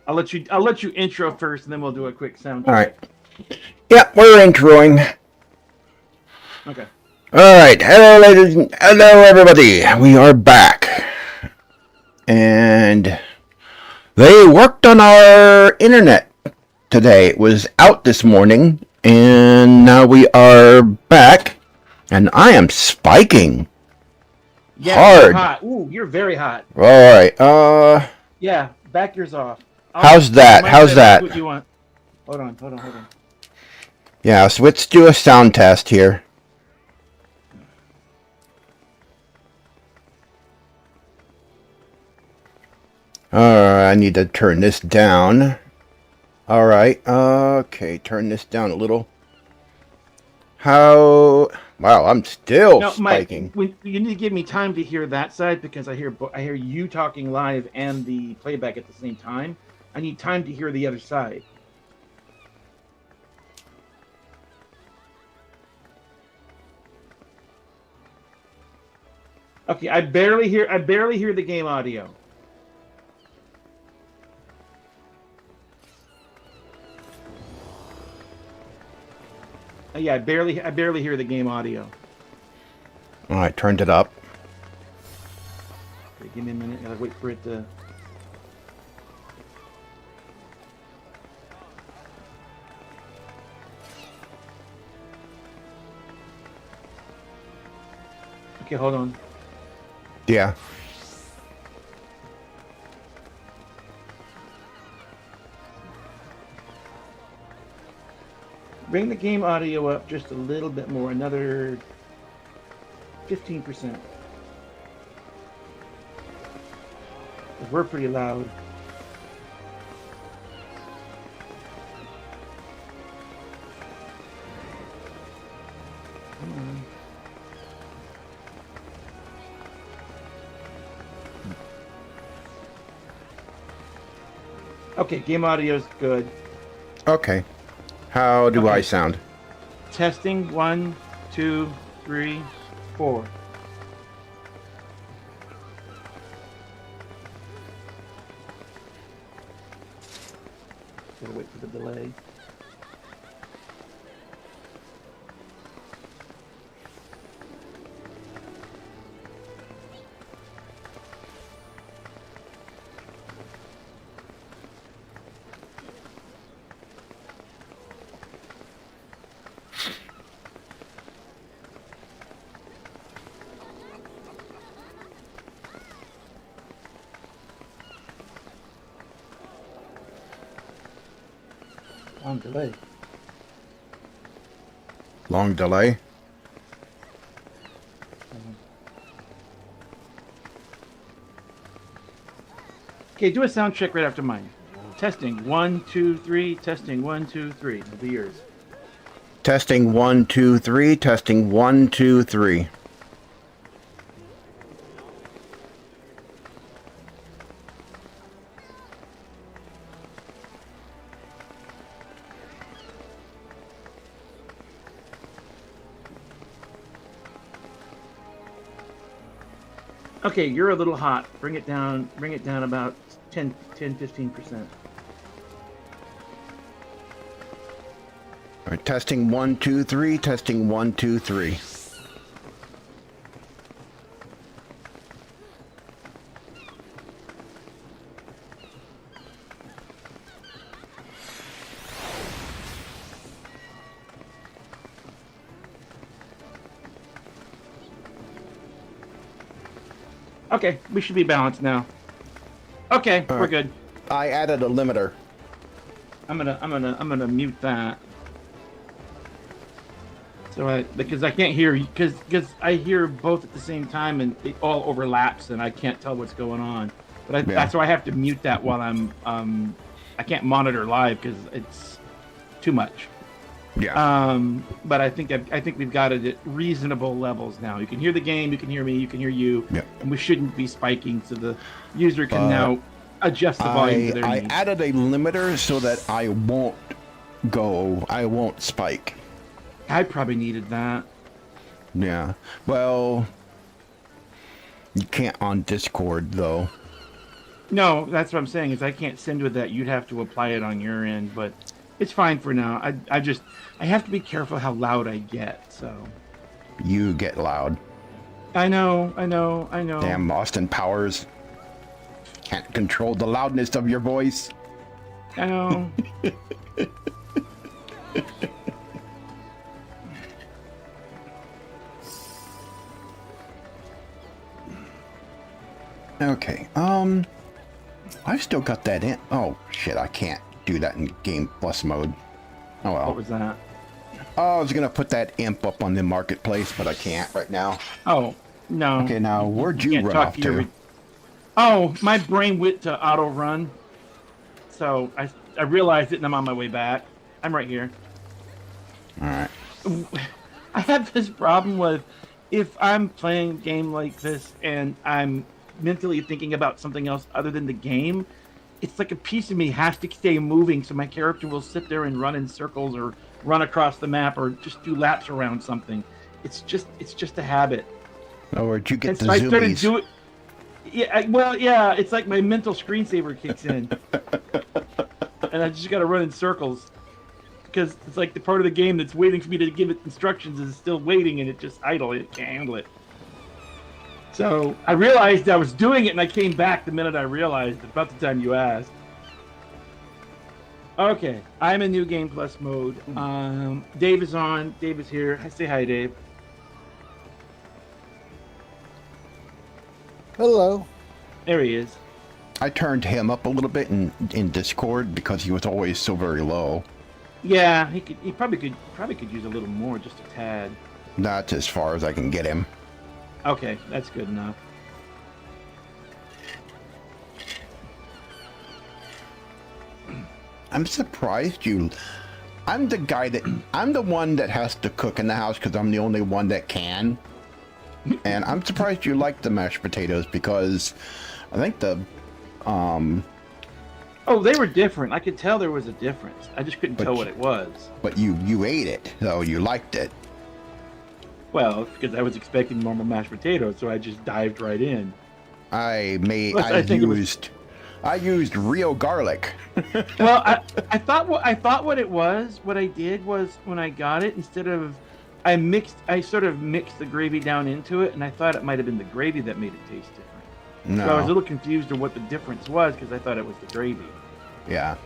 I'll let you intro first, and then we'll do a quick sound All check. right. Yeah, we're introing. Okay. All right. Hello, ladies. Hello, everybody. We are back. And they worked on our internet today. It was out this morning, and now we are back. And I am spiking. Yeah, you're Hard. hot. Ooh, you're very hot. All right. Yeah, back yours off. How's that? On my How's side, I'll do that? what you want. Hold on. Yeah, so let's do a sound test here. I need to turn this down. All right. Okay, turn this down a little. How? Wow, I'm still No, Mike, spiking. you need to give me time to hear that side because I hear you talking live and the playback at the same time. I need time to hear the other side. Okay, I barely hear the game audio. Yeah, I barely hear the game audio. All right, turned it up. Okay, give me a minute. I gotta wait for it to. Okay, hold on. Yeah. Bring the game audio up just a little bit more, another 15%. We're pretty loud. Come on. Okay, game audio's good. Okay. How do I Okay. sound? Testing 1, 2, 3, 4. Gotta wait for the delay. Long delay. Long delay? Okay, do a sound check right after mine. Testing 1, 2, 3. Testing 1, 2, 3. It'll be yours. Testing 1, 2, 3. Testing 1, 2, 3. Okay, you're a little hot. Bring it down about 15%. All right, testing 1, 2, 3. Testing 1, 2, 3. Okay, we should be balanced now. Okay, All we're right. good. I added a limiter. I'm gonna mute that. So because I can't hear because I hear both at the same time and it all overlaps and I can't tell what's going on. But that's why I have to mute that while I'm I can't monitor live because it's too much. Yeah. But I think we've got it at reasonable levels now. You can hear the game, you can hear me, you can hear you, Yeah. and we shouldn't be spiking, so the user can now adjust the volume to their I needs. added a limiter so that I won't spike. I probably needed that. Yeah. Well, you can't on Discord though. No, that's what I'm saying. Is I can't send with that. You'd have to apply it on your end, but it's fine for now. I have to be careful how loud I get. So. You get loud. I know. I know. I know. Damn Austin Powers. Can't control the loudness of your voice. I know. Okay, I've still got that in. Oh, shit, I can't do that in Game Plus mode. Oh, well. What was that? Oh, I was gonna put that imp up on the marketplace, but I can't right now. Oh, no. Okay, now, where'd you run off to? Oh, my brain went to auto run. So, I realized it and I'm on my way back. I'm right here. Alright. I have this problem with if I'm playing a game like this and I'm mentally thinking about something else other than the game, it's like a piece of me has to stay moving, so my character will sit there and run in circles or run across the map or just do laps around something. It's just a habit. Oh, where'd you get and the so I started zoomies? doing. Yeah, it's like my mental screensaver kicks in, and I just got to run in circles because it's like the part of the game that's waiting for me to give it instructions is still waiting, and it just idle. It can't handle it. So I realized I was doing it, and I came back the minute I realized, about the time you asked. Okay, I'm in New Game Plus mode. Dave is on. Dave is here. Say hi, Dave. Hello. There he is. I turned him up a little bit in Discord because he was always so very low. Yeah, he probably could use a little more, just a tad. That's as far as I can get him. Okay, that's good enough. I'm surprised you. I'm the one that has to cook in the house because I'm the only one that can. And I'm surprised you like the mashed potatoes because I think the Oh, they were different. I could tell there was a difference. I just couldn't tell what it was. But you ate it, so you liked it. Well, because I was expecting normal mashed potatoes, so I just dived right in. I used real garlic. Well, I thought what it was. What I did was when I got it, instead of I sort of mixed the gravy down into it, and I thought it might have been the gravy that made it taste different. No. So I was a little confused on what the difference was because I thought it was the gravy. Yeah.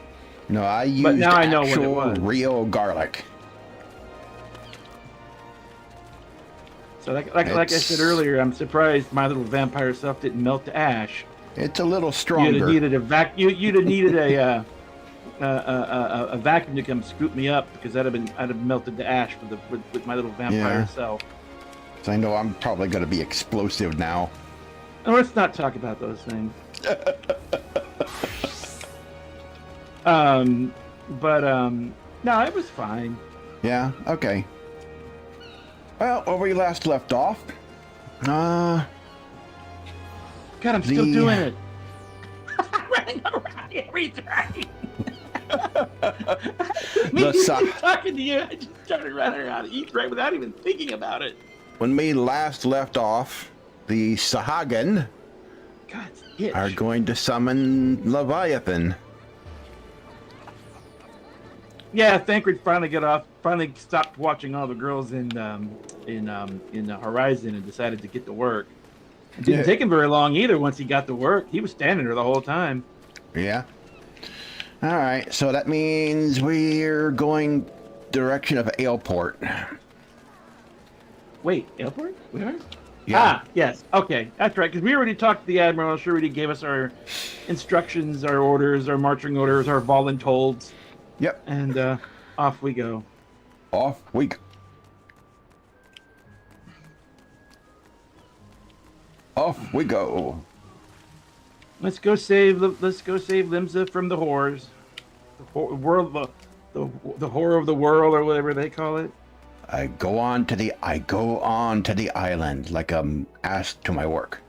No, I used but now I know actual what it was. real garlic. So like I said earlier, I'm surprised my little vampire self didn't melt to ash. It's a little stronger. You'd have needed a vacuum to come scoop me up because I'd have melted to ash with my little vampire self. So I know I'm probably going to be explosive now. And let's not talk about those things. No, it was fine. Yeah. Okay. Well, where we last left off. God, I'm still doing it. Running around every time. Talking to you, I just started running around each right without even thinking about it. When we last left off, the Sahagan are going to summon Leviathan. Yeah, Thancred finally stopped watching all the girls in Horizon and decided to get to work. It didn't take him very long either once he got to work. He was standing there the whole time. Yeah. All right, so that means we're going direction of Aleport. Wait, Aleport? We are? Yeah. Ah, yes. Okay, that's right. Because we already talked to the Admiral. She already gave us our instructions, our orders, our marching orders, our voluntold. Yep. And off we go. Off we go. Off we go. Let's go save Limsa from the whores. The whore of the world, or whatever they call it. I go on to the island like I'm asked to my work.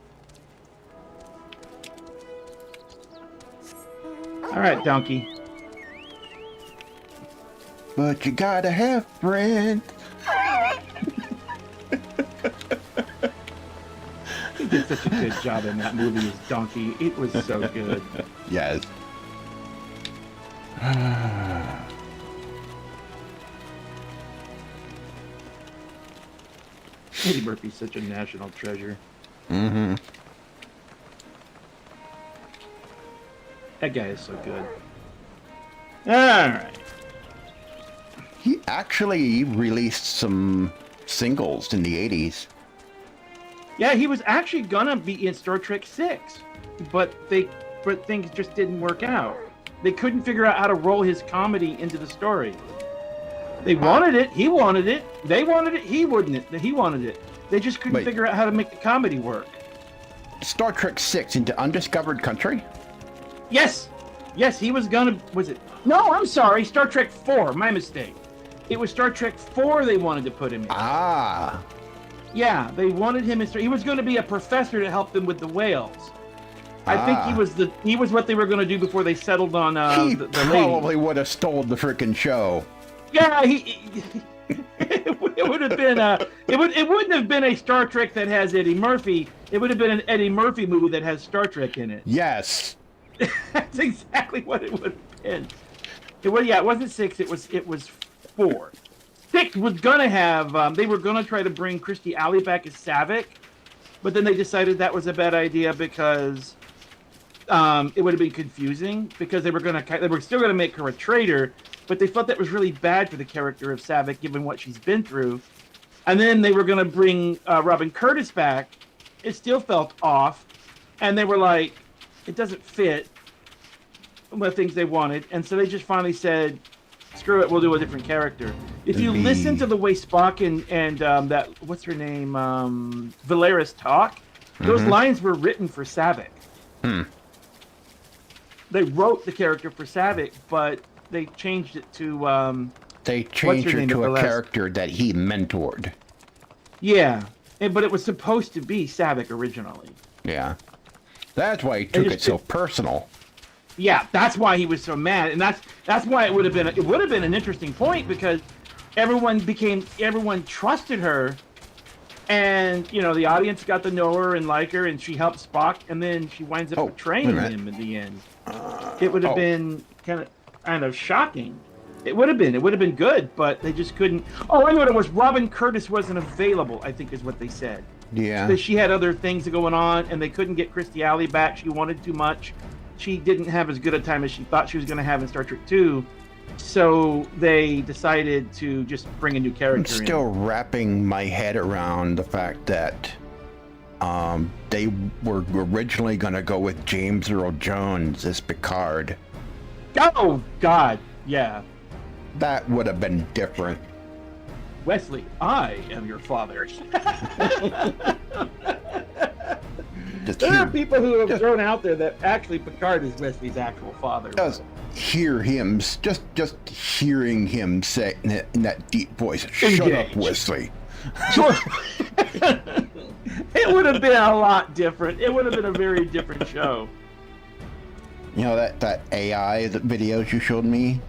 All right, donkey. But you gotta have friends. He did such a good job in that movie as Donkey. It was so good. Yes. Eddie Murphy's such a national treasure. Mm-hmm. That guy is so good. Alright. He actually released some singles in the 80s. Yeah, he was actually gonna be in Star Trek 6, but things just didn't work out. They couldn't figure out how to roll his comedy into the story. They wanted it, he wanted it. They wanted it, he wanted it. They just couldn't figure out how to make the comedy work. Star Trek 6 into Undiscovered Country? Yes, he was gonna. Was it? No, I'm sorry. Star Trek 4. My mistake. It was Star Trek 4 they wanted to put him in. Ah. Yeah, they wanted him in. He was going to be a professor to help them with the whales. I think he was what they were going to do before they settled on he the probably would have stole the freaking show. Yeah, it would have been it wouldn't have been a Star Trek that has Eddie Murphy. It would have been an Eddie Murphy movie that has Star Trek in it. Yes. That's exactly what it would have been. It wasn't 6. It was 4. 6 was gonna have. They were gonna try to bring Kirstie Alley back as Saavik, but then they decided that was a bad idea because it would have been confusing because they were still gonna make her a traitor, but they felt that was really bad for the character of Saavik given what she's been through. And then they were gonna bring Robin Curtis back. It still felt off, and they were like, it doesn't fit the things they wanted, and so they just finally said, screw it, we'll do a different character. If you listen to the way Spock and that, what's her name, Valeris talk, those lines were written for Saavik. They wrote the character for Saavik, but they changed it to they changed her to a character that he mentored. Yeah, but it was supposed to be Saavik originally. Yeah, that's why he took it so personal. Yeah, that's why he was so mad, and that's why it would have been an interesting point because everyone trusted her, and the audience got to know her and like her, and she helped Spock, and then she winds up betraying him in the end. It would have been kind of shocking. It would have been good, but they just couldn't. Oh, I know what it was. Robin Curtis wasn't available, I think is what they said. Yeah. Because she had other things going on, and they couldn't get Kirstie Alley back. She wanted too much. She didn't have as good a time as she thought she was going to have in Star Trek 2. So they decided to just bring a new character in. I'm still wrapping my head around the fact that they were originally going to go with James Earl Jones as Picard. Oh, God. Yeah. That would have been different. Wesley, I am your father. There are people who have thrown out there that actually Picard is Wesley's actual father. Just hear him, just hearing him say in that deep voice, "Shut up, Wesley." It would have been a lot different. It would have been a very different show. You know that AI videos you showed me?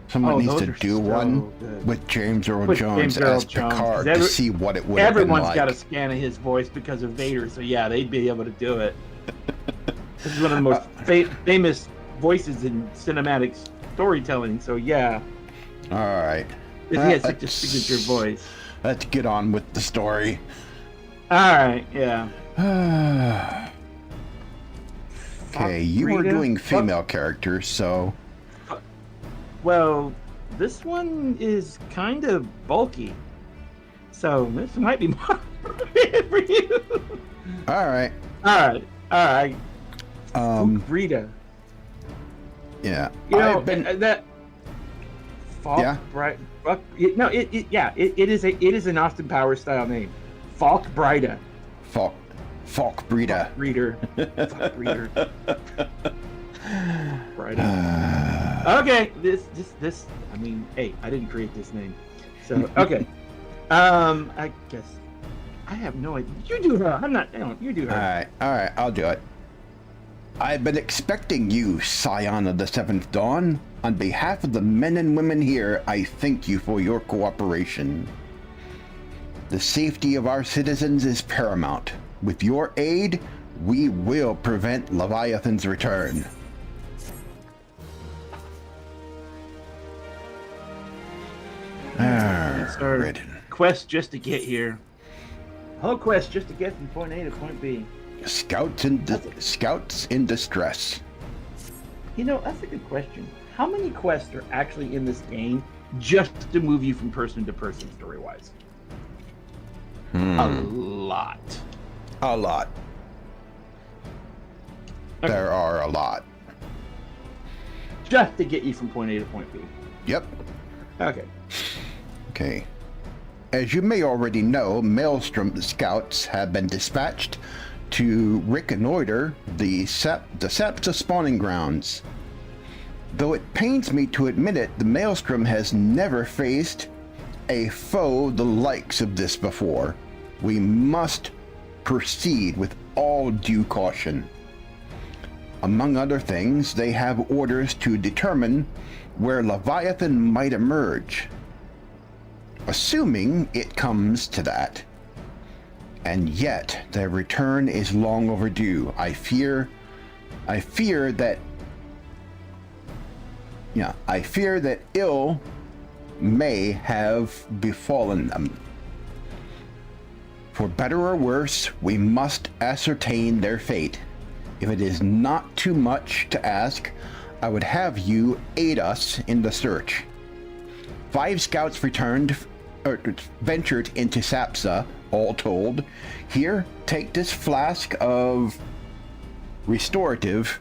Someone needs to do one with James Earl Jones as Picard to see what it would have been like. Everyone's got a scan of his voice because of Vader, so yeah, they'd be able to do it. This is one of the most famous voices in cinematic storytelling, so yeah. All right. He has such a signature voice. Let's get on with the story. All right, yeah. Okay, you were doing female characters, so... Well, this one is kind of bulky, so this might be more for you. All right. Rita. Yeah. That. Falk, right? No, it is an Austin Powers style name. Falk Brida. Falk Brida. Reader. Falk Reader. Okay, this. I mean, hey, I didn't create this name, so okay. I guess I have no idea. You do her. I'm not. You do her. All right. I'll do it. I've been expecting you, Scion of the Seventh Dawn. On behalf of the men and women here, I thank you for your cooperation. The safety of our citizens is paramount. With your aid, we will prevent Leviathan's return. It's our quest just to get here. Whole quest just to get from point A to point B. Scouts in distress. You know, that's a good question. How many quests are actually in this game just to move you from person to person, story-wise? A lot. A lot. Okay. There are a lot. Just to get you from point A to point B. Yep. Okay. Okay. As you may already know, Maelstrom scouts have been dispatched to reconnoiter the Sapsa spawning grounds. Though it pains me to admit it, the Maelstrom has never faced a foe the likes of this before. We must proceed with all due caution. Among other things, they have orders to determine where Leviathan might emerge. Assuming it comes to that. And yet, their return is long overdue. I fear that ill may have befallen them. For better or worse, we must ascertain their fate. If it is not too much to ask, I would have you aid us in the search. 5 scouts ventured into Sapsa, all told. Here, take this flask of restorative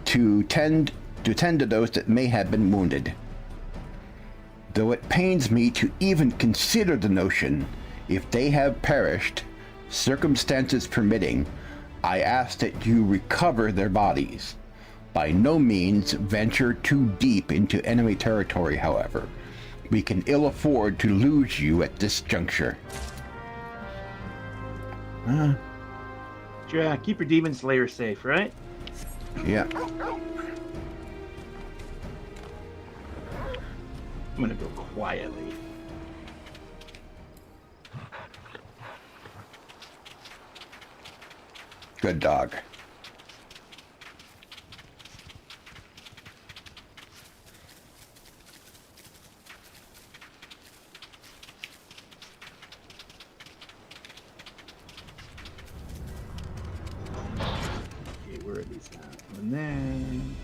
to tend to those that may have been wounded. Though it pains me to even consider the notion, if they have perished, circumstances permitting, I ask that you recover their bodies. By no means venture too deep into enemy territory, however. We can ill afford to lose you at this juncture. Yeah, keep your demon slayer safe, right? Yeah. I'm gonna go quietly. Good dog. Okay, where are these now? And then...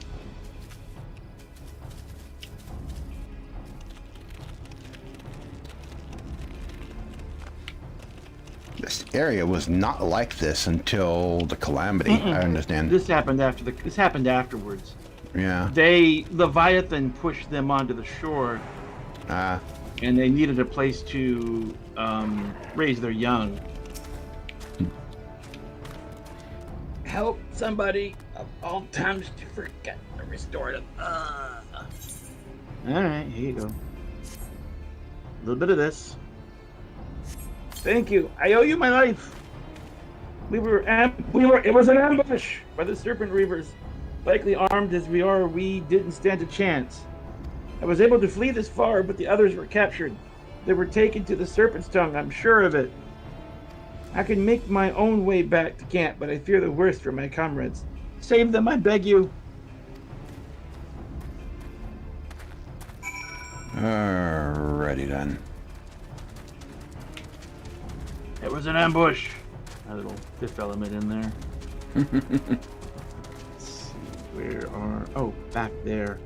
This area was not like this until the calamity. I understand. This happened afterwards. Yeah. Leviathan pushed them onto the shore. And they needed a place to raise their young. Help somebody of all times to forget the restorative. Alright, here you go. A little bit of this. Thank you. I owe you my life. It was an ambush by the Serpent Reavers. Likely armed as we are, we didn't stand a chance. I was able to flee this far, but the others were captured. They were taken to the Serpent's Tongue, I'm sure of it. I can make my own way back to camp, but I fear the worst for my comrades. Save them, I beg you. Alrighty then. It was an ambush. A little fifth element in there. Let's see, where are... Oh, back there.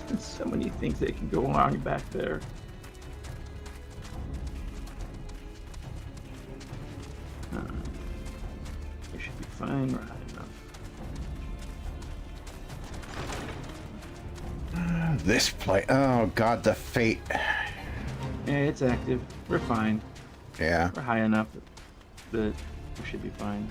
There's so many things that can go on back there. It should be fine, right enough. This play. Oh god, the fate. Yeah, it's active. We're fine. Yeah. We're high enough that we should be fine.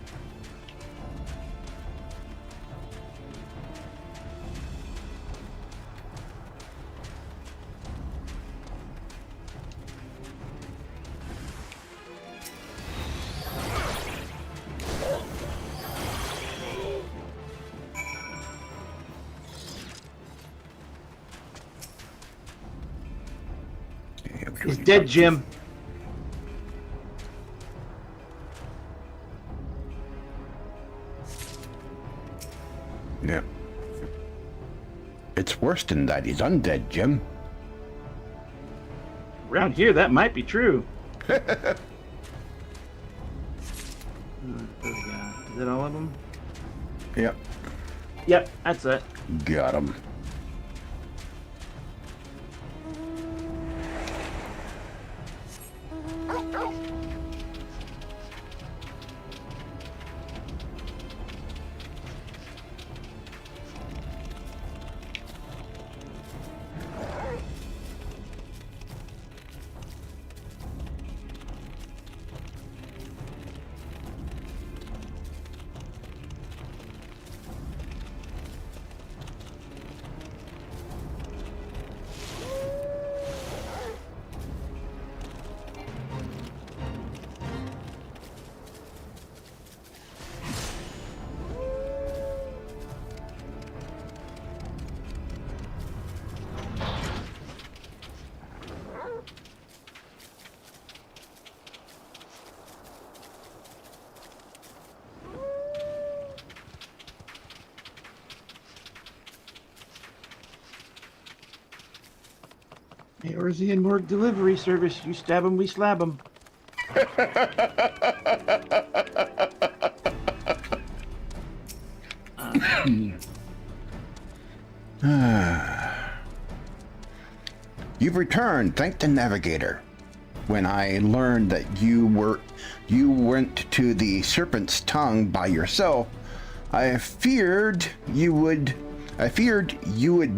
He's dead, Jim. Yeah. It's worse than that. He's undead, Jim. Around here, that might be true. Is that all of them? Yep. Yep, that's it. Got him. Hey, Orzi and Morg delivery service. You stab them, we slab them. You've returned, thank the navigator. When I learned that you went to the Serpent's Tongue by yourself, I feared you would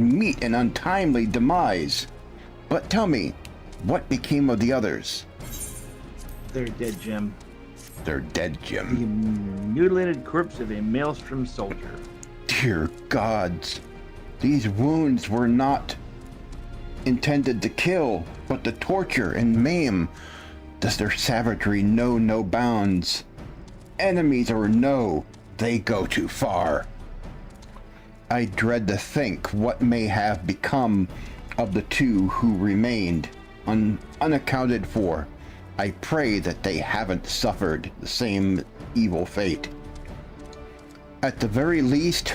meet an untimely demise. But tell me, what became of the others? They're dead, Jim. They're dead, Jim. The mutilated corpse of a maelstrom soldier. Dear gods, these wounds were not intended to kill, but to torture and maim. Does their savagery know no bounds? Enemies or no, they go too far. I dread to think what may have become of the two who remained unaccounted for. I pray that they haven't suffered the same evil fate. At the very least,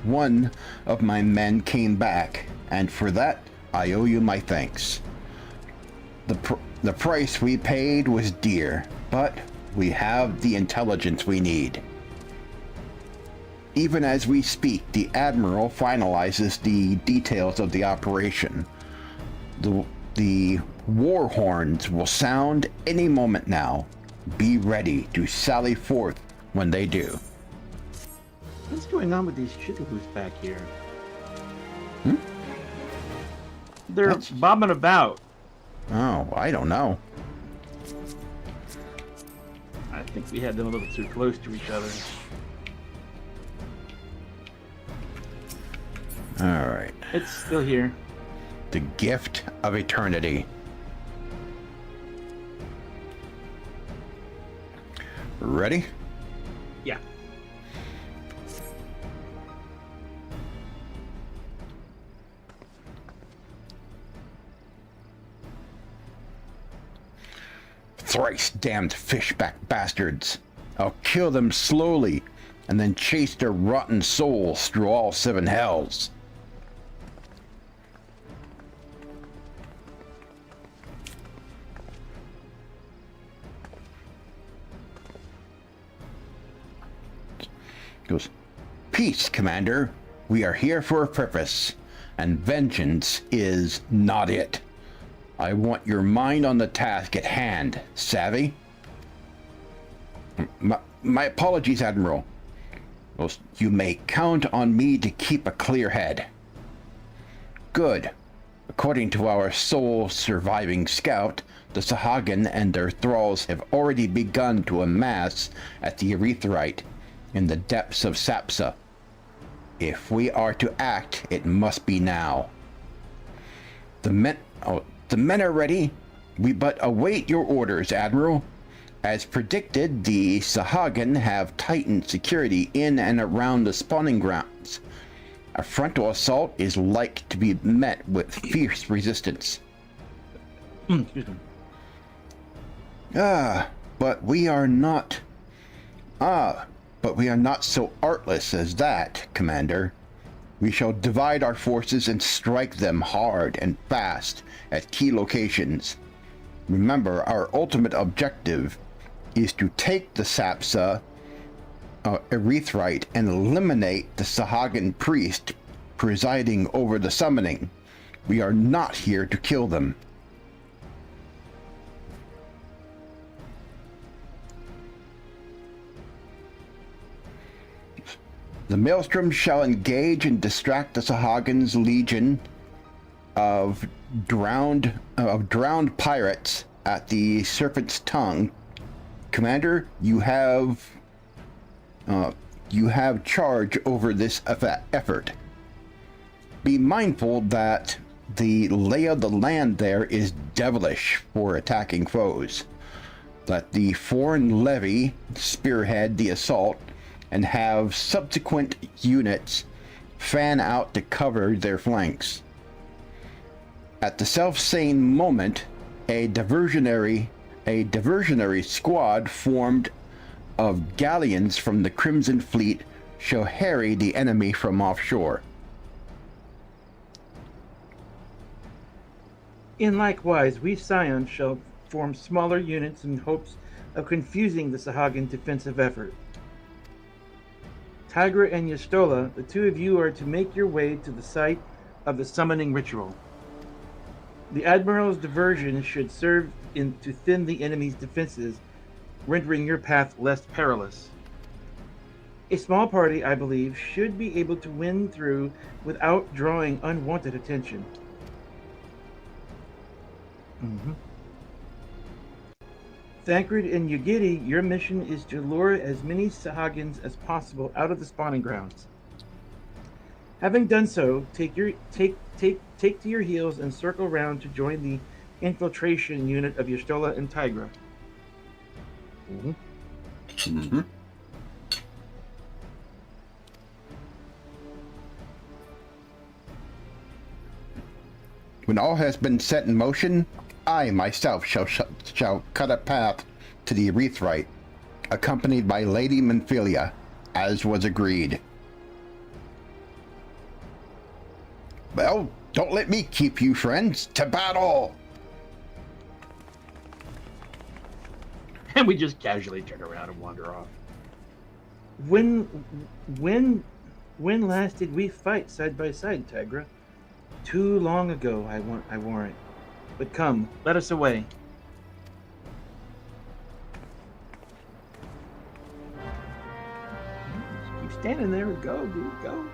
one of my men came back, and for that I owe you my thanks. The price we paid was dear, but we have the intelligence we need. Even as we speak, the Admiral finalizes the details of the operation. The war horns will sound any moment now. Be ready to sally forth when they do. What's going on with these chickaboos back here? They're bobbing about. Oh, I don't know. I think we had them a little too close to each other. All right. It's still here. The gift of eternity. Ready? Yeah. Thrice damned fishback bastards. I'll kill them slowly and then chase their rotten souls through all seven hells. Goes, peace, Commander. We are here for a purpose, and vengeance is not it. I want your mind on the task at hand, savvy? My apologies, Admiral. You may count on me to keep a clear head. Good. According to our sole surviving scout, the Sahagan and their thralls have already begun to amass at the Aretherite in the depths of Sapsa. If we are to act, it must be now. The men are ready. We but await your orders, Admiral. As predicted, the Sahagan have tightened security in and around the spawning grounds. A frontal assault is like to be met with fierce resistance. Excuse me. But we are not... But we are not so artless as that, Commander. We shall divide our forces and strike them hard and fast at key locations. Remember, our ultimate objective is to take the Sapsa Erythrite and eliminate the Sahagan priest presiding over the summoning. We are not here to kill them. The Maelstrom shall engage and distract the Sahagan's legion of drowned pirates at the Serpent's Tongue. Commander, you have charge over this effort. Be mindful that the lay of the land there is devilish for attacking foes. Let the foreign levy spearhead the assault and have subsequent units fan out to cover their flanks. At the self-same moment, a diversionary squad formed of galleons from the Crimson Fleet shall harry the enemy from offshore. In likewise, we Scions shall form smaller units in hopes of confusing the Sahagan defensive effort. Tygra and Y'shtola, the two of you are to make your way to the site of the summoning ritual. The Admiral's diversion should serve to thin the enemy's defenses, rendering your path less perilous. A small party, I believe, should be able to win through without drawing unwanted attention. Thancred and Ugidi, your mission is to lure as many Sahagans as possible out of the spawning grounds. Having done so, take to your heels and circle round to join the infiltration unit of Y'shtola and Tygra. When all has been set in motion, I myself shall cut a path to the Erythrite, accompanied by Lady Menphilia, as was agreed. Well, don't let me keep you, friends. To battle! And we just casually turn around and wander off. When last did we fight side by side, Tygra? Too long ago, I warrant. But come, let us away. Just keep standing there and go, dude, go.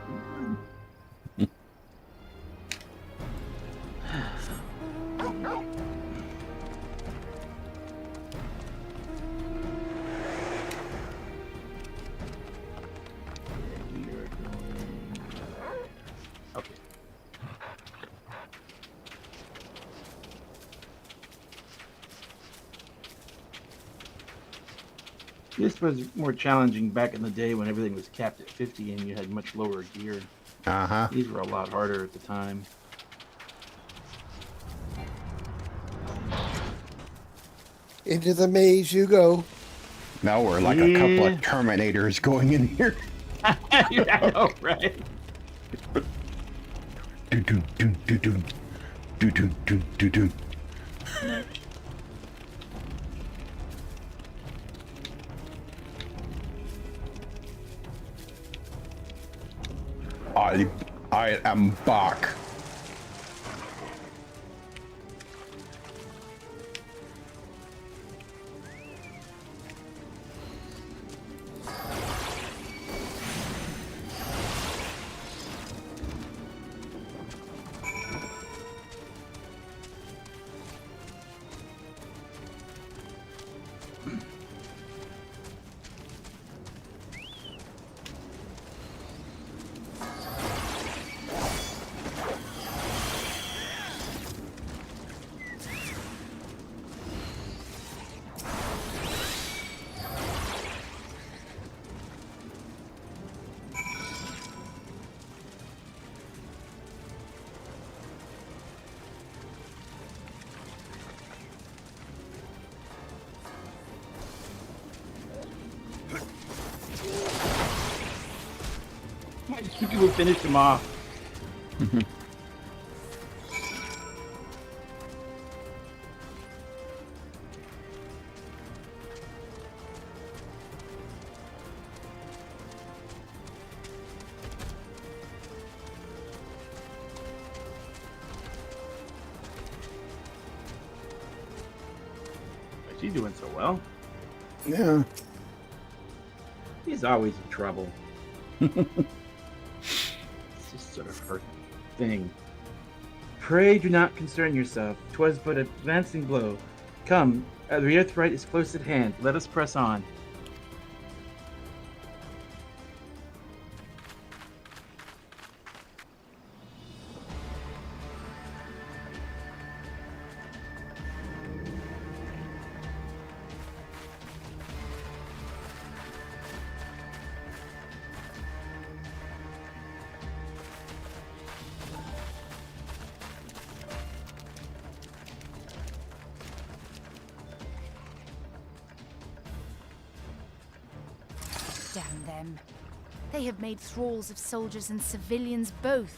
Okay. This was more challenging back in the day when everything was capped at 50 and you had much lower gear. These were a lot harder at the time. Into the maze you go. Now we're like a couple of Terminators going in here. I know, right? I am back. I think you would finish him off. She's doing so well. Yeah. He's always in trouble. It's just sort of her thing. Pray do not concern yourself. 'Twas but a glancing blow. Come, the Earthright is close at hand. Let us press on. Damn them. They have made thralls of soldiers and civilians both.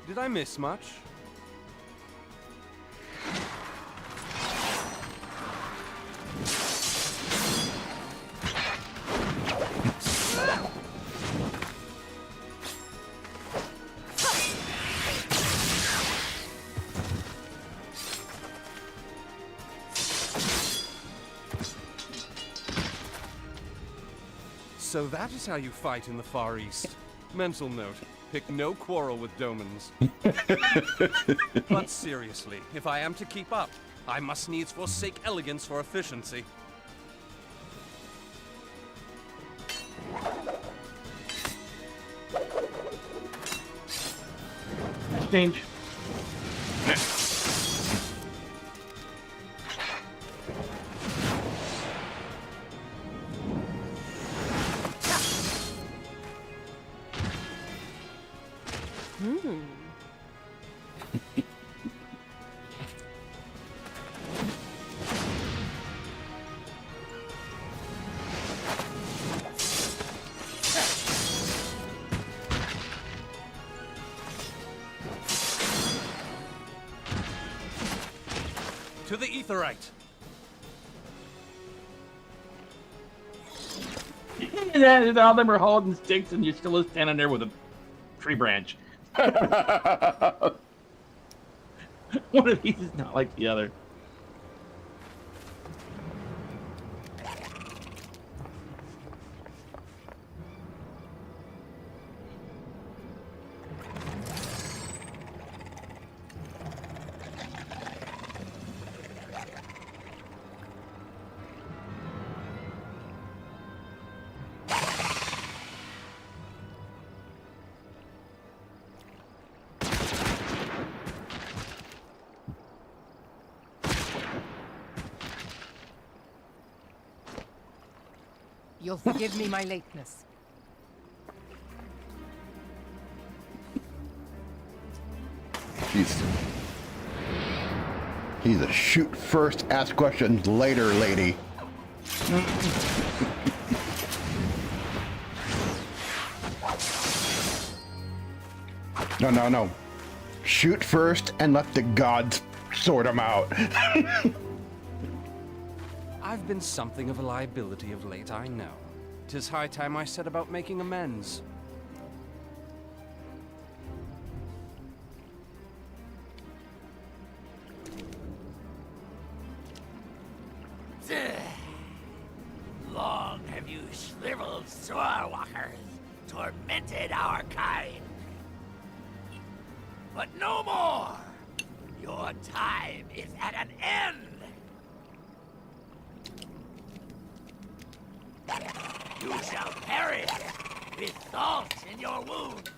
Did I miss much? So that is how you fight in the Far East. Mental note, pick no quarrel with Domans. But seriously, if I am to keep up, I must needs forsake elegance for efficiency. Exchange. To the Aetheryte! And all them are holding sticks, and you're still standing there with a tree branch. One of these is not like the other. You'll forgive me my lateness. He's a shoot first, ask questions later lady. No. Shoot first and let the gods sort them out. I've been something of a liability of late, I know. 'Tis high time I set about making amends. Long have you shriveled Sorwalkers, tormented our kind. But no more! Your time is at an end! You shall perish with salt in your wounds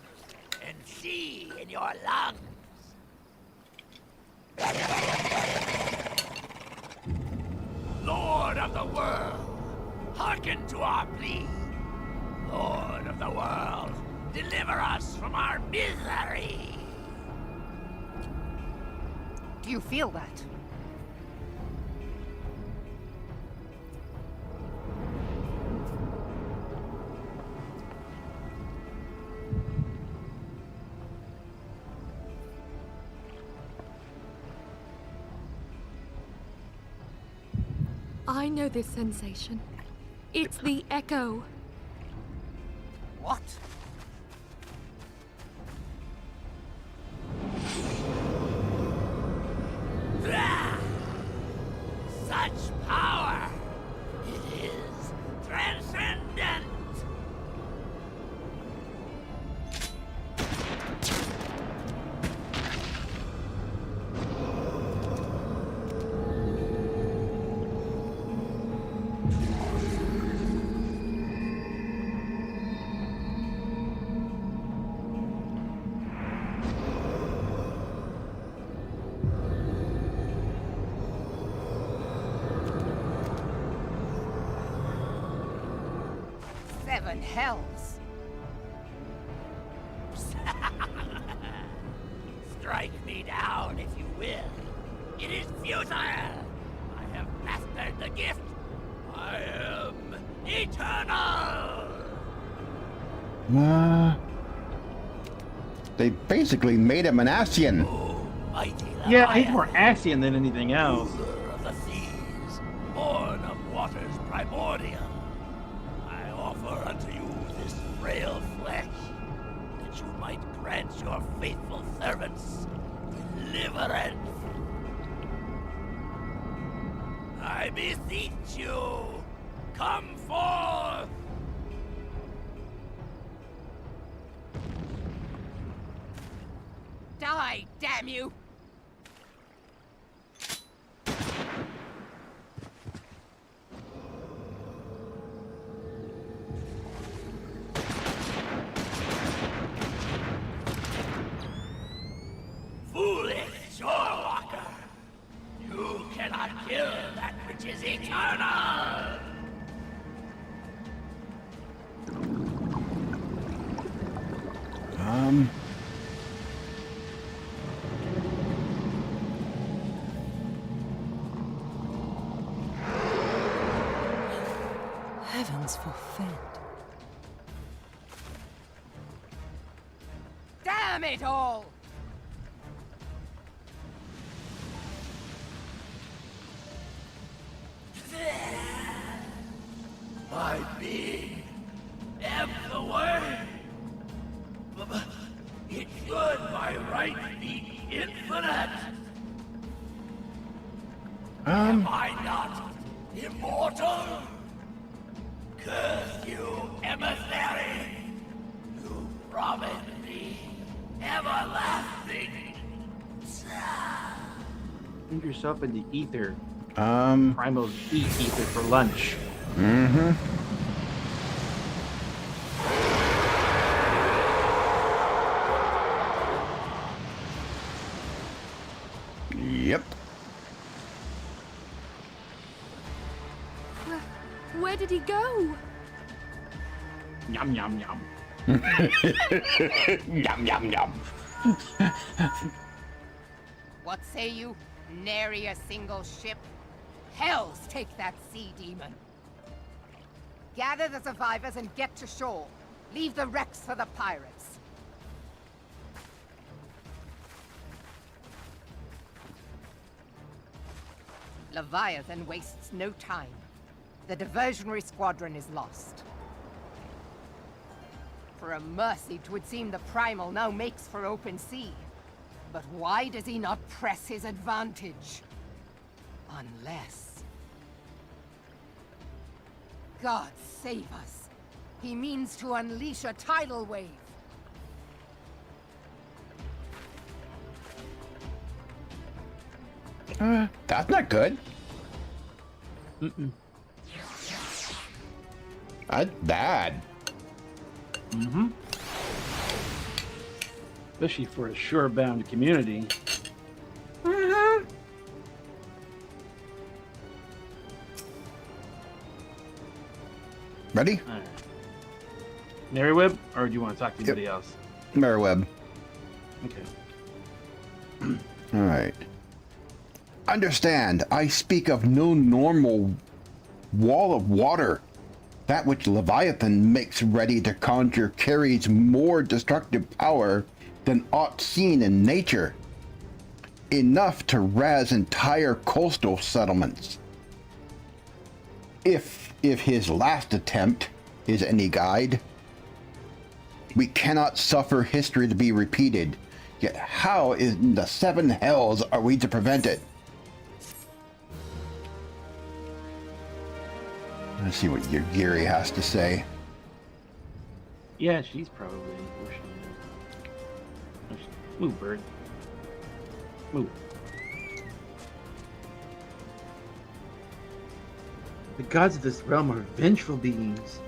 and sea in your lungs. Lord of the world, hearken to our plea. Lord of the world, deliver us from our misery. you feel that. I know this sensation. It's the echo. What? Such power! It is transcendent! Seven hells. Strike me down if you will. It is futile. I have mastered the gift. I am eternal. They basically made him an Ascian. Oh, mighty Yeah, he's Leviathan, more Ascian than anything else. ruler of the seas, born of waters primordial. I offer unto you this frail flesh, that you might grant your faithful servants deliverance. I beseech you, come forth! Die, damn you! Foolish shorewalker! You cannot kill that which is eternal! Heavens forfend. Damn it all! My being ebbs away. But it should by right be infinite. Am I not immortal? Curse you, Emissary! You promised me everlasting. Think yourself into ether. Um, Primals eat ether for lunch. mm-hmm. Yep. Where did he go? Yum yum yum. Yum, yum, yum. What say you? Nary a single ship? Hells take that sea demon! Gather the survivors and get to shore. Leave the wrecks for the pirates. Leviathan wastes no time. The diversionary squadron is lost. For a mercy, 'twould seem the Primal now makes for open sea. But why does he not press his advantage? Unless... God save us. He means to unleash a tidal wave. That's not good. Mm-mm. That's bad. Mm-hmm. Especially for a shore-bound community. Mm-hmm. Ready? All right. Merriweb, or do you want to talk to anybody else? Merriweb. Okay. All right. Understand, I speak of no normal wall of water. That which Leviathan makes ready to conjure carries more destructive power than aught seen in nature. Enough to razz entire coastal settlements. If his last attempt is any guide, we cannot suffer history to be repeated. Yet how in the seven hells are we to prevent it? Let's see what your Geary has to say. Yeah, she's probably. Move, bird. Move. The gods of this realm are vengeful beings.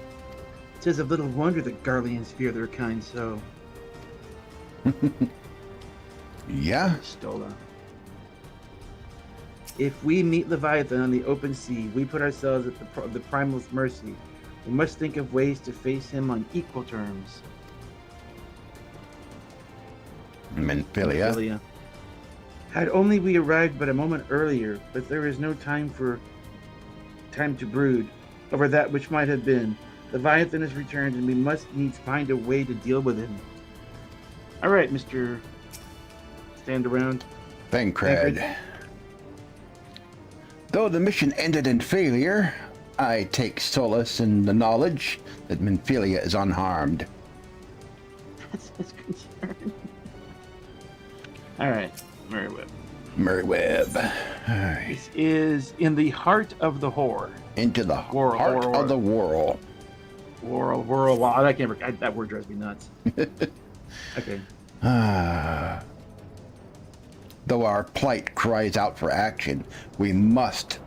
It is of little wonder that Garleans fear their kind so. Yeah? Stola. If we meet Leviathan on the open sea, we put ourselves at the Primal's mercy. We must think of ways to face him on equal terms. Menphilia. Had only we arrived but a moment earlier, but there is no time to brood over that which might have been. Leviathan has returned, and we must needs find a way to deal with him. All right, Mr. Stand around. Thancred. Though the mission ended in failure, I take solace in the knowledge that Menphilia is unharmed. That's his concern. All right, Merryweb. Merryweb. All right. This is in the heart of the whore. Into the heart of the whirl. Whirl. Wow, I can't. That word drives me nuts. Okay. Though our plight cries out for action, we must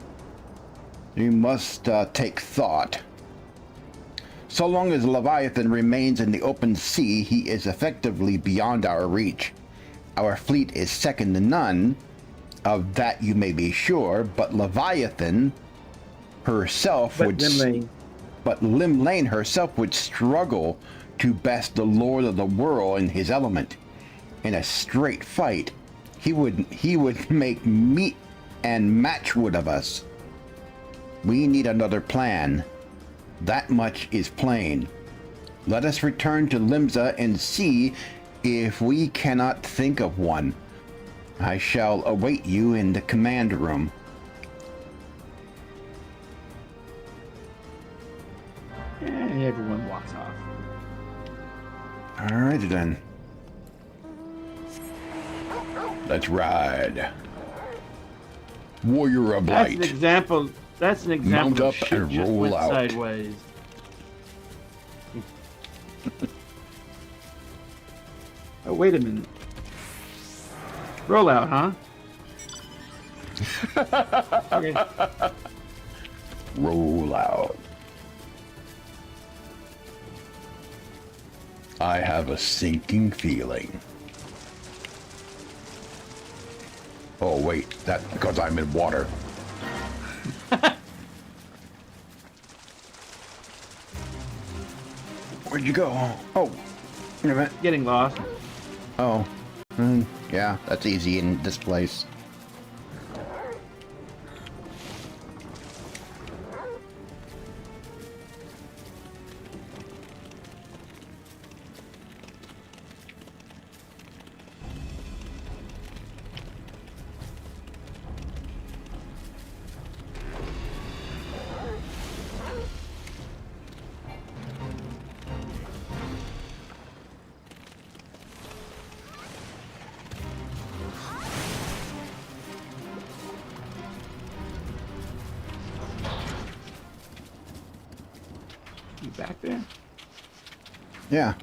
take thought. So long as Leviathan remains in the open sea, he is effectively beyond our reach. Our fleet is second to none, of that you may be sure, but Leviathan herself but Limlane herself would struggle to best the Lord of the World in his element. In a straight fight, he would make meat and matchwood of us. We need another plan. That much is plain. Let us return to Limsa and see if we cannot think of one. I shall await you in the command room. And everyone walks off. Alrighty then. Let's ride. Warrior of Light. That's an example Mount of up shit and just roll went out. sideways. Oh, wait a minute. Roll out, huh? Okay. Roll out. I have a sinking feeling. Oh wait, that's because I'm in water. Where'd you go? Oh, wait a minute. Getting lost. Oh, yeah, that's easy in this place. You back there? Yeah.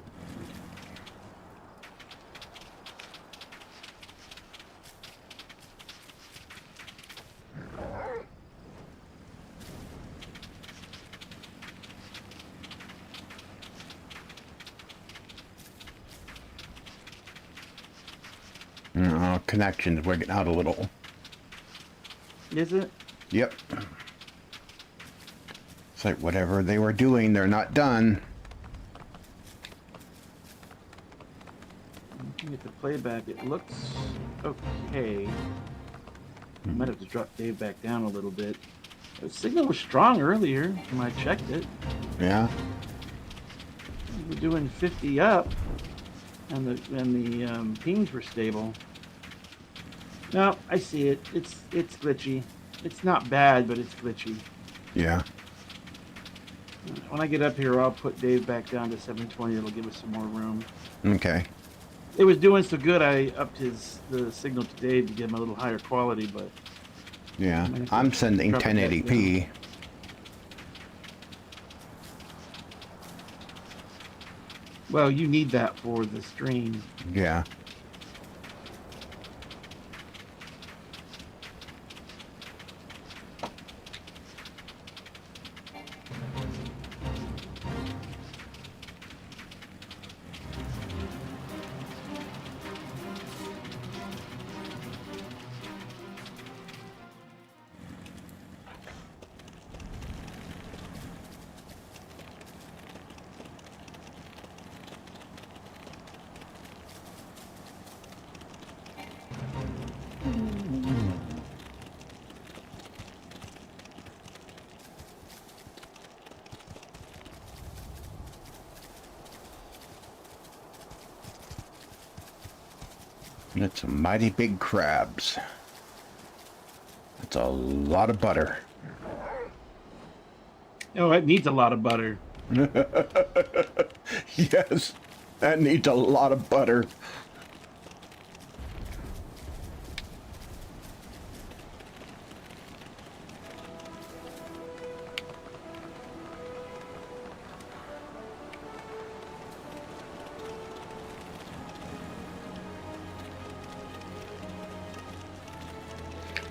Connections wigging out a little. Is it? Yep. It's like whatever they were doing, they're not done. Looking at the playback, it looks okay. I might have to drop Dave back down a little bit. The signal was strong earlier when I checked it. Yeah. We're doing 50 up, and the pings were stable. No, I see it. It's glitchy. It's not bad, but it's glitchy. Yeah. When I get up here, I'll put Dave back down to 720. It'll give us some more room. Okay. It was doing so good, I upped the signal to Dave to give him a little higher quality, but... Yeah. I'm sending 1080p. Well, you need that for the stream. Yeah. That's some mighty big crabs. That's a lot of butter. Oh, it needs a lot of butter. Yes, that needs a lot of butter.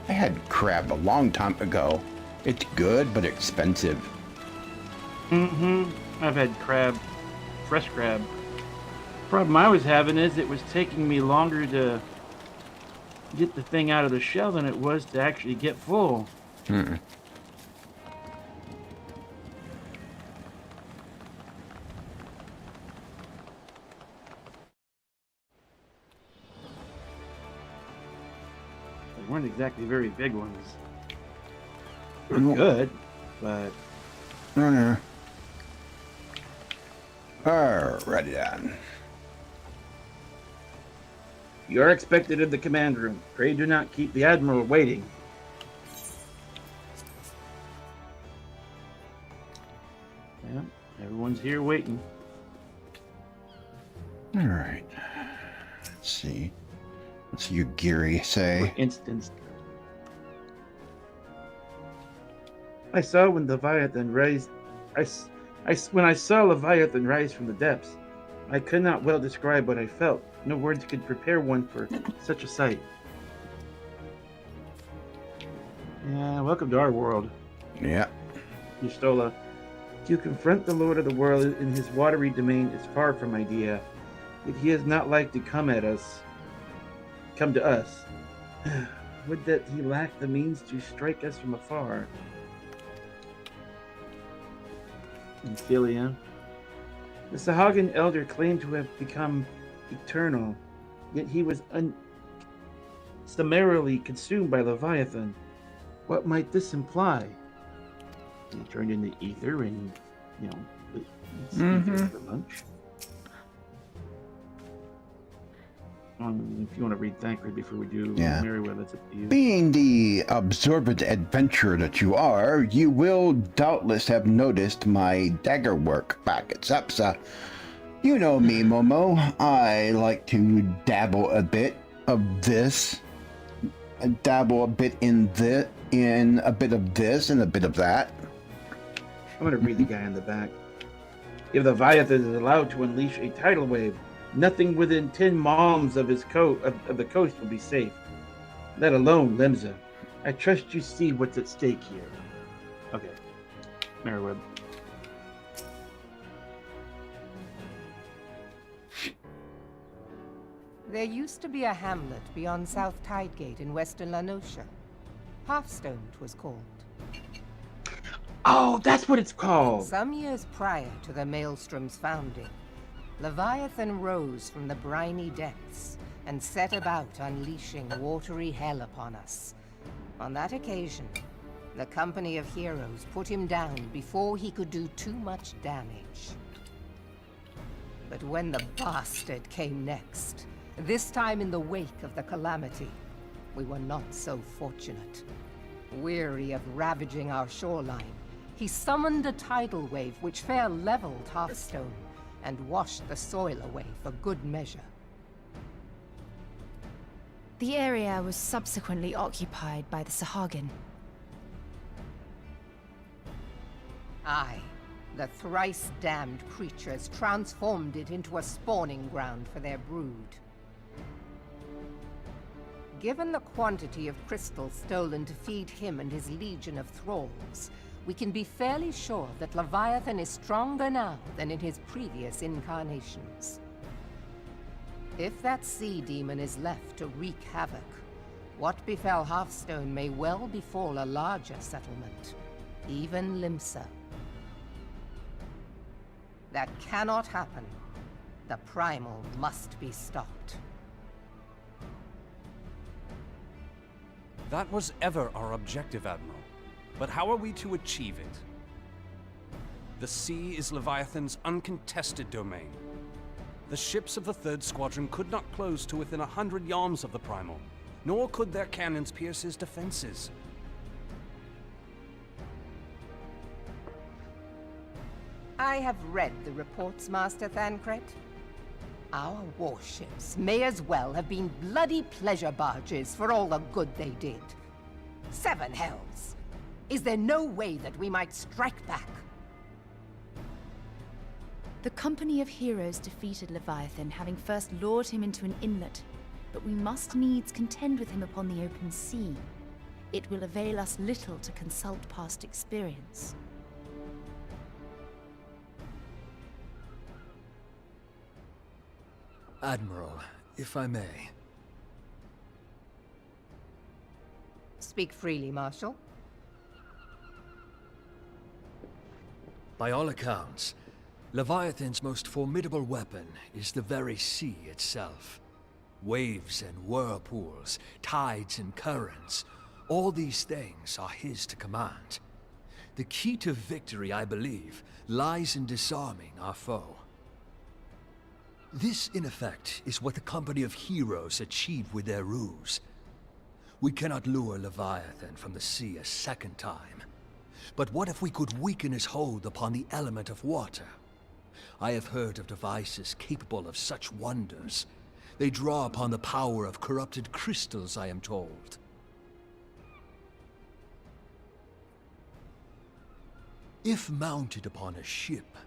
I had crab a long time ago. It's good, but expensive. Mm-hmm. I've had crab, fresh crab. Problem I was having is it was taking me longer to get the thing out of the shell than it was to actually get full. Hmm. They weren't exactly very big ones. They were good, but... Alrighty then. You are expected in the command room. Pray do not keep the Admiral waiting. Yeah, everyone's here waiting. Alright. Let's see. What's your Geary say? For instance, I saw when Leviathan raised. When I saw Leviathan rise from the depths, I could not well describe what I felt. No words could prepare one for such a sight. Yeah, welcome to our world. Yeah. Yustola. To confront the Lord of the world in his watery domain is far from idea. Yet he is not like to come to us. Would that he lacked the means to strike us from afar. Amphilia. The Sahagan elder claimed to have become eternal, yet he was summarily consumed by Leviathan. What might this imply? He turned into ether and, eats ether for lunch. If you want to read Thancred before we do Merriweather, that's up to you. Being the absorbent adventurer that you are, you will doubtless have noticed my dagger work back at Zepsa. You know me, Momo. I like to dabble a bit of this, dabble a bit in a bit of this and a bit of that. I'm going to read the guy in the back. If the Leviathan is allowed to unleash a tidal wave, nothing within 10 malms of the coast will be safe. Let alone Limsa. I trust you see what's at stake here. Okay. Merriweather. There used to be a hamlet beyond South Tidegate in western Lanosha. Halfstone, 'twas called. Oh, that's what it's called! Some years prior to the Maelstrom's founding, Leviathan rose from the briny depths and set about unleashing watery hell upon us. On that occasion, the Company of Heroes put him down before he could do too much damage. But when the bastard came next, this time in the wake of the calamity, we were not so fortunate. Weary of ravaging our shoreline, he summoned a tidal wave which fair leveled Hearthstone and washed the soil away for good measure. The area was subsequently occupied by the Sahagan. Aye, the thrice-damned creatures transformed it into a spawning ground for their brood. Given the quantity of crystals stolen to feed him and his legion of thralls, we can be fairly sure that Leviathan is stronger now than in his previous incarnations. If that sea demon is left to wreak havoc, what befell Hearthstone may well befall a larger settlement, even Limsa. That cannot happen. The Primal must be stopped. That was ever our objective, Admiral. But how are we to achieve it? The sea is Leviathan's uncontested domain. The ships of the 3rd Squadron could not close to within 100 yards of the Primal, nor could their cannons pierce his defenses. I have read the reports, Master Thancred. Our warships may as well have been bloody pleasure barges for all the good they did. 7 hells! Is there no way that we might strike back? The Company of Heroes defeated Leviathan, having first lured him into an inlet, but we must needs contend with him upon the open sea. It will avail us little to consult past experience. Admiral, if I may. Speak freely, Marshal. By all accounts, Leviathan's most formidable weapon is the very sea itself. Waves and whirlpools, tides and currents, all these things are his to command. The key to victory, I believe, lies in disarming our foe. This, in effect, is what the Company of Heroes achieved with their ruse. We cannot lure Leviathan from the sea a second time. But what if we could weaken his hold upon the element of water? I have heard of devices capable of such wonders. They draw upon the power of corrupted crystals, I am told. If mounted upon a ship,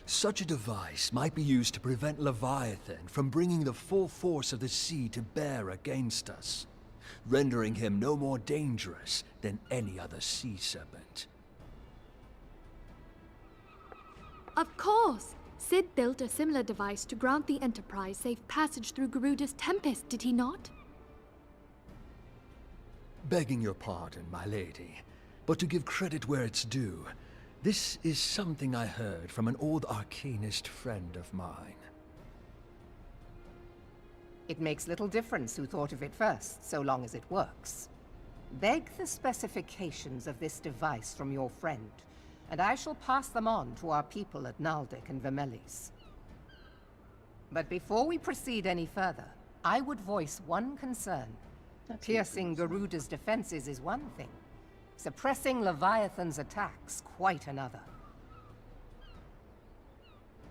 such a device might be used to prevent Leviathan from bringing the full force of the sea to bear against us, rendering him no more dangerous than any other sea serpent. Of course! Sid built a similar device to grant the Enterprise safe passage through Garuda's Tempest, did he not? Begging your pardon, my lady, but to give credit where it's due, this is something I heard from an old arcanist friend of mine. It makes little difference who thought of it first, so long as it works. Beg the specifications of this device from your friend, and I shall pass them on to our people at Naldic and Vermelis. But before we proceed any further, I would voice one concern. Piercing Garuda's defenses is one thing. Suppressing Leviathan's attacks, quite another.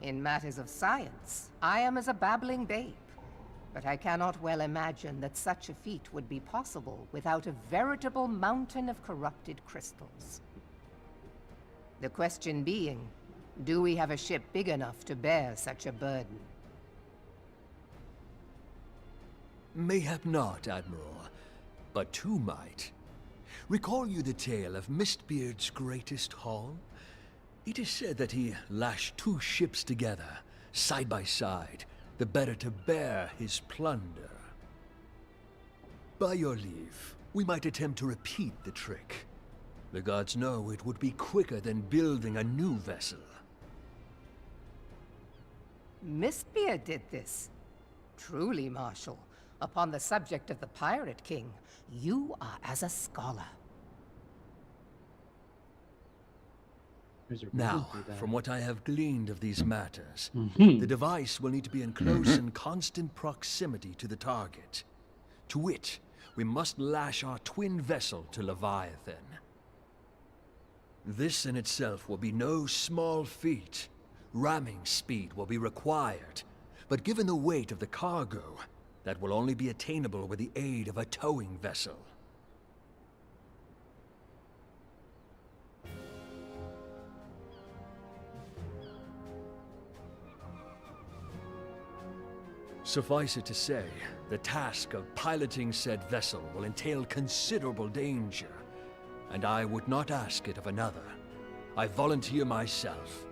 In matters of science, I am as a babbling babe, but I cannot well imagine that such a feat would be possible without a veritable mountain of corrupted crystals. The question being, do we have a ship big enough to bear such a burden? Mayhap not, Admiral, but two might. Recall you the tale of Mistbeard's greatest haul? It is said that he lashed 2 ships together, side by side, the better to bear his plunder. By your leave, we might attempt to repeat the trick. The gods know it would be quicker than building a new vessel. Mistbeard did this. Truly, Marshal, Upon the subject of the Pirate King, you are as a scholar. Now, from what I have gleaned of these matters, the device will need to be in close and constant proximity to the target. To wit, we must lash our twin vessel to Leviathan. This in itself will be no small feat. Ramming speed will be required, but given the weight of the cargo, that will only be attainable with the aid of a towing vessel. Suffice it to say, the task of piloting said vessel will entail considerable danger, and I would not ask it of another. I volunteer myself.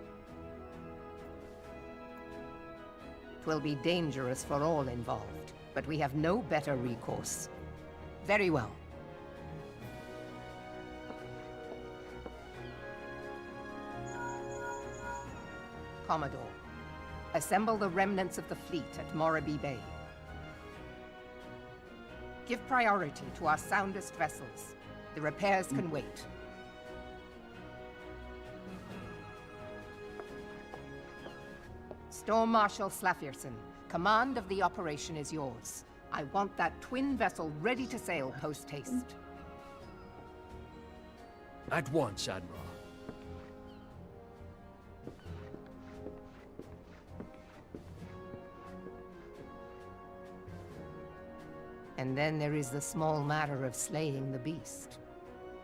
'Twill be dangerous for all involved, but we have no better recourse. Very well. Commodore, assemble the remnants of the fleet at Morabee Bay. Give priority to our soundest vessels. The repairs can wait. Storm Marshal Slafierson, command of the operation is yours. I want that twin vessel ready to sail post-haste. At once, Admiral. And then there is the small matter of slaying the beast.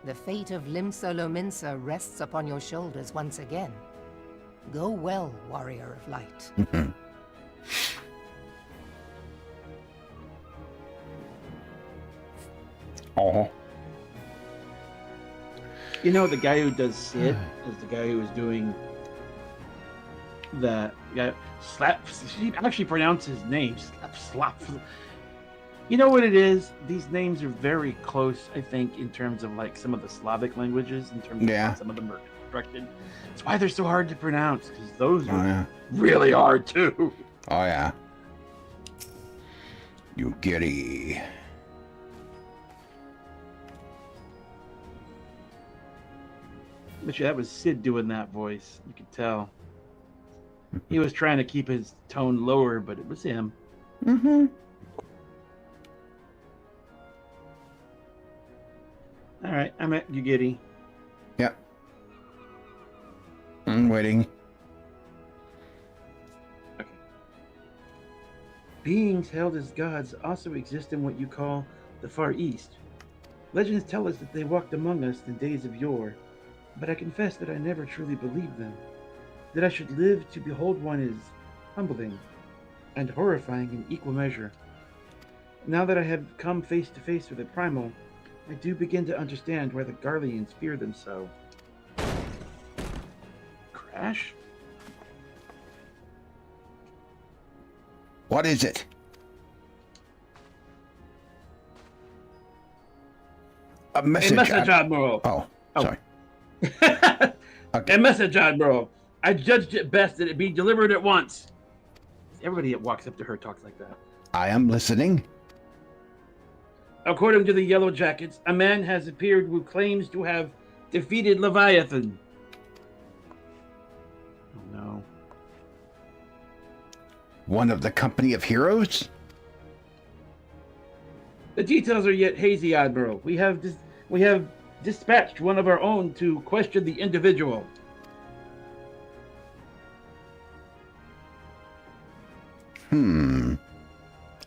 The fate of Limsa Lominsa rests upon your shoulders once again. Go well, warrior of light. Oh. You know, the guy who does Sid is the guy who was doing the guy slap. She actually pronounced his name slap. You know what it is? These names are very close, I think, in terms of like some of the Slavic languages. In terms of how some of them are constructed. That's why they're so hard to pronounce, because those are really hard too. Oh yeah. You giddy. But that was Sid doing that voice. You could tell. He was trying to keep his tone lower, but it was him. Mm-hmm. All right, I'm at Ugiddy. Yep. I'm waiting. Okay. Beings held as gods also exist in what you call the Far East. Legends tell us that they walked among us in days of yore, but I confess that I never truly believed them. That I should live to behold one is humbling and horrifying in equal measure. Now that I have come face to face with a primal, I do begin to understand why the Garleans fear them so. Crash? What is it? A message. A message, Admiral. Oh, sorry. Okay. A message, Admiral. I judged it best that it be delivered at once. Everybody that walks up to her talks like that. I am listening. According to the Yellow Jackets, a man has appeared who claims to have defeated Leviathan. Oh no. One of the company of heroes? The details are yet hazy, Admiral. We have dispatched one of our own to question the individual.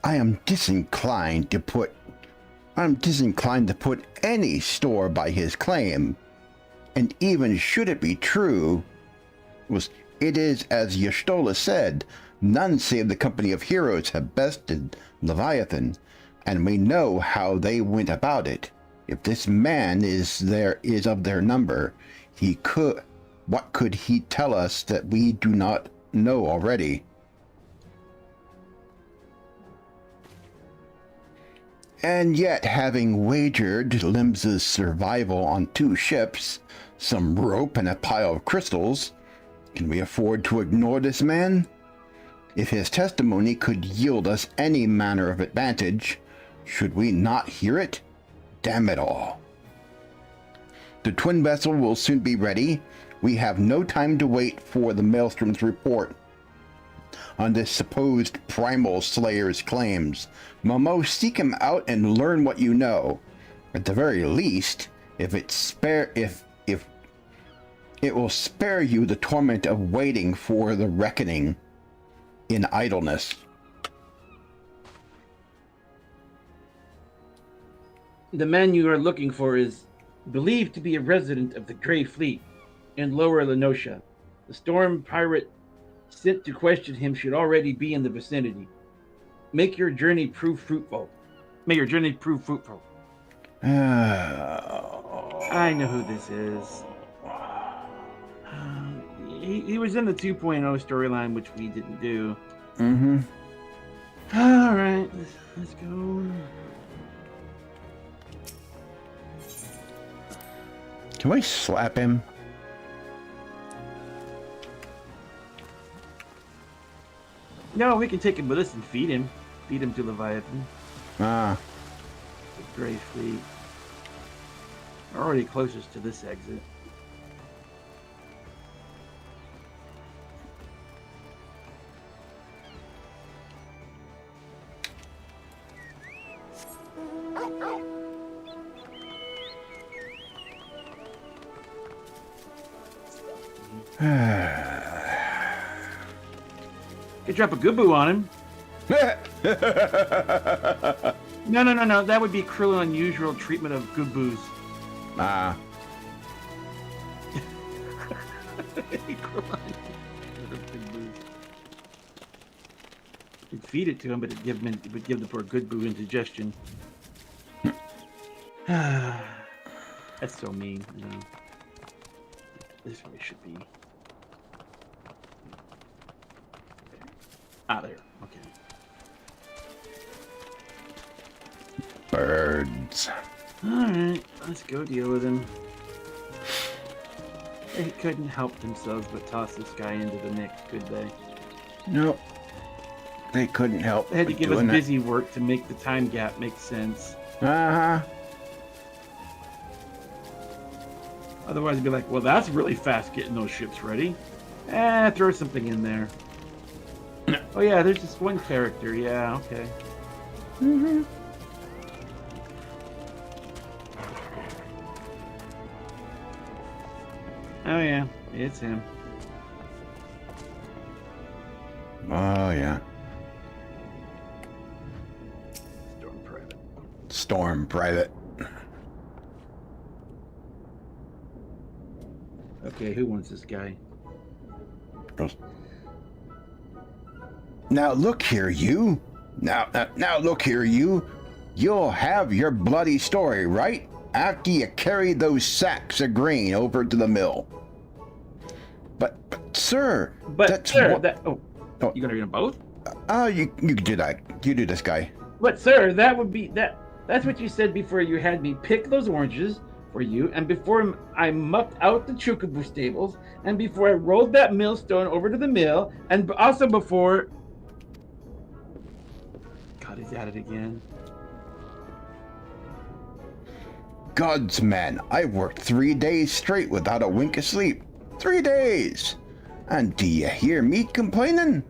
I am disinclined to put any store by his claim. And even should it be true, it is as Y'shtola said, none save the company of heroes have bested Leviathan, and we know how they went about it. If this man is of their number, what could he tell us that we do not know already? And yet, having wagered Limsa's survival on 2 ships, some rope and a pile of crystals, can we afford to ignore this man? If his testimony could yield us any manner of advantage, should we not hear it? Damn it all. The twin vessel will soon be ready. We have no time to wait for the Maelstrom's report on this supposed Primal Slayer's claims. Momo, seek him out and learn what you know. At the very least, if it will spare you the torment of waiting for the reckoning in idleness. The man you are looking for is believed to be a resident of the Grey Fleet in Lower Lenosha. The storm pirate sent to question him should already be in the vicinity. Make your journey prove fruitful. May your journey prove fruitful. I know who this is. He was in the 2.0 storyline, which we didn't do. Mm-hmm. All right, let's go. Can we slap him? No, we can take him with us and feed him. Feed him to Leviathan. Ah. The Grey Fleet. We're already closest to this exit. Could drop a Gubu on him. No. That would be cruel and unusual treatment of Gubus. Ah. You'd feed it to him, but it would give the poor Gubu indigestion. That's so mean. You know. This way should be. Ah, there. Okay. Birds. Alright, let's go deal with him. They couldn't help themselves but toss this guy into the mix, could they? Nope. They couldn't help. They had to give us busy work to make the time gap make sense. Uh-huh. Otherwise, it'd be like, well, that's really fast getting those ships ready. Throw something in there. Oh, yeah, there's just one character. Yeah, okay. Mm-hmm. Oh, yeah, it's him. Oh, yeah. Storm Private. Storm Private. Okay, who wants this guy? Now look here, you. Now look here, you. You'll have your bloody story, right? After you carry those sacks of grain over to the mill. But sir. But sir, you gonna read them both? You do that. You do this guy. But sir, that would be that's what you said before you had me pick those oranges for you, and before I mucked out the Chocobo stables, and before I rolled that millstone over to the mill, and also before... God, he's at it again. God's man, I worked 3 days straight without a wink of sleep. 3 days! And do you hear me complaining?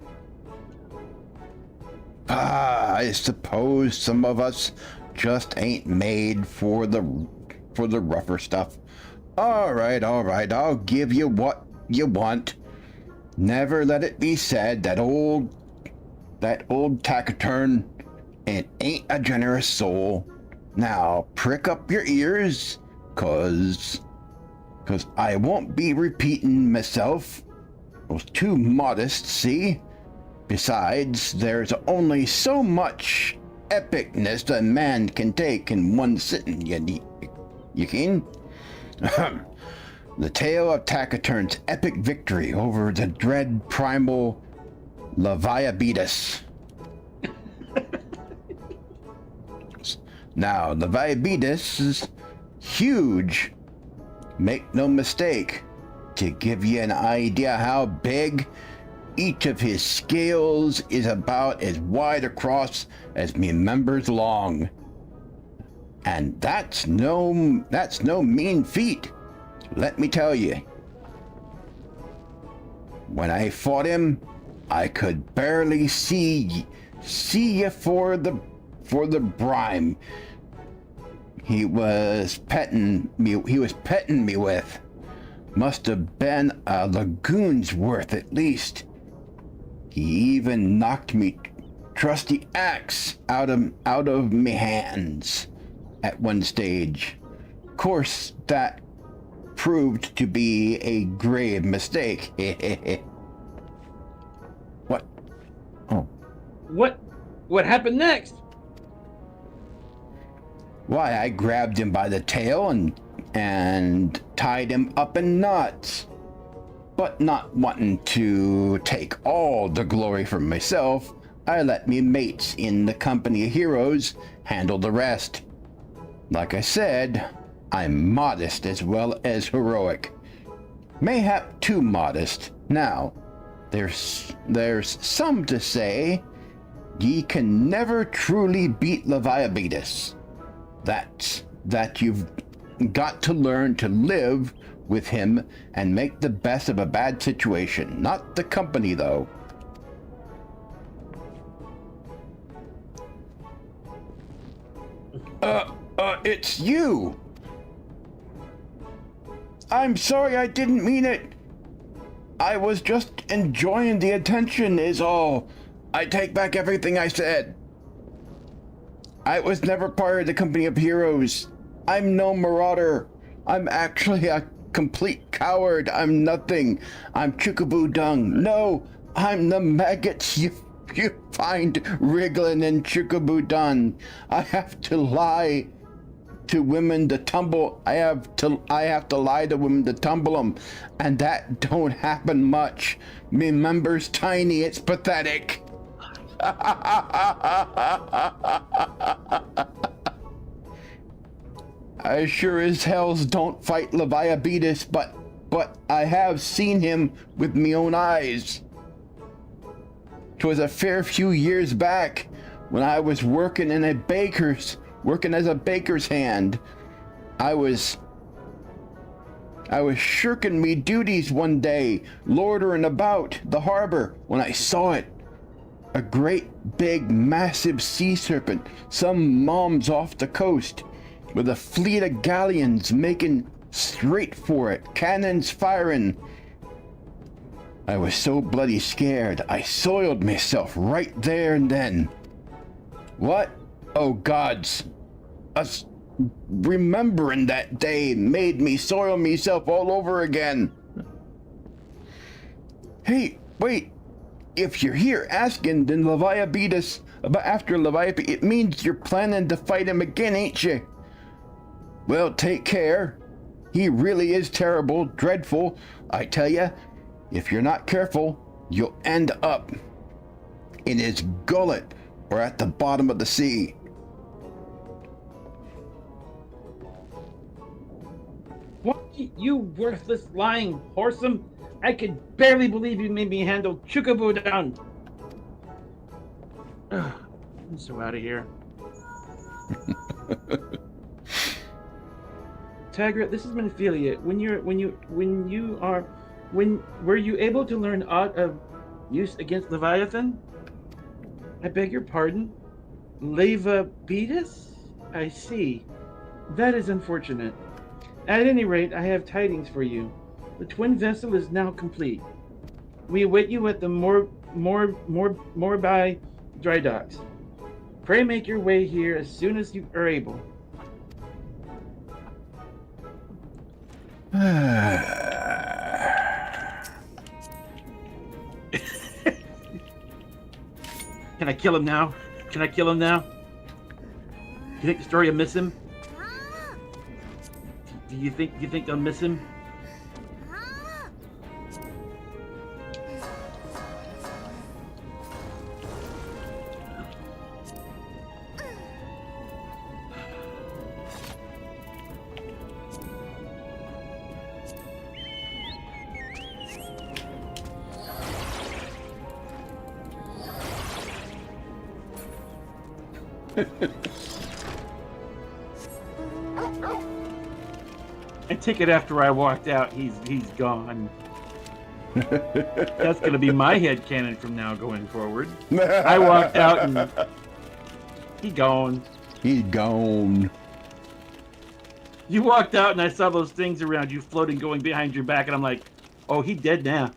I suppose some of us just ain't made for the rougher stuff. All right, I'll give you what you want. Never let it be said that old taciturn ain't a generous soul. Now prick up your ears, cause I won't be repeating myself. I was too modest, see? Besides, there's only so much epicness a man can take in one sitting, you can? The tale of Taciturn's epic victory over the dread Primal Leviathan. Now, Leviathan is huge. Make no mistake. To give you an idea how big, Each of his scales is about as wide across as me members long. And that's no mean feat, let me tell you. When I fought him, I could barely see you for the brine he was petting me with. Must have been a lagoon's worth at least. He even knocked me trusty axe out of me hands at one stage. Of course, that proved to be a grave mistake. What? Oh. What happened next? Why, I grabbed him by the tail and tied him up in knots. But not wanting to take all the glory for myself, I let me mates in the company of heroes handle the rest. Like I said, I'm modest as well as heroic. Mayhap too modest. Now, there's some to say ye can never truly beat Leviathan. That you've got to learn to live with him and make the best of a bad situation. Not the company, though. It's you! I'm sorry, I didn't mean it. I was just enjoying the attention is all. I take back everything I said. I was never part of the company of heroes. I'm no marauder. I'm actually a complete coward. I'm nothing. I'm Chocobo dung. No, I'm the maggots you find wriggling in Chocobo dung. I have to lie to women to tumble. I have to lie to women to tumble them, and that don't happen much. Me members tiny. It's pathetic. I sure as hells don't fight Leviathan, but I have seen him with me own eyes. 'Twas a fair few years back when I was working as a baker's hand. I was shirking me duties one day, loitering about the harbor, when I saw it. A great big massive sea serpent, some moms off the coast, with a fleet of galleons making straight for it, cannons firing. I was so bloody scared, I soiled myself right there and then. What? Oh gods. Us remembering that day made me soil myself all over again. Hey, wait. If you're here asking then Leviathan about after Leviathan, it means you're planning to fight him again, ain't you? Well, take care. He really is terrible, dreadful. I tell ya, if you're not careful, you'll end up in his gullet or at the bottom of the sea. What? You worthless, lying whoresome! I could barely believe you made me handle Chocobo down. I'm so out of here. Tygra, this is Menophilia. Were you able to learn aught of use against Leviathan? I beg your pardon? Leviathan? I see. That is unfortunate. At any rate, I have tidings for you. The twin vessel is now complete. We await you at the Morby dry docks. Pray make your way here as soon as you are able. Can I kill him now? Can I kill him now? You think the story will miss him? Do you think they'll miss him? I take it after I walked out, he's gone. That's gonna be my headcanon from now going forward. I walked out and he gone. He's gone. You walked out and I saw those things around you floating, going behind your back, and I'm like, oh, he dead now.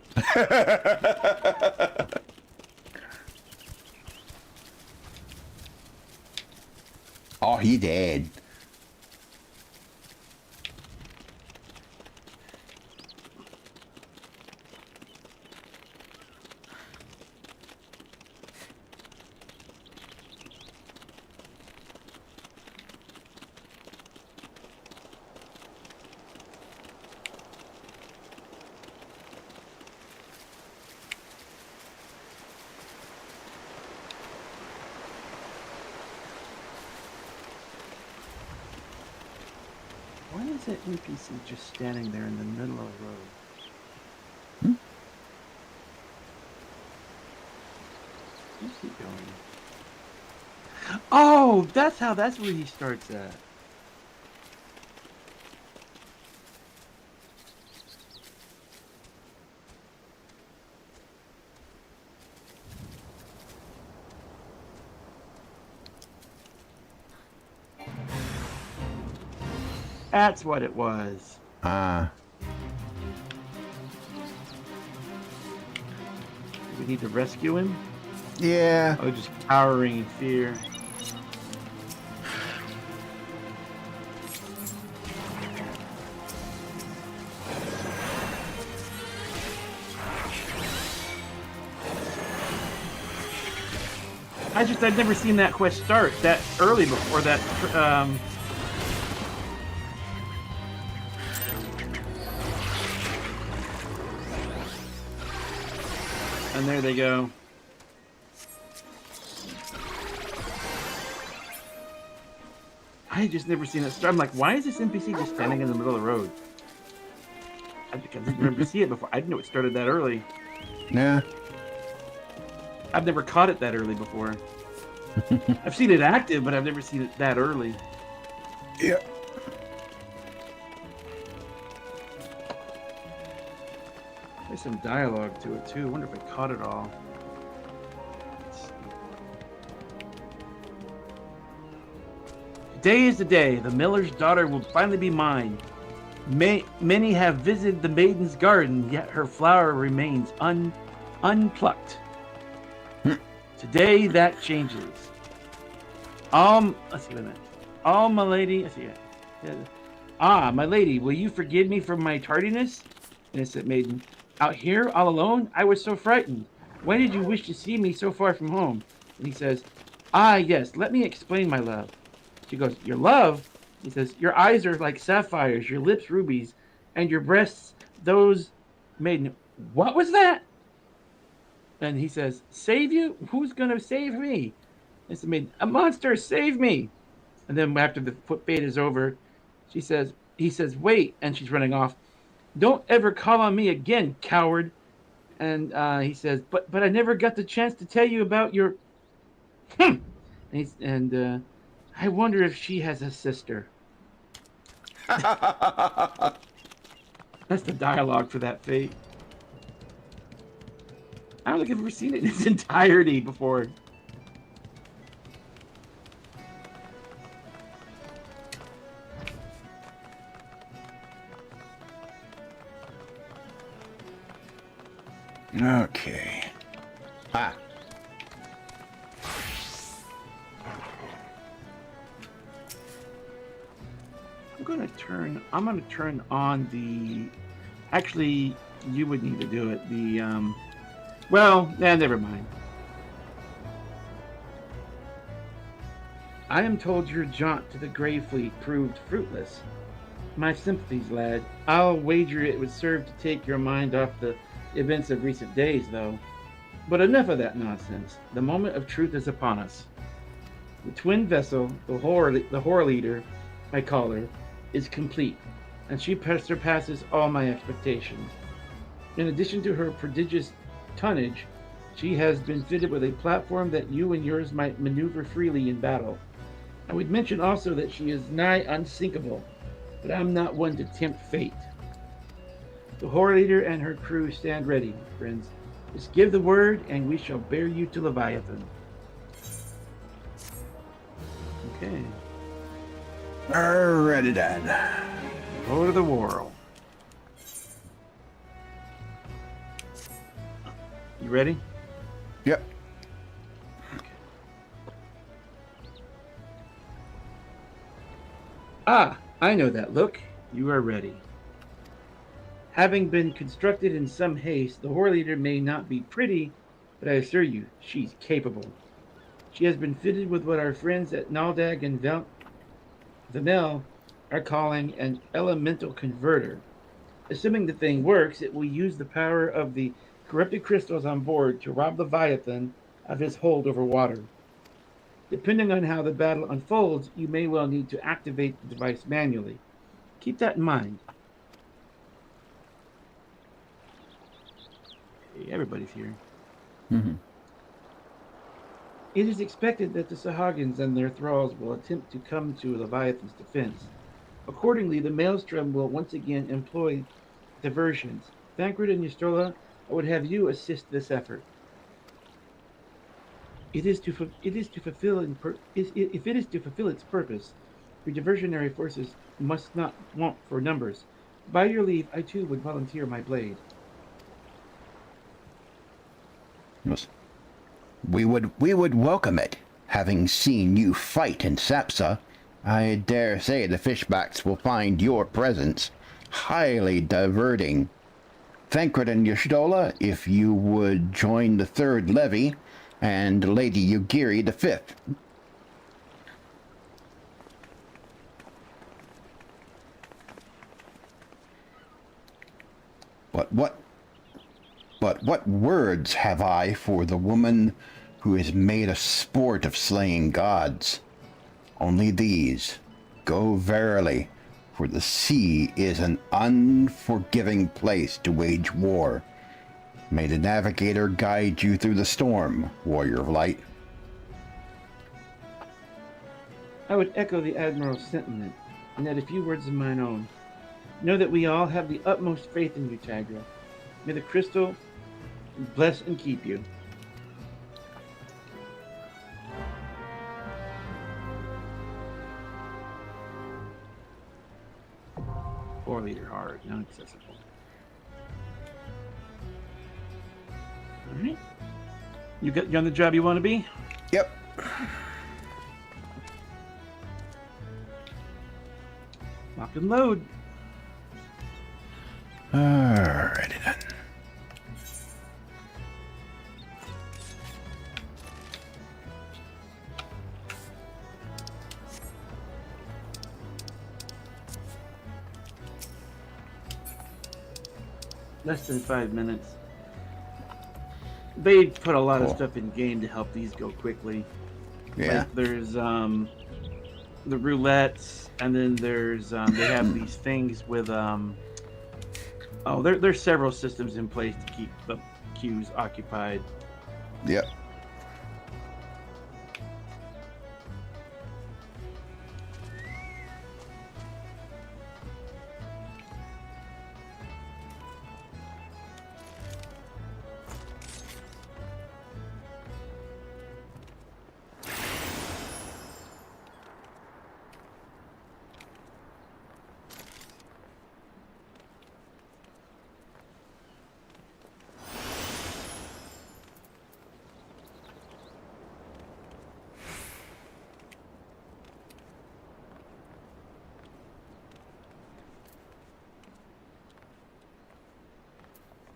Oh, he dead. Why is that NPC just standing there in the middle of the road? Where's he going? Oh, that's where he starts at. That's what it was. Ah. We need to rescue him? Yeah. Oh, just cowering in fear. I've never seen that quest start that early before that. And there they go. I just never seen it start. I'm like, why is this NPC just standing in the middle of the road? I didn't remember to see it before. I didn't know it started that early. Yeah. I've never caught it that early before. I've seen it active, but I've never seen it that early. Yeah. There's some dialogue to it too. I wonder if I caught it all. Today is the day. The miller's daughter will finally be mine. Many have visited the maiden's garden, yet her flower remains unplucked. Today that changes. Let's see what I meant. My lady. Let's see. My lady, will you forgive me for my tardiness? Innocent maiden. Out here, all alone? I was so frightened. Why did you wish to see me so far from home? And he says, yes, let me explain, my love. She goes, your love? He says, your eyes are like sapphires, your lips rubies, and your breasts, those maiden. What was that? And he says, save you? Who's going to save me? It's the maiden, a monster, save me. And then after the footbait is over, he says, wait, and she's running off. Don't ever call on me again, coward. And he says, but I never got the chance to tell you about your... And I wonder if she has a sister. That's the dialogue for that fate. I don't think I've ever seen it in its entirety before. Okay. Ah. I'm gonna turn on the... Actually, you would need to do it. Never mind. I am told your jaunt to the Grey Fleet proved fruitless. My sympathies, lad. I'll wager it would serve to take your mind off the events of recent days, though. But enough of that nonsense. The moment of truth is upon us. The twin vessel, the horror leader, I call her, is complete, and she surpasses all my expectations. In addition to her prodigious tonnage, she has been fitted with a platform that you and yours might maneuver freely in battle. I would mention also that she is nigh unsinkable, but I'm not one to tempt fate. The Horde Leader and her crew stand ready, friends. Just give the word, and we shall bear you to Leviathan. Okay. Alrighty then. Go to the world. You ready? Yep. Ah, I know that look. You are ready. Having been constructed in some haste, the Horde Leader may not be pretty, but I assure you, she's capable. She has been fitted with what our friends at Naldag and Vamel are calling an elemental converter. Assuming the thing works, it will use the power of the corrupted crystals on board to rob Leviathan of his hold over water. Depending on how the battle unfolds, you may well need to activate the device manually. Keep that in mind. Okay, everybody's here. Mm-hmm. It is expected that the Sahagans and their thralls will attempt to come to Leviathan's defense. Accordingly, the Maelstrom will once again employ diversions. Thancred and Ystrola, I would have you assist this effort. If it is to fulfill its purpose, your diversionary forces must not want for numbers. By your leave, I too would volunteer my blade. Yes. We would welcome it. Having seen you fight in Sapsa, I dare say the fishbacks will find your presence highly diverting. Thancred and Ystrola, if you would join the third levy, and Lady Yugiri the fifth. But what words have I for the woman who is made a sport of slaying gods? Only these. Go verily, for the sea is an unforgiving place to wage war. May the navigator guide you through the storm, warrior of light. I would echo the Admiral's sentiment, and add a few words of mine own. Know that we all have the utmost faith in you, Tygra. May the crystal bless and keep you. Horde Leader hard, inaccessible. All right. You on the job you want to be? Yep. Lock and load. Alrighty then. Less than 5 minutes. They put a lot of Cool. stuff in game to help these go quickly. Yeah. Like there's the roulettes, and then there's they have these things with there's several systems in place to keep the queues occupied. Yep.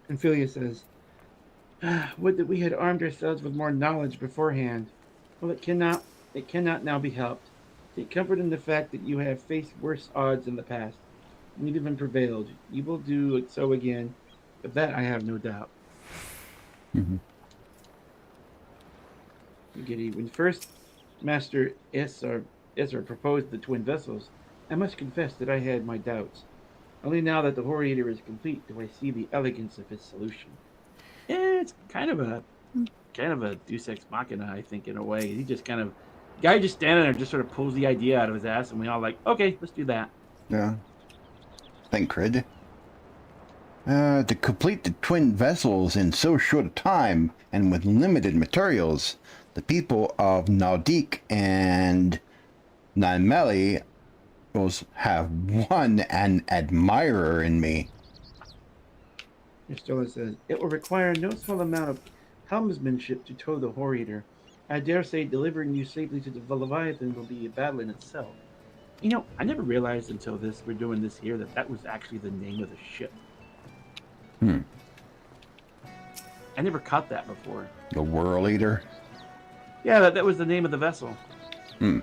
And Philia says, would that we had armed ourselves with more knowledge beforehand. Well, it cannot now be helped. Take comfort in the fact that you have faced worse odds in the past, and you've even prevailed. You will do so again, of that I have no doubt. Mm-hmm. Giddy. When first Master Ezra proposed the twin vessels, I must confess that I had my doubts. Only now that the Horde Eater is complete do I see the elegance of his solution. Yeah, it's kind of a Deus Ex Machina, I think, in a way. He just kind of Guy just standing there just sort of pulls the idea out of his ass, and we all like, okay, let's do that. Yeah. Thank Crid. To complete the twin vessels in so short a time and with limited materials, the people of Naldik and Nanmeli have won an admirer in me. Mr. says, it will require no small amount of helmsmanship to tow the Horror Eater. I dare say delivering you safely to the Leviathan will be a battle in itself. You know, I never realized until we're doing this here, that was actually the name of the ship. I never caught that before. The World Eater? Yeah, that was the name of the vessel. And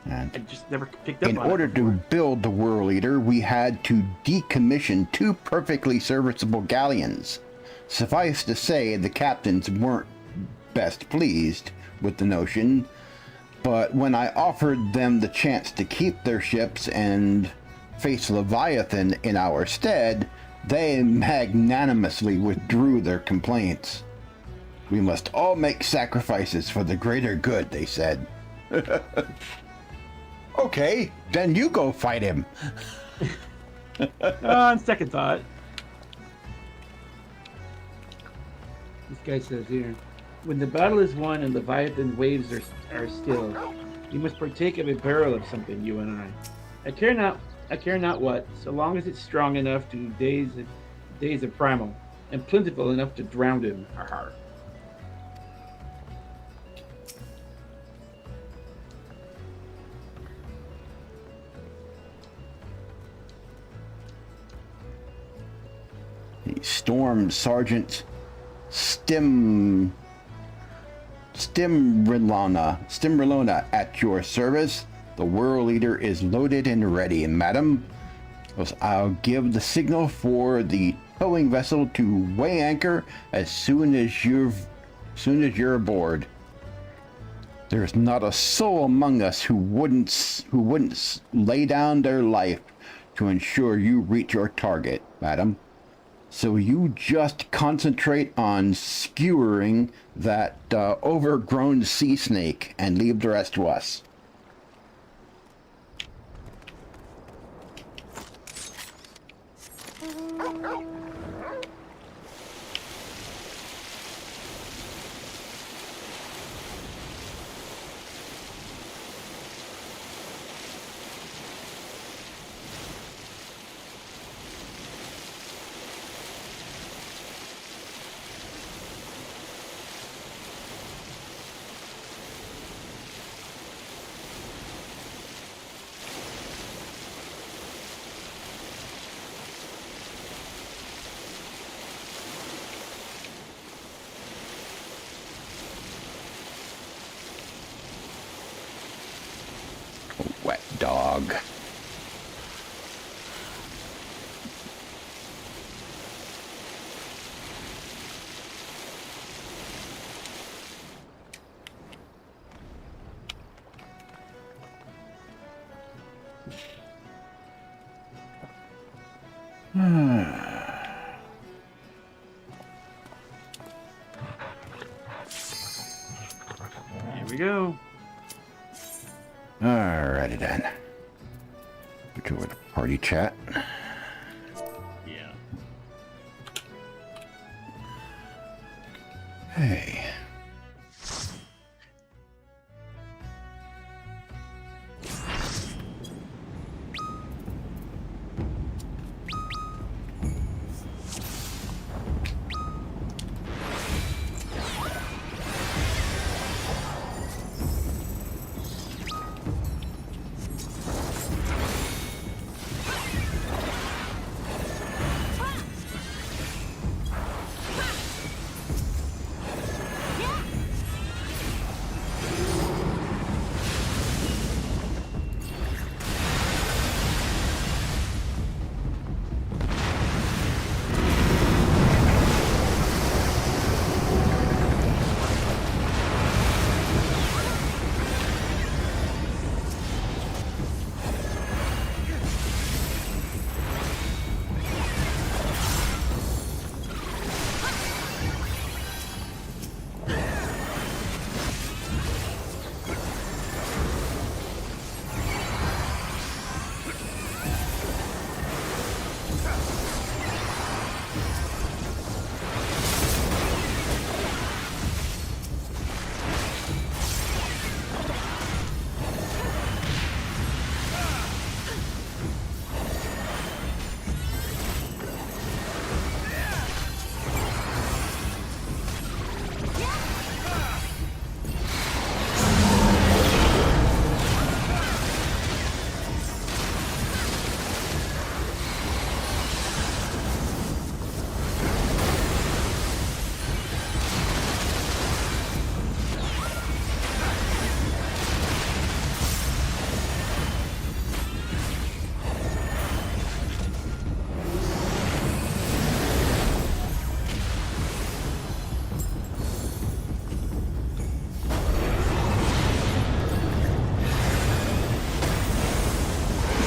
I just never picked up on it. In order to build the World Eater, we had to decommission 2 perfectly serviceable galleons. Suffice to say, the captains weren't best pleased with the notion, but when I offered them the chance to keep their ships and face Leviathan in our stead, they magnanimously withdrew their complaints. We must all make sacrifices for the greater good, they said. Okay, then you go fight him. On second thought. This guy says here, when the battle is won and Leviathan waves are still, you must partake of a barrel of something, you and I. I care not what, so long as it's strong enough to days of primal, and plentiful enough to drown him. Har. Storm Sergeant Stimrilona at your service. The World Leader is loaded and ready, madam. I'll give the signal for the towing vessel to weigh anchor as soon as you're aboard. There's not a soul among us who wouldn't lay down their life to ensure you reach your target, madam. So you just concentrate on skewering that overgrown sea snake and leave the rest to us. Wet dog. Here we go. Alrighty then. Go to the party chat. Yeah. Hey.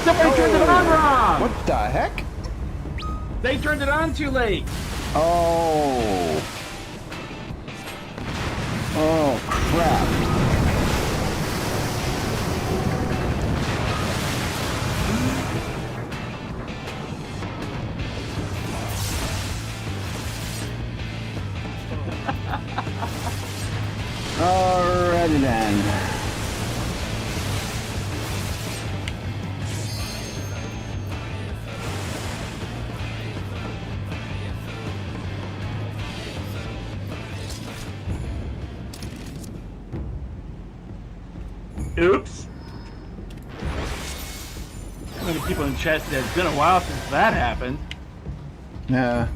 Somebody turned it on wrong! What the heck? They turned it on too late! Oh. Oh, crap. Alrighty then. Oops. How many people in chat said it's been a while since that happened? Yeah.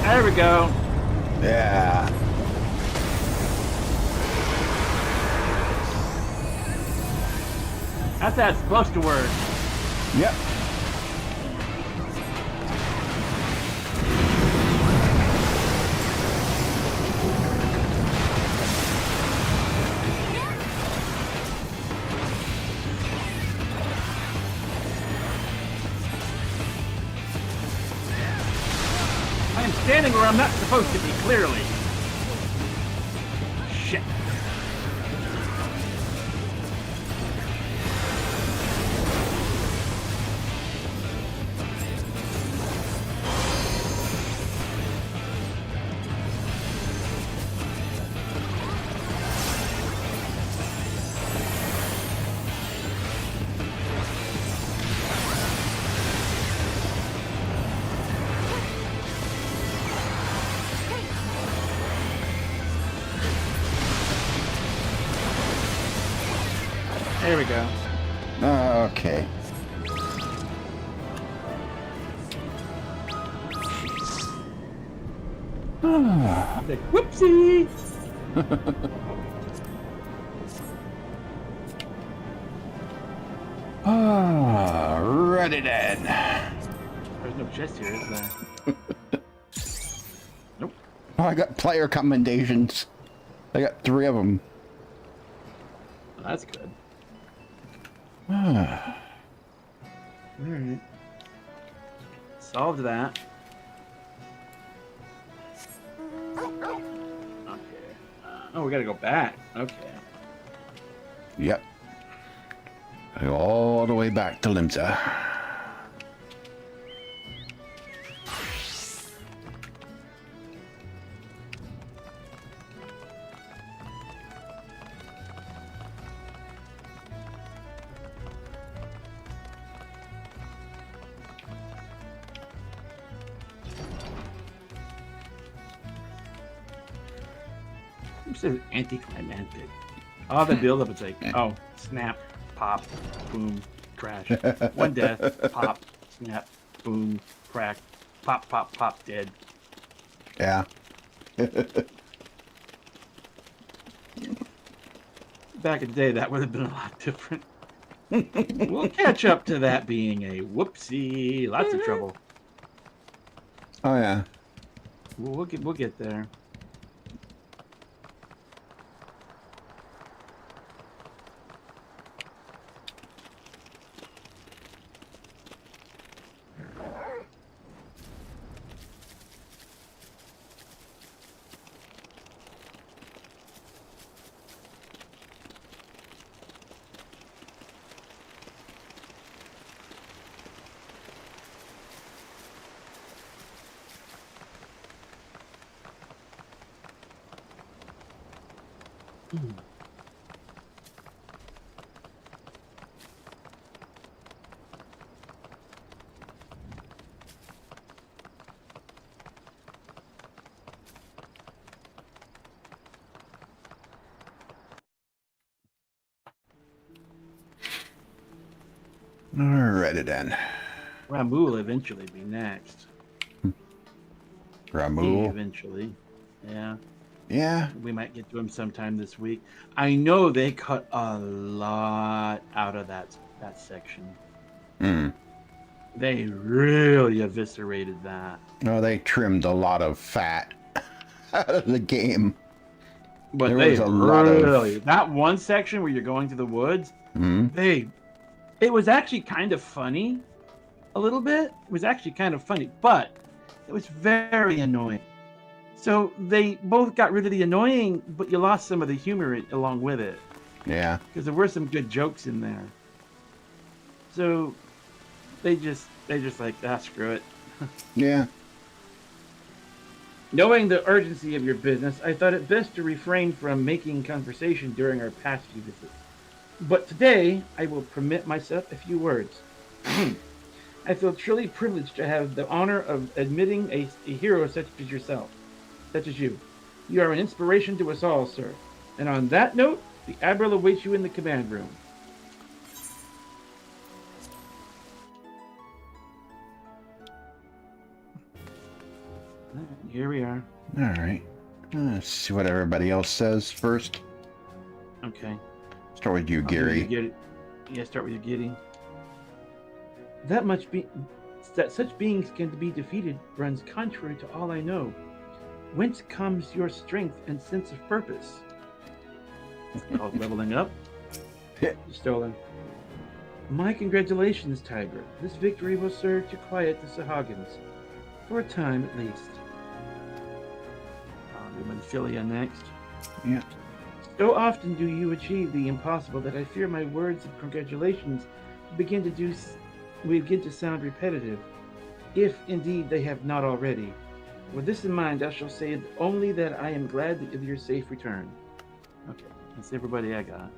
There we go. Yeah. How's that supposed to work? Yep. I'm standing where I'm not supposed to be, clearly. Shit. There we go. Okay. Whoopsie! Ready then. There's no chest here, is there? Nope. Oh, I got player commendations. I got 3 of them. Well, that's good. Ah. Alright. Solved that. Okay. Oh, we gotta go back. Okay. Yep. Go all the way back to Limsa. Who says anticlimactic? Oh, the build up, it's like, oh, snap, pop, boom, crash. One death, pop, snap, boom, crack, pop, pop, pop, dead. Yeah. That back in the day, that would have been a lot different. We'll catch up to that being a whoopsie. Lots of trouble. Oh yeah. We'll get there. Alrighty then. Ramu will eventually be next. Ramu. Eventually. Yeah. Yeah. We might get to him sometime this week. I know they cut a lot out of that section. Hmm. They really eviscerated that. No, they trimmed a lot of fat out of the game. But there they was a lot really of... that one section where you're going through the woods, it was actually kind of funny a little bit. It was actually kind of funny, but it was very annoying. So they both got rid of the annoying, but you lost some of the humor along with it. Yeah. Because there were some good jokes in there. So they just like, screw it. Yeah. Knowing the urgency of your business, I thought it best to refrain from making conversation during our past few visits. But today, I will permit myself a few words. I feel truly privileged to have the honor of admitting a hero such as yourself, such as you. You are an inspiration to us all, sir. And on that note, the Admiral awaits you in the command room. Here we are. All right. Let's see what everybody else says first. Okay. Start with you, Gary. Yeah, start with you, Giddy. That such beings can be defeated runs contrary to all I know. Whence comes your strength and sense of purpose? Called leveling up. Stolen. My congratulations, Tygra. This victory will serve to quiet the Sahagans. For a time, at least. Philia next. Yeah. So often do you achieve the impossible that I fear my words of congratulations begin to sound repetitive, if indeed they have not already. With this in mind, I shall say only that I am glad of your safe return. Okay, that's everybody I got.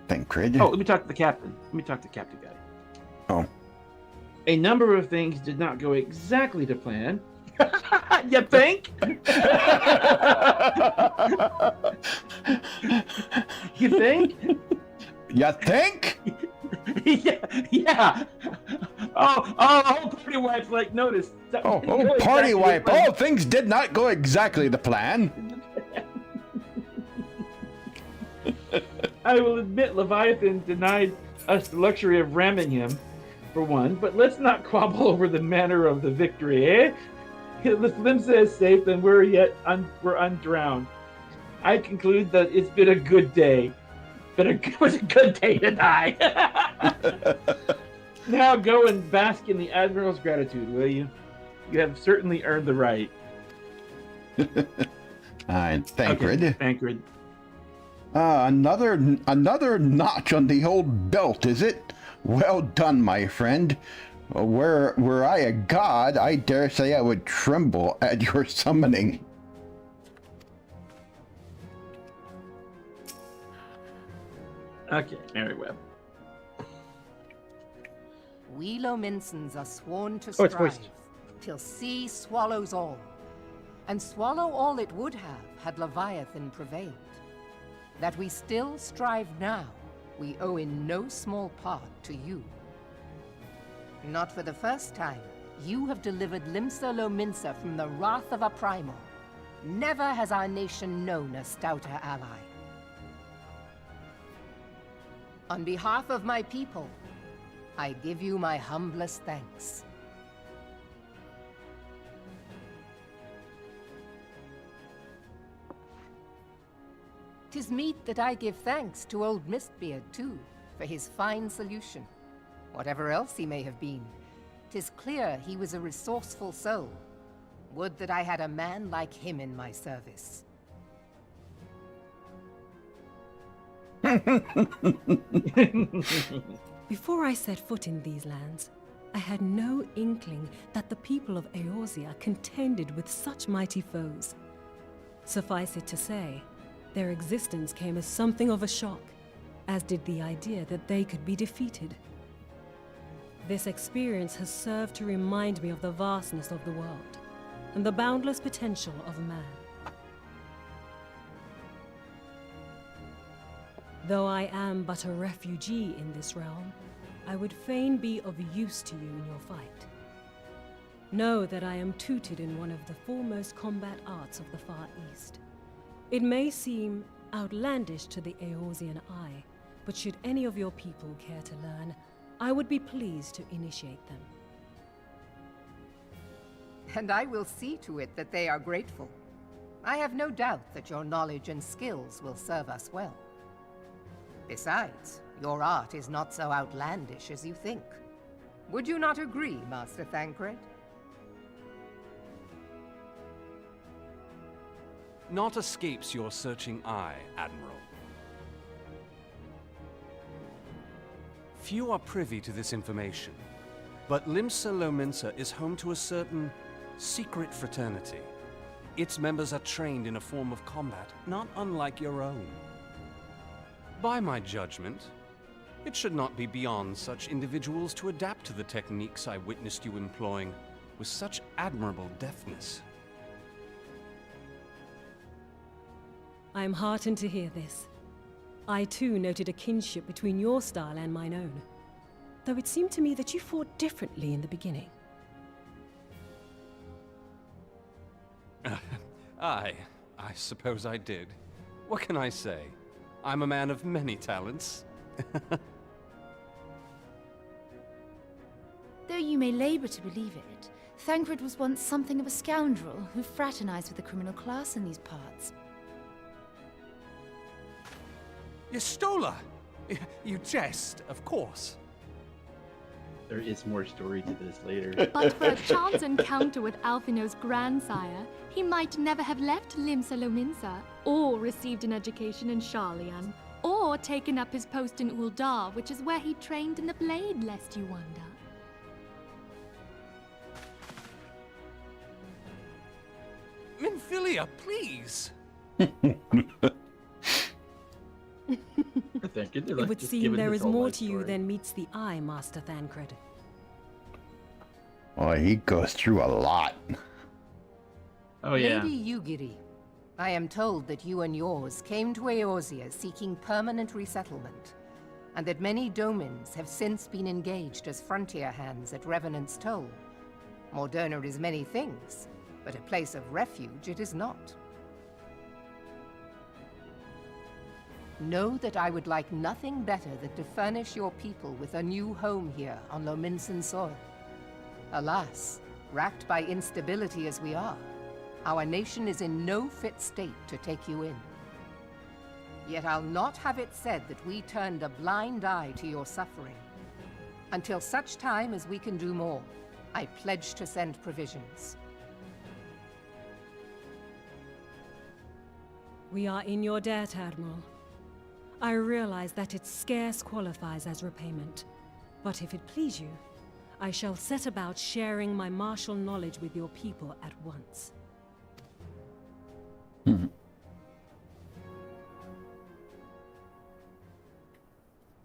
Thank Craig. Oh, let me talk to the captain. Guy. Oh. A number of things did not go exactly to plan. You think? You think? You think? Yeah. Oh, party wipe's like notice. Party wipe. Oh, things did not go exactly to plan. I will admit Leviathan denied us the luxury of ramming him, for one, but let's not quabble over the manner of the victory, eh? If Limsa is safe, then we're undrowned. I conclude that it's been a good day. It was a good day to die. Now go and bask in the Admiral's gratitude, will you? You have certainly earned the right. Thancred. Another notch on the old belt, is it? Well done, my friend. Were I a god, I dare say I would tremble at your summoning. Okay, Merryweb. We Lominsans are sworn to strive till sea swallows all. And swallow all it would have had Leviathan prevailed. That we still strive now, we owe in no small part to you. Not for the first time, you have delivered Limsa Lominsa from the wrath of a Primal. Never has our nation known a stouter ally. On behalf of my people, I give you my humblest thanks. 'Tis meet that I give thanks to old Mistbeard, too, for his fine solution. Whatever else he may have been, 'tis clear he was a resourceful soul. Would that I had a man like him in my service. Before I set foot in these lands, I had no inkling that the people of Eorzea contended with such mighty foes. Suffice it to say, their existence came as something of a shock, as did the idea that they could be defeated. This experience has served to remind me of the vastness of the world, and the boundless potential of man. Though I am but a refugee in this realm, I would fain be of use to you in your fight. Know that I am tutored in one of the foremost combat arts of the Far East. It may seem outlandish to the Eorzean eye, but should any of your people care to learn, I would be pleased to initiate them. And I will see to it that they are grateful. I have no doubt that your knowledge and skills will serve us well. Besides, your art is not so outlandish as you think. Would you not agree, Master Thancred? Naught escapes your searching eye, Admiral. Few are privy to this information, but Limsa Lominsa is home to a certain secret fraternity. Its members are trained in a form of combat not unlike your own. By my judgment, it should not be beyond such individuals to adapt to the techniques I witnessed you employing with such admirable deftness. I am heartened to hear this. I too noted a kinship between your style and mine own, though it seemed to me that you fought differently in the beginning. I suppose I did. What can I say? I'm a man of many talents. Though you may labor to believe it, Thancred was once something of a scoundrel who fraternized with the criminal class in these parts. Yestola! You jest, of course. There is more story to this later. But for a chance encounter with Alphino's grandsire, he might never have left Limsa Lominsa, or received an education in Sharlayan, or taken up his post in Uldar, which is where he trained in the blade, lest you wonder. Minfilia, please! It would seem there is more to you than meets the eye, Master Thancred. Oh, he goes through a lot. Oh, yeah. Lady Yugiri, I am told that you and yours came to Eorzea seeking permanent resettlement, and that many domins have since been engaged as frontier hands at Revenant's Toll. Moderna is many things, but a place of refuge it is not. Know that I would like nothing better than to furnish your people with a new home here on Lominsan soil. Alas, racked by instability as we are, our nation is in no fit state to take you in. Yet I'll not have it said that we turned a blind eye to your suffering. Until such time as we can do more, I pledge to send provisions. We are in your debt, Admiral. I realize that it scarce qualifies as repayment, but if it please you, I shall set about sharing my martial knowledge with your people at once.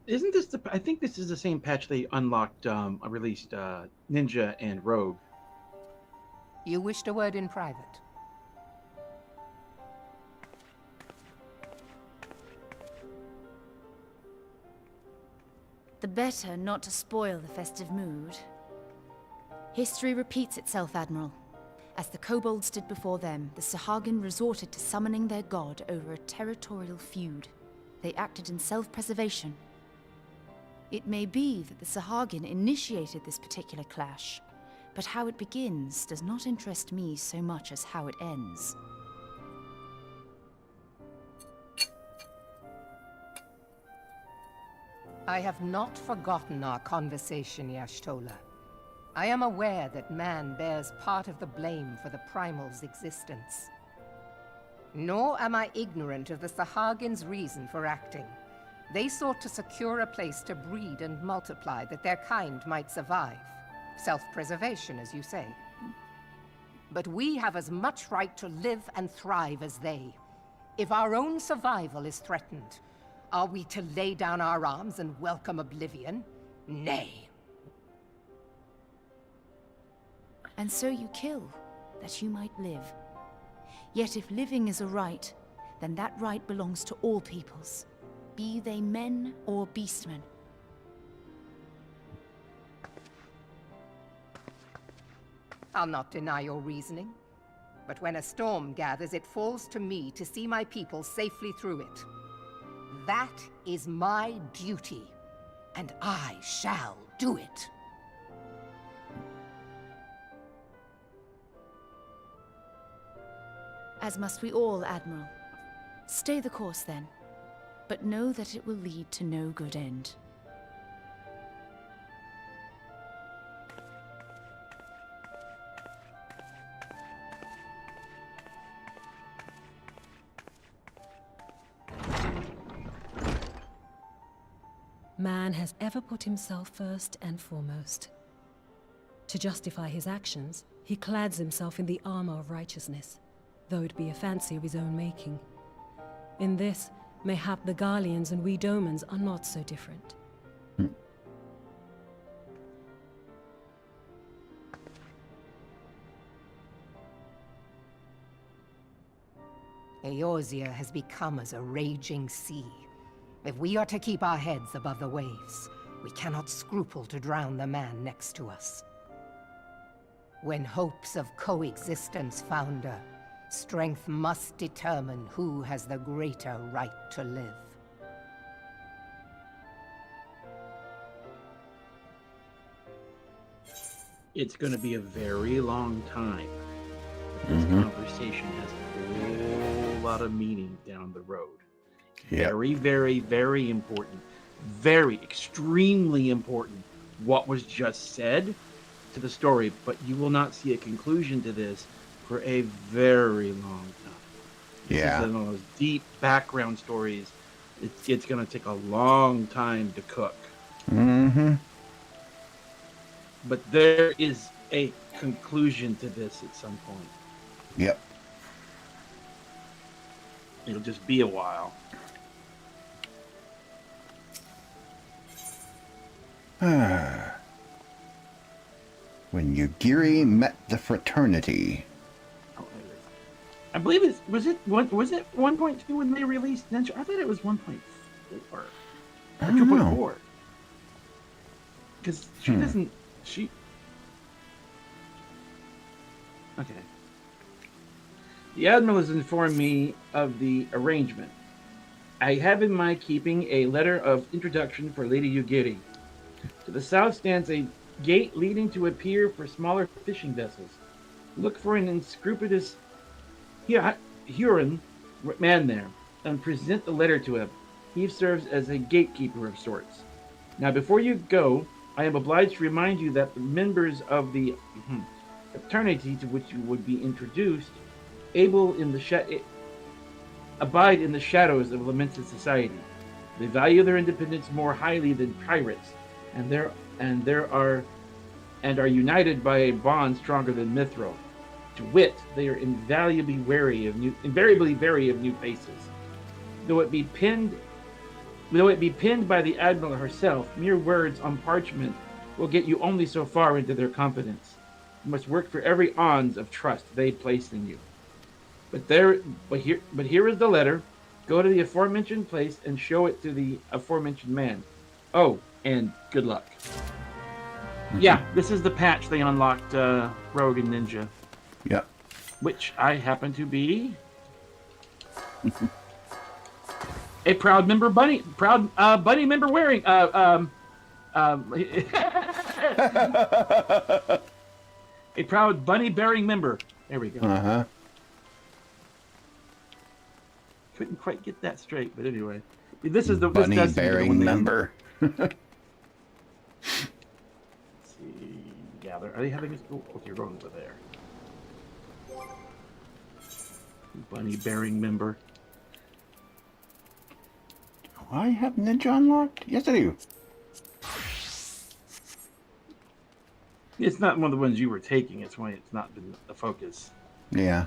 Isn't this the? I think this is the same patch they unlocked, released Ninja and Rogue. You wished a word in private. The better not to spoil the festive mood. History repeats itself, Admiral. As the kobolds stood before them, the Sahagan resorted to summoning their god over a territorial feud. They acted in self-preservation, It may be that the Sahagan initiated this particular clash, but how it begins does not interest me so much as how it ends. I have not forgotten our conversation, Y'ashtola. I am aware that man bears part of the blame for the Primal's existence. Nor am I ignorant of the Sahagan's reason for acting. They sought to secure a place to breed and multiply that their kind might survive. Self-preservation, as you say. But we have as much right to live and thrive as they. If our own survival is threatened, are we to lay down our arms and welcome oblivion? Nay. And so you kill, that you might live. Yet if living is a right, then that right belongs to all peoples, be they men or beastmen. I'll not deny your reasoning, but when a storm gathers, it falls to me to see my people safely through it. That is my duty, and I shall do it. As must we all, Admiral. Stay the course, then, but know that it will lead to no good end. Man has ever put himself first and foremost. To justify his actions, he clads himself in the armor of righteousness, though it be a fancy of his own making. In this, mayhap the Garleans and we Domans are not so different. Eorzea has become as a raging sea. If we are to keep our heads above the waves, we cannot scruple to drown the man next to us. When hopes of coexistence founder, strength must determine who has the greater right to live. It's going to be a very long time. This conversation has a whole lot of meaning down the road. Yep. Very, very, very important. Very, extremely important what was just said to the story, but you will not see a conclusion to this for a very long time. Yeah. This is one of those deep background stories. It's going to take a long time to cook. Mm-hmm. But there is a conclusion to this at some point. Yep. It'll just be a while. When Yugiri met the fraternity. I believe it was it 1.2 when they released Ninja? I thought it was 1.4 or 2.4. Because she doesn't. Okay. The Admiral has informed me of the arrangement. I have in my keeping a letter of introduction for Lady Yugiri. To the south stands a gate leading to a pier for smaller fishing vessels. Look for an unscrupulous Huron man there, and present the letter to him. He serves as a gatekeeper of sorts. Now, before you go, I am obliged to remind you that the members of the fraternity to which you would be introduced abide in the shadows of Lominsa society. They value their independence more highly than pirates, and are united by a bond stronger than mithril. To wit, they are invariably wary of new faces. Though it be pinned by the Admiral herself, mere words on parchment will get you only so far into their confidence. You must work for every ounce of trust they place in you. But here is the letter. Go to the aforementioned place and show it to the aforementioned man. Oh, and good luck. Yeah, this is the patch they unlocked Rogue and Ninja. Yep. Which I happen to be a proud bunny member wearing. A proud bunny-bearing member. There we go. Uh-huh. Couldn't quite get that straight, but anyway. This is the this does seem to be the Bunny-bearing one they- member. Let's see. Yeah, are they having a school? Oh, you're going over there. Bunny-bearing member. Do I have ninja unlocked? Yes, I do. It's not one of the ones you were taking. It's why it's not been the focus. Yeah.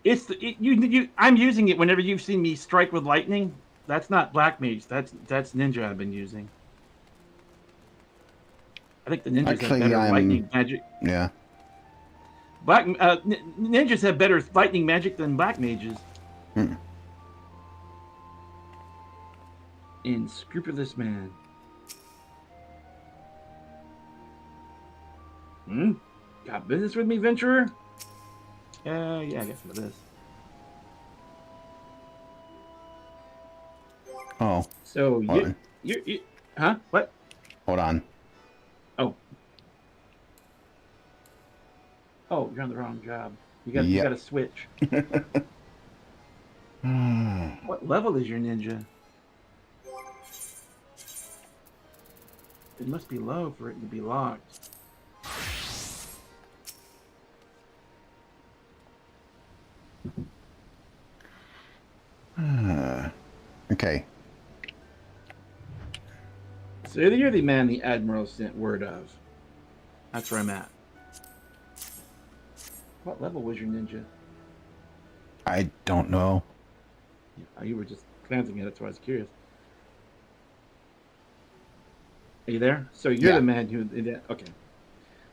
It's I'm using it whenever you've seen me strike with lightning. That's not black mage. That's ninja I've been using. I think the ninjas Actually, have better lightning magic. Yeah. Ninjas have better lightning magic than black mages. Hmm. Unscrupulous man. Got business with me, venturer? Yeah, I got some of this. Oh. So Hold you huh? What? Hold on. Oh, you're on the wrong job. You got to switch. What level is your ninja? It must be low for it to be locked. Okay. So you're the man the Admiral sent word of. That's where I'm at. What level was your ninja? I don't know. Yeah, you were just glancing at it, so I was curious. Are you there? So you're the man who did that. Okay.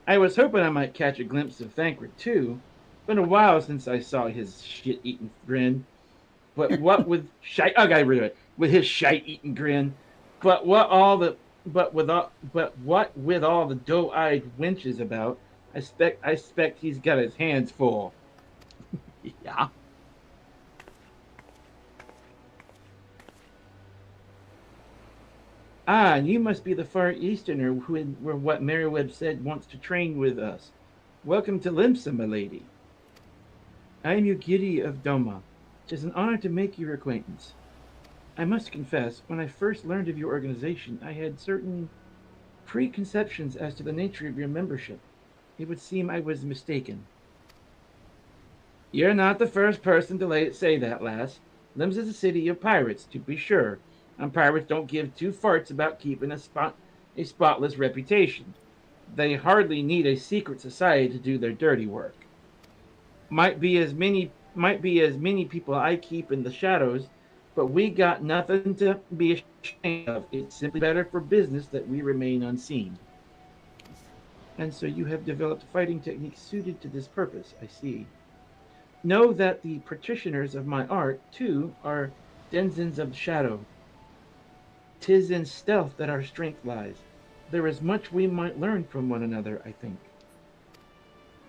I was hoping I might catch a glimpse of Thancred too. Been a while since I saw his shit-eating grin. But what with shite? I got rid of it. With his shite-eating grin. But what with all the doe-eyed wenches about? I expect he's got his hands full. Yeah. Ah, and you must be the Far Easterner who, what Merriweb said, wants to train with us. Welcome to Limsa, my lady. I am Yugiri of Doma. It is an honor to make your acquaintance. I must confess, when I first learned of your organization, I had certain preconceptions as to the nature of your membership. It would seem I was mistaken. You're not the first person to say that, lass. Lims is a city of pirates, to be sure, and pirates don't give two farts about keeping a spotless reputation. They hardly need a secret society to do their dirty work. Might be as many people I keep in the shadows, but we got nothing to be ashamed of. It's simply better for business that we remain unseen. And so you have developed fighting techniques suited to this purpose, I see. Know that the practitioners of my art, too, are denizens of the shadow. 'Tis in stealth that our strength lies. There is much we might learn from one another, I think.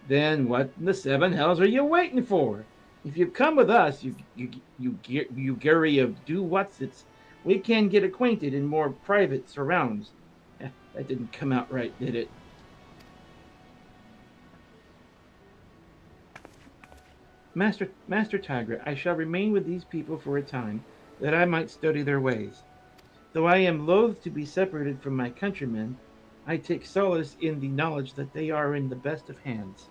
Then what in the seven hells are you waiting for? If you come with us, you Gary of do-whatsits, we can get acquainted in more private surrounds. That didn't come out right, did it? Master Tygra, I shall remain with these people for a time, that I might study their ways. Though I am loath to be separated from my countrymen, I take solace in the knowledge that they are in the best of hands.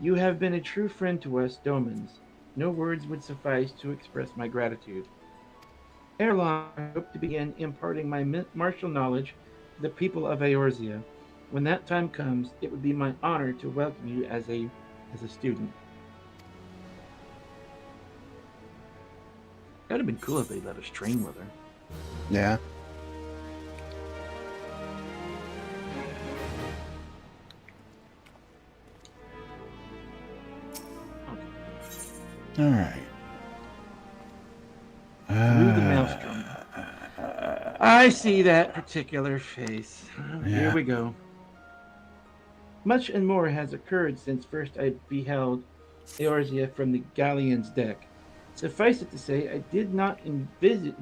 You have been a true friend to us, Domans. No words would suffice to express my gratitude. Ere long, I hope to begin imparting my martial knowledge to the people of Eorzea. When that time comes, it would be my honor to welcome you as a student. That'd have been cool if they let us train with her. Yeah. Okay. All right. Through the maelstrom. I see that particular face. Here we go. Much and more has occurred since first I beheld Eorzea from the galleon's deck. Suffice it to say, I did not envisage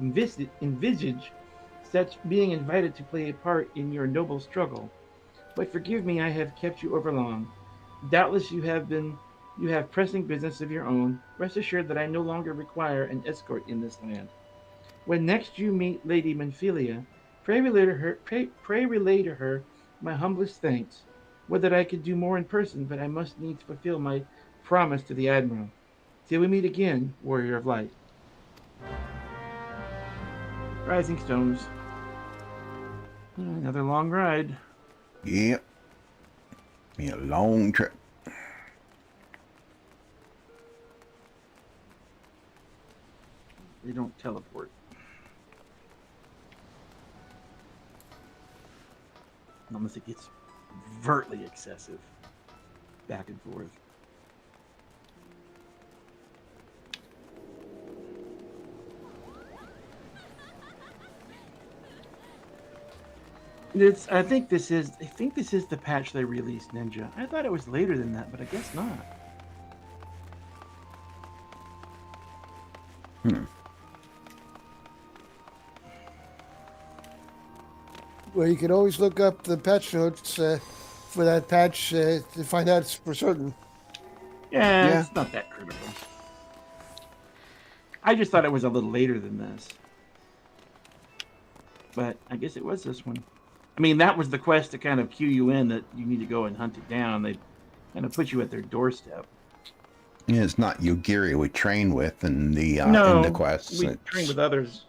such being invited to play a part in your noble struggle. But forgive me, I have kept you overlong. Doubtless you have pressing business of your own. Rest assured that I no longer require an escort in this land. When next you meet Lady Menphilia, pray relay to her my humblest thanks. Would that I could do more in person, but I must needs fulfill my promise to the Admiral. Till we meet again, Warrior of Light. Rising Stones. Another long ride. Yep. Be a long trip. They don't teleport. Unless it gets overtly excessive. Back and forth. I think this is the patch they released, Ninja. I thought it was later than that, but I guess not. Well, you can always look up the patch notes for that patch to find out for certain. Yeah, it's not that critical. I just thought it was a little later than this. But I guess it was this one. I mean, that was the quest to kind of cue you in that you need to go and hunt it down. They kind of put you at their doorstep. Yeah, it's not Yugiri we train with in the quests. We train with others.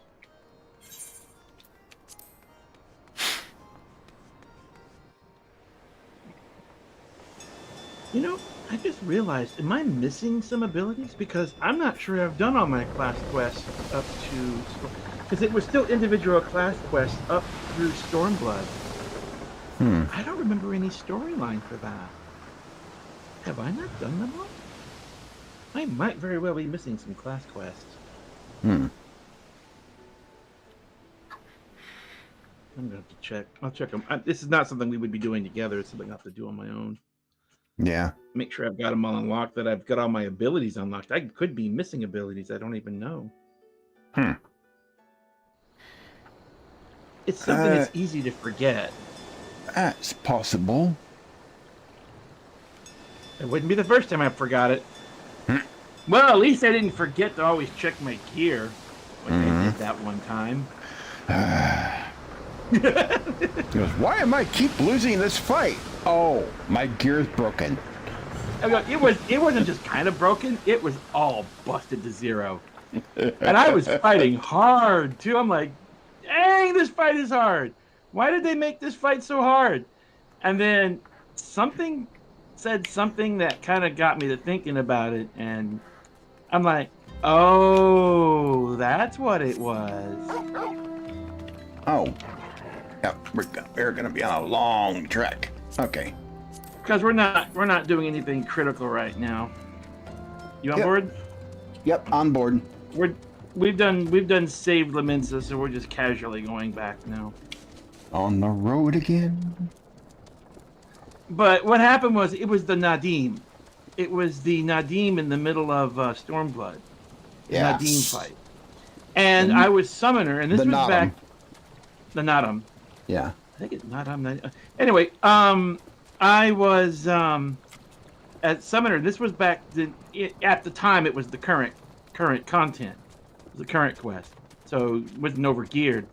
You know, I just realized, am I missing some abilities? Because I'm not sure I've done all my class quests up to... Because it was still individual class quests up through Stormblood. I don't remember any storyline for that. Have I not done them all? I might very well be missing some class quests. I'm going to have to check. I'll check them. This is not something we would be doing together. It's something I have to do on my own. Yeah. Make sure I've got them all unlocked, that I've got all my abilities unlocked. I could be missing abilities. I don't even know. It's something that's easy to forget. That's possible. It wouldn't be the first time I forgot it. Well, at least I didn't forget to always check my gear. Like I did that one time. He goes, why am I keep losing this fight? Oh, my gear's broken. It wasn't just kind of broken. It was all busted to zero. And I was fighting hard, too. I'm like, dang, this fight is hard. Why did they make this fight so hard? And then something said something that kind of got me to thinking about it. And I'm like, oh, that's what it was. Oh. Yep, we're going to be on a long trek. Okay. Because we're not doing anything critical right now. You on board? Yep, on board. We've done saved Lominsa, so we're just casually going back now. On the road again. But what happened was it was the Nadim. It was the Nadim in the middle of Stormblood. Yes. Nadim fight. And I was summoner, and this was back. The Nadim. Yeah. I think it's Nadim. Anyway, I was at summoner. This was back at the time. It was the current content. It was the current quest, so it wasn't overgeared.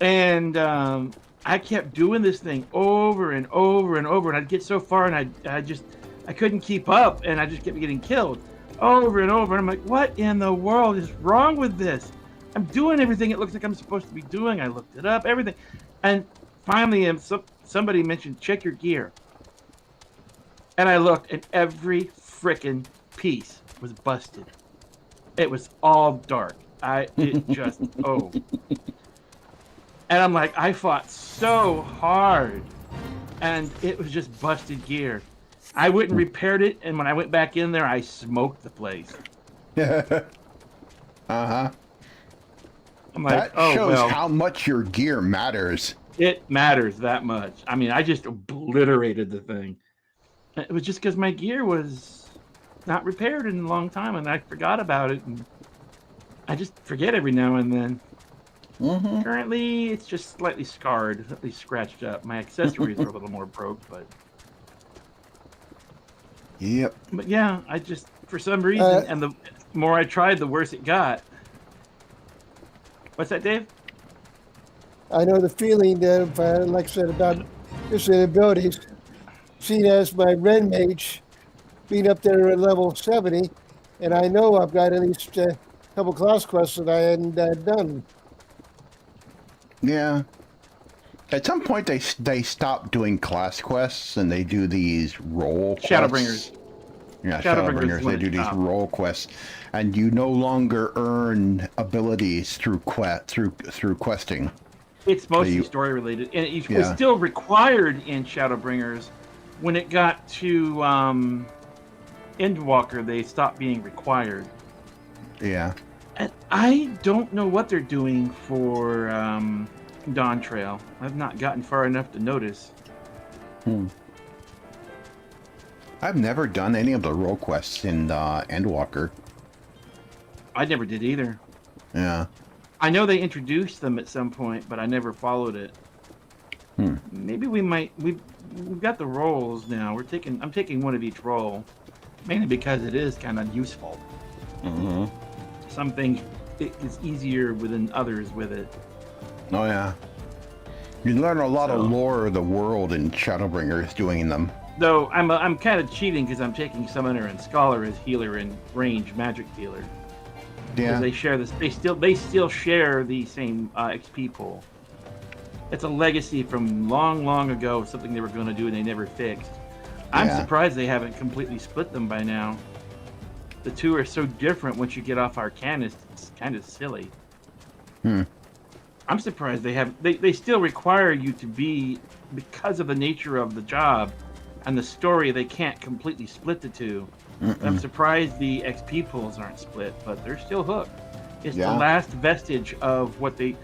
And I kept doing this thing over and over and over, and I'd get so far, and I couldn't keep up, and I just kept getting killed over and over. And I'm like, what in the world is wrong with this? I'm doing everything it looks like I'm supposed to be doing. I looked it up, everything, and finally, somebody mentioned check your gear, and I looked, and every frickin' piece was busted. It was all dark. And I'm like, I fought so hard, and it was just busted gear. I went and repaired it, and when I went back in there, I smoked the place. Uh-huh. I'm like, that shows how much your gear matters. It matters that much. I mean, I just obliterated the thing. It was just because my gear was not repaired in a long time, and I forgot about it. And I just forget every now and then. Mm-hmm. Currently, it's just slightly scarred, at least scratched up. My accessories are a little more broke, but... Yep. But yeah, I just, for some reason, and the more I tried, the worse it got. What's that, Dave? I know the feeling of, like I said, about disabilities. Seen as my Ren Mage being up there at level 70, and I know I've got at least a couple class quests that I hadn't done. Yeah. At some point, they stop doing class quests and they do these role quests. Shadowbringers. Yeah, Shadowbringers. They do these role quests, and you no longer earn abilities through questing. It's mostly story related, and it was still required in Shadowbringers. When it got to Endwalker, they stopped being required. Yeah. And I don't know what they're doing for Dawn Trail. I've not gotten far enough to notice. I've never done any of the role quests in Endwalker. I never did either. Yeah. I know they introduced them at some point, but I never followed it. Maybe we might. We've got the roles now. I'm taking one of each role, mainly because it is kind of useful. Mm-hmm. Some things it's easier than others with it. Oh yeah. You learn a lot of lore of the world in Shadowbringers doing them. Though I'm kind of cheating because I'm taking Summoner and Scholar as healer and range magic dealer. Yeah. Because they share this. They still share the same XP pool. It's a legacy from long ago. Something they were going to do and they never fixed. I'm surprised they haven't completely split them by now. The two are so different. Once you get off Arcanist, it's kind of silly. I'm surprised they have. They still require you to be, because of the nature of the job and the story. They can't completely split the two. I'm surprised the XP pools aren't split, but they're still hooked. It's the last vestige of what they.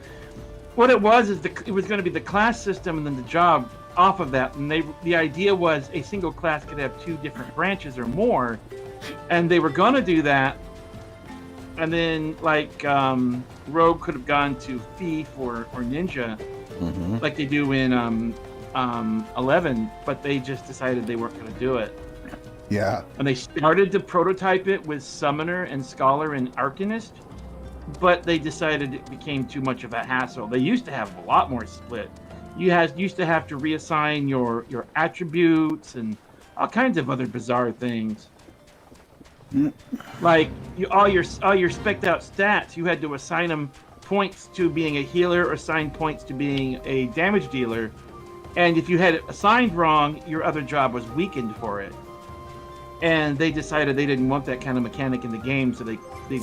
What it was is it was going to be the class system and then the job off of that. And the idea was a single class could have 2 different branches or more, and they were going to do that. And then like Rogue could have gone to Thief or Ninja, like they do in 11, but they just decided they weren't going to do it. Yeah. And they started to prototype it with Summoner and Scholar and Arcanist, but they decided it became too much of a hassle. They used to have a lot more split. You used to have to reassign your attributes and all kinds of other bizarre things. Like all your spec'd out stats, you had to assign them points to being a healer or assign points to being a damage dealer. And if you had it assigned wrong, your other job was weakened for it. And they decided they didn't want that kind of mechanic in the game, so they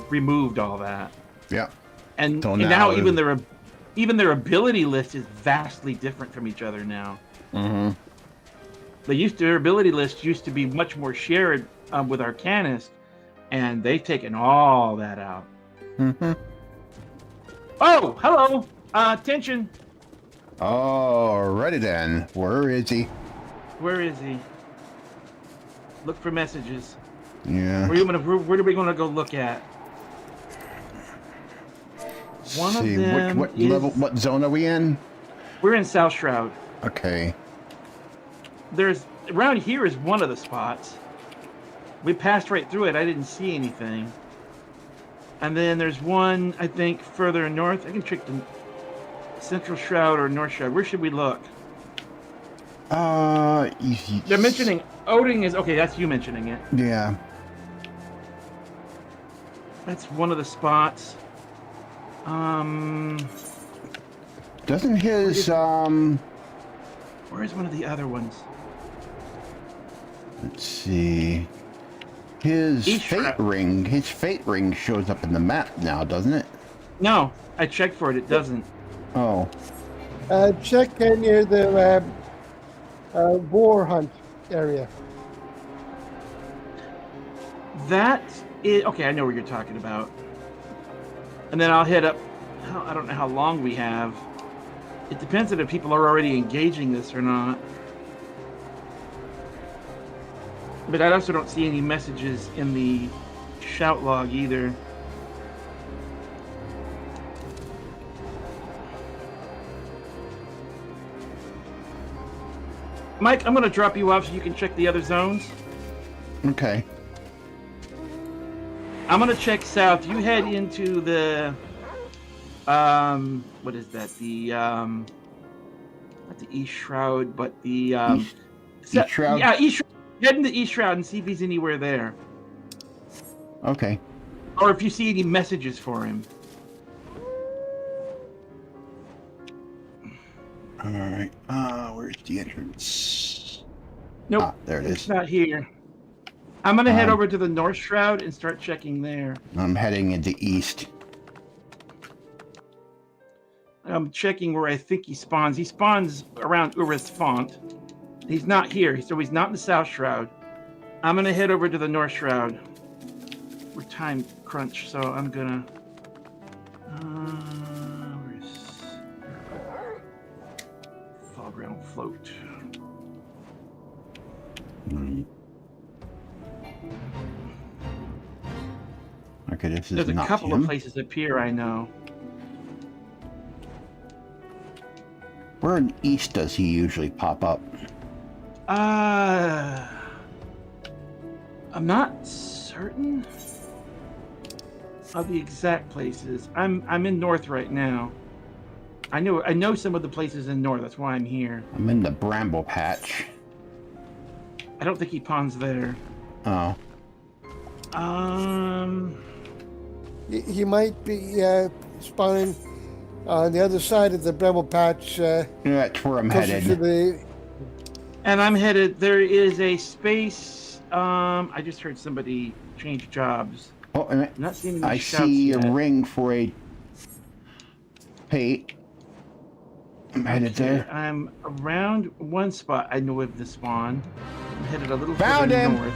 removed all that. Yeah. And now even their ability list is vastly different from each other now. Their ability list used to be much more shared with Arcanist, and they've taken all that out. Oh, hello. Attention. Alrighty then. Where is he? Where is he? Look for messages. Yeah. Where are we going to go look at? One of them what level? What zone are we in? We're in South Shroud. Okay. Around here is one of the spots. We passed right through it. I didn't see anything. And then there's one, I think, further north. I can check the Central Shroud or North Shroud. Where should we look? They're mentioning Odin is okay. That's you mentioning it. Yeah. That's one of the spots. Doesn't his Where's one of the other ones? Let's see. His fate ring shows up in the map now, doesn't it? No, I checked for it. It doesn't. Oh. Check near the boar hunt area. That is okay. I know what you're talking about. And then I'll hit up. I don't know how long we have. It depends on if people are already engaging this or not. But I also don't see any messages in the shout log either. Mike, I'm going to drop you off so you can check the other zones. Okay. I'm going to check south. You head into the... what is that? The, not the East Shroud, but the, East Shroud? Yeah, East Shroud. Head into East Shroud and see if he's anywhere there. Okay. Or if you see any messages for him. All right. Where's the entrance? Nope. Ah, there it is. It's not here. I'm going to head over to the North Shroud and start checking there. I'm heading into East. I'm checking where I think he spawns. He spawns around Urith's Font. He's not here, so he's not in the South Shroud. I'm going to head over to the North Shroud. We're time crunch, so I'm going to... where's... Fall ground float. Okay, this is There's a not couple him. of places up here I know. Where in East does he usually pop up? I'm not certain of the exact places. I'm in North right now. I know some of the places in North. That's why I'm here. I'm in the Bramble Patch. I don't think he pawns there. Oh. He might be spawning on the other side of the Bramble Patch. That's where I'm closer headed. to the... And I'm headed. There is a space. I just heard somebody change jobs. Oh, I'm not seeing any I shouts see yet. a ring for a pate. I'm headed there. I'm around one spot. I know of the spawn. I'm headed a little Found further him! north.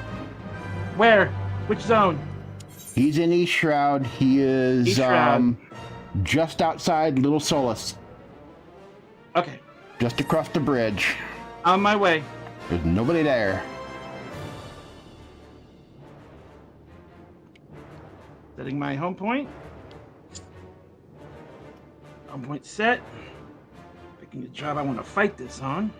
Where? Which zone? He's in East Shroud. He is East Shroud. just outside Little Solace. Okay. Just across the bridge. On my way. There's nobody there. Setting my home point. Home point set. Picking a job I want to fight this on.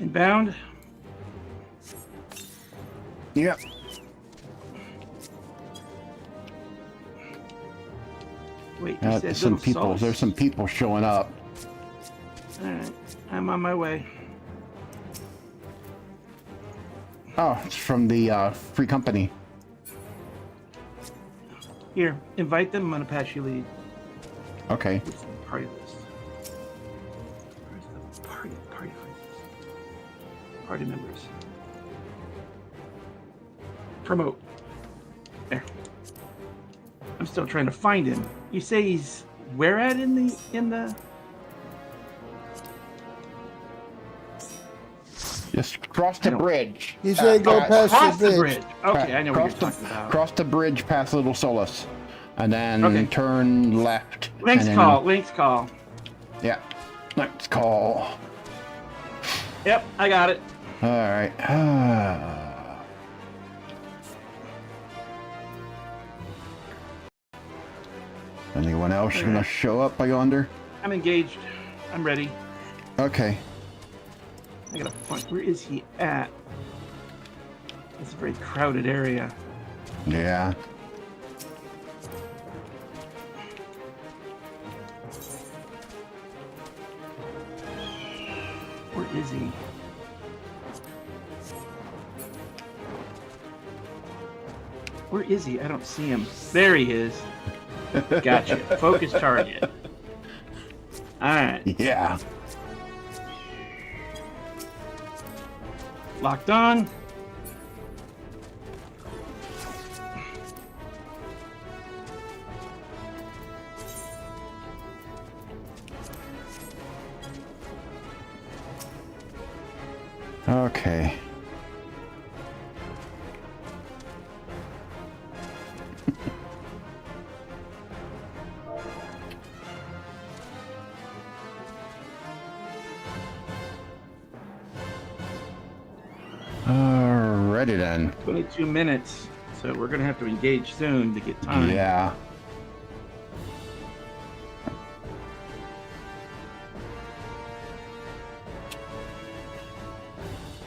Inbound. Yep. Wait, you said Some Little people. Solace? There's some people showing up. All right, I'm on my way. Oh, it's from the Free Company. Here, invite them. I'm gonna pass you lead. Okay. What's the party list? Where's the party list? Party members. Promote. There. I'm still trying to find him. You say he's where at in the? Just cross the bridge. He said go past Cross the the bridge. bridge. Okay, I know what you're Cross talking about. Cross the bridge past Little Solace, and then Okay. turn left. Link's and then- call. Link's call. Yeah. Let's call. Yep, I got it. All right. Anyone else gonna show up, I wonder? I'm engaged. I'm ready. Okay. I gotta find. Where is he at? It's a very crowded area. Yeah. Where is he? Where is he? I don't see him. There he is. Gotcha. Focus target. Alright. Yeah. Locked on. Okay. Alrighty then. 22 minutes. So we're going to have to engage soon to get time. Yeah.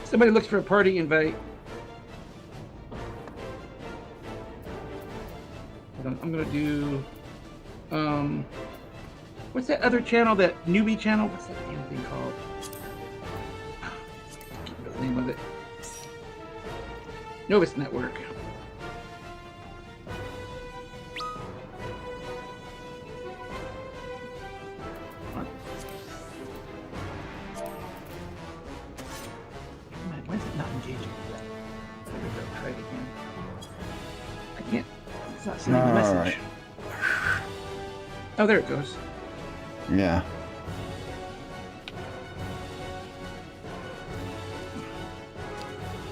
Somebody looks for a party invite. Hold on, I'm going to do... what's that other channel, that newbie channel? What's that damn thing called? I can't remember the name of it. Novus Network. Why is it not engaging? There we go. Try it again. I can't. It's not sending a message. Right. Oh, there it goes. Yeah.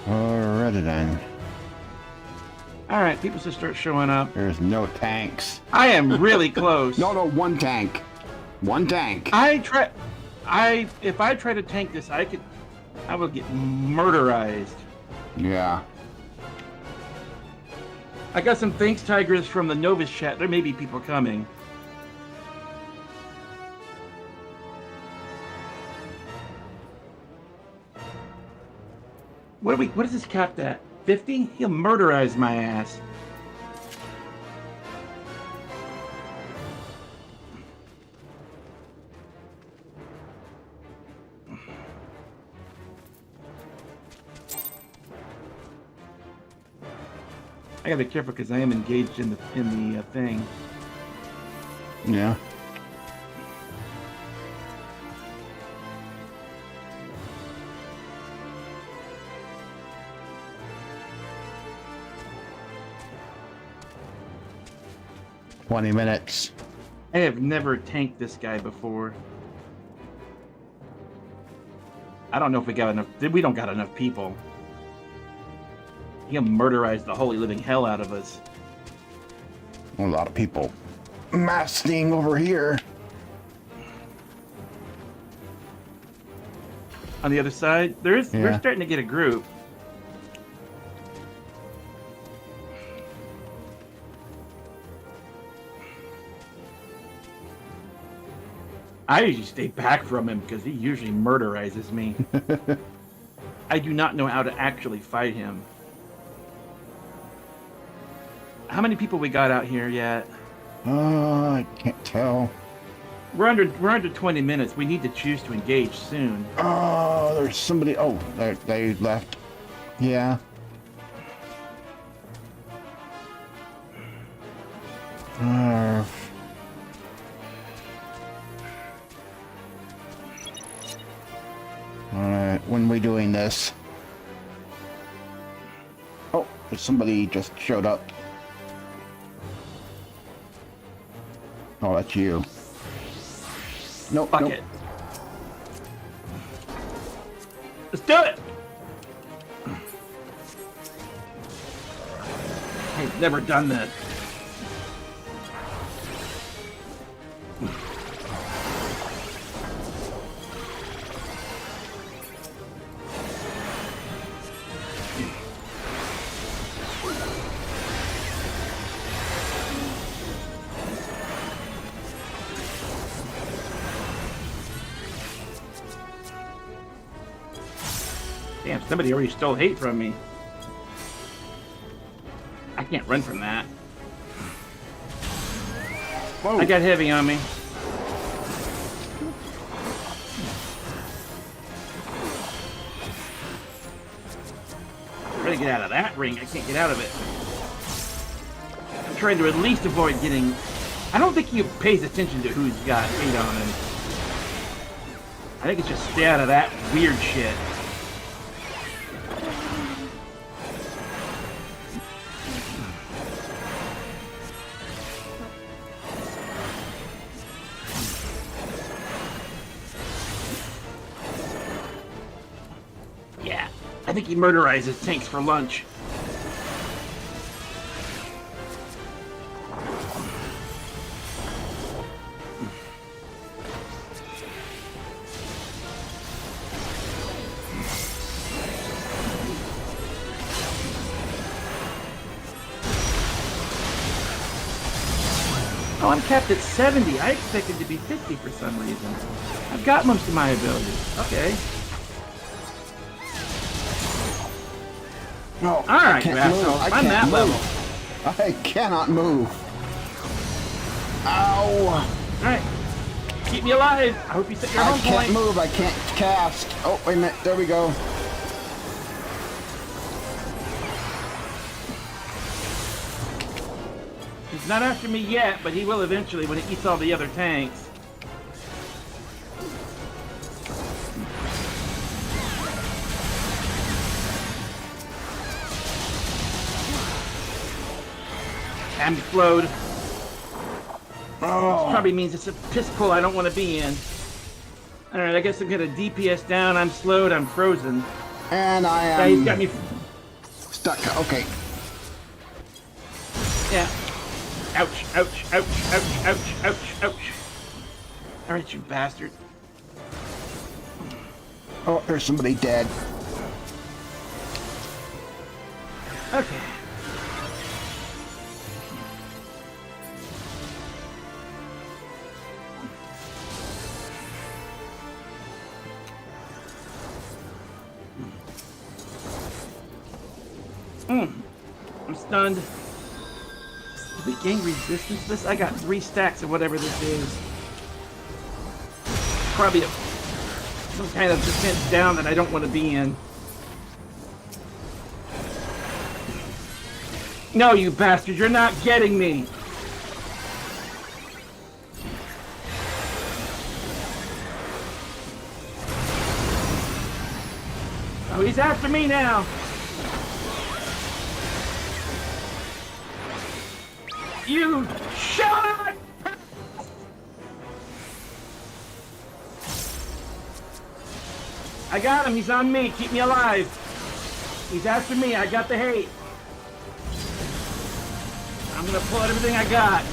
Alrighty then. All right, people should start showing up. There's no tanks. I am really close. No, one tank. One tank. If I try to tank this, I will get murderized. Yeah. I got some thanks, Tigers, from the Novus chat. There may be people coming. What is this capped at? 50? He'll murderize my ass. I gotta be careful because I am engaged in the thing. Yeah. "20 minutes. I have never tanked this guy before. I don't know if we got enough. We don't got enough people. He'll murderize the holy living hell out of us. A lot of people massing over here. On the other side, we're starting to get a group. I usually stay back from him because he usually murderizes me. I do not know how to actually fight him. How many people we got out here yet? I can't tell. We're under 20 minutes. We need to choose to engage soon. Oh, there's somebody. Oh, they left. Yeah. Alright, when are we doing this? Oh, somebody just showed up. Oh, that's you. Nope. Fuck it. Let's do it! I've never done this. Damn, somebody already stole hate from me. I can't run from that. Whoa. I got heavy on me. I'm trying to get out of that ring. I can't get out of it. I'm trying to at least avoid getting... I don't think he pays attention to who's got hate on him. I think it's just stay out of that weird shit. Yeah. think he murderizes tanks for lunch. Oh, I'm capped at 70. I expected to be 50 for some reason. I've got most of my abilities. Okay. No, Alright, Vassal. I'm that level. I cannot move. Ow! Alright. Keep me alive. I hope you set your home I can't point. move. I can't cast. Oh, wait a minute. There we go. He's not after me yet, but he will eventually when he eats all the other tanks. I'm flowed. Oh. This probably means it's a piss pull I don't want to be in. Alright, I guess I'm gonna DPS down. I'm slowed. I'm frozen. And I am... Yeah, he's got me stuck. Okay. Yeah. Ouch, ouch, ouch, ouch, ouch, ouch, ouch. Alright, you bastard. Oh, there's somebody dead. Okay. I'm stunned. Did we gain resistance to this? I got 3 stacks of whatever this is. Probably some kind of defense down that I don't want to be in. No, you bastard, you're not getting me! Oh, he's after me now! You shot! I got him, he's on me, keep me alive. He's after me, I got the hate. I'm gonna pull out everything I got.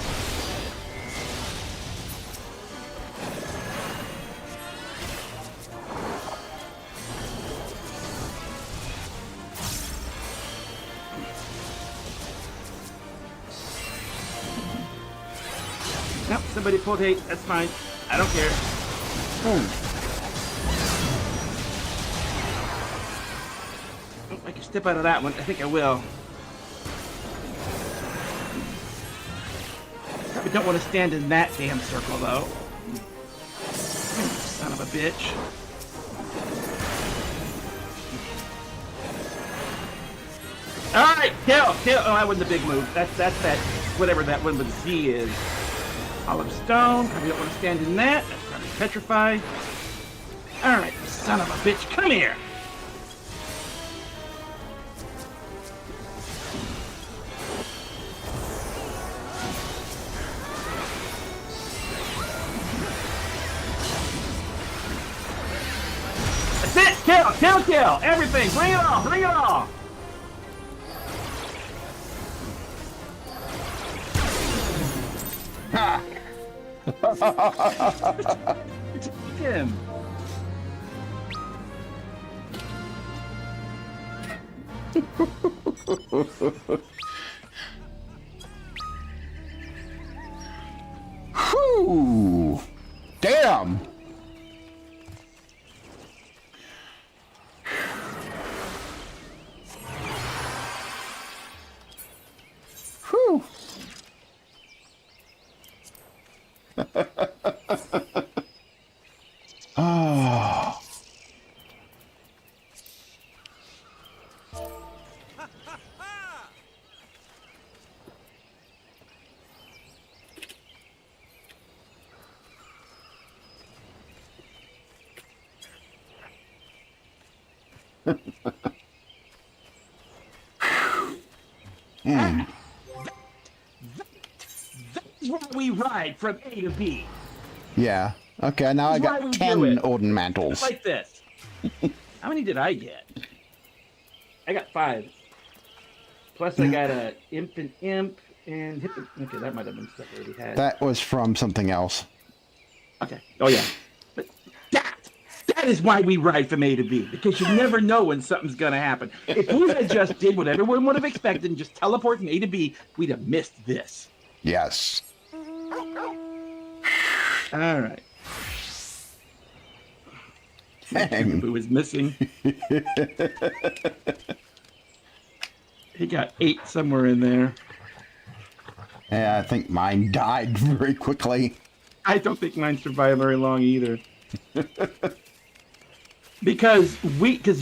Nope, somebody pulled hate. That's fine. I don't care. Oh, I can step out of that one. I think I will. Probably don't want to stand in that damn circle, though. Son of a bitch. Alright, kill! Oh, that wasn't a big move. That's that, whatever that one with Z is. Olive stone, probably don't want to stand in that. That's probably petrified. Alright, son of a bitch, come here! That's it! Kill! Kill! Kill! Everything! Bring it on! Bring it on! Ha! Get him. Whew! Damn! Whew! Oh. That's why we ride from A to B. Yeah. Okay, now I got 10 Odin mantles. Like this. How many did I get? I got 5. Plus I got a imp and hip. Okay, that might have been stuff I already had. That was from something else. Okay. Oh yeah. But that is why we ride from A to B, because you never know when something's gonna happen. If we had just did what everyone would have expected and just teleport from A to B, we'd have missed this. Yes. All right. Who was missing? He got 8 somewhere in there. Yeah, I think mine died very quickly. I don't think mine survived very long either. Because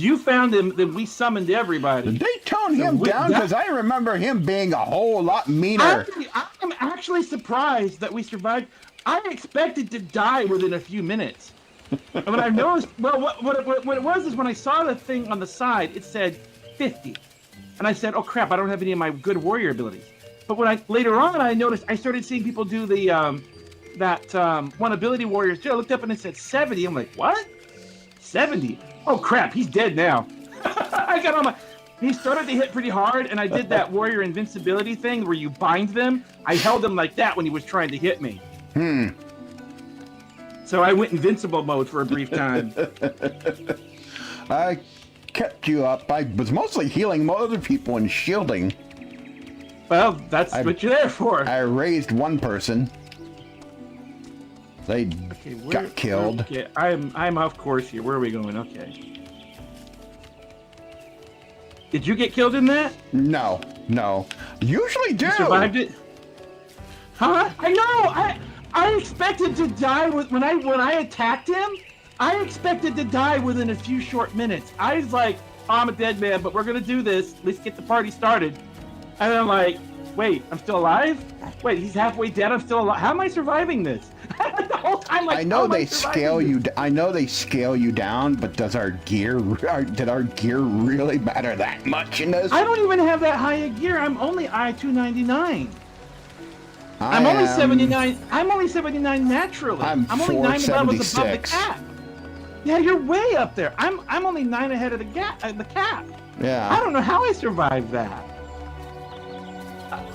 you found him, then we summoned everybody. Did they tone him down? Because I remember him being a whole lot meaner. I'm actually surprised that we survived. I expected to die within a few minutes. And when I noticed, well, what it was is when I saw the thing on the side, it said 50. And I said, oh crap, I don't have any of my good warrior abilities. But when later on I noticed, I started seeing people do the one ability warriors too. I looked up and it said 70. I'm like, what? 70? Oh crap, he's dead now. I got on my. He started to hit pretty hard, and I did that warrior invincibility thing where you bind them. I held him like that when he was trying to hit me. So I went invincible mode for a brief time. I kept you up. I was mostly healing other people and shielding. Well, that's what you're there for. I raised one person. They got killed. Okay, I'm off course here. Where are we going? Okay. Did you get killed in that? No. Usually do. You survived it? Huh? I know. I expected to die when I attacked him. I expected to die within a few short minutes. I was like, oh, I'm a dead man, but we're gonna do this. Let's get the party started. And I'm like, wait, I'm still alive? Wait, he's halfway dead. I'm still alive. How am I surviving this? The whole time, like, I know they scale you. I know they scale you down, but did our gear really matter that much in this? I don't even have that high a gear. I'm only I-299. I'm only 79. I'm only 79 naturally. I'm only 9 levels above the 476. cap. Yeah, you're way up there. I'm only 9 ahead of the cap. Yeah. I don't know how I survived that.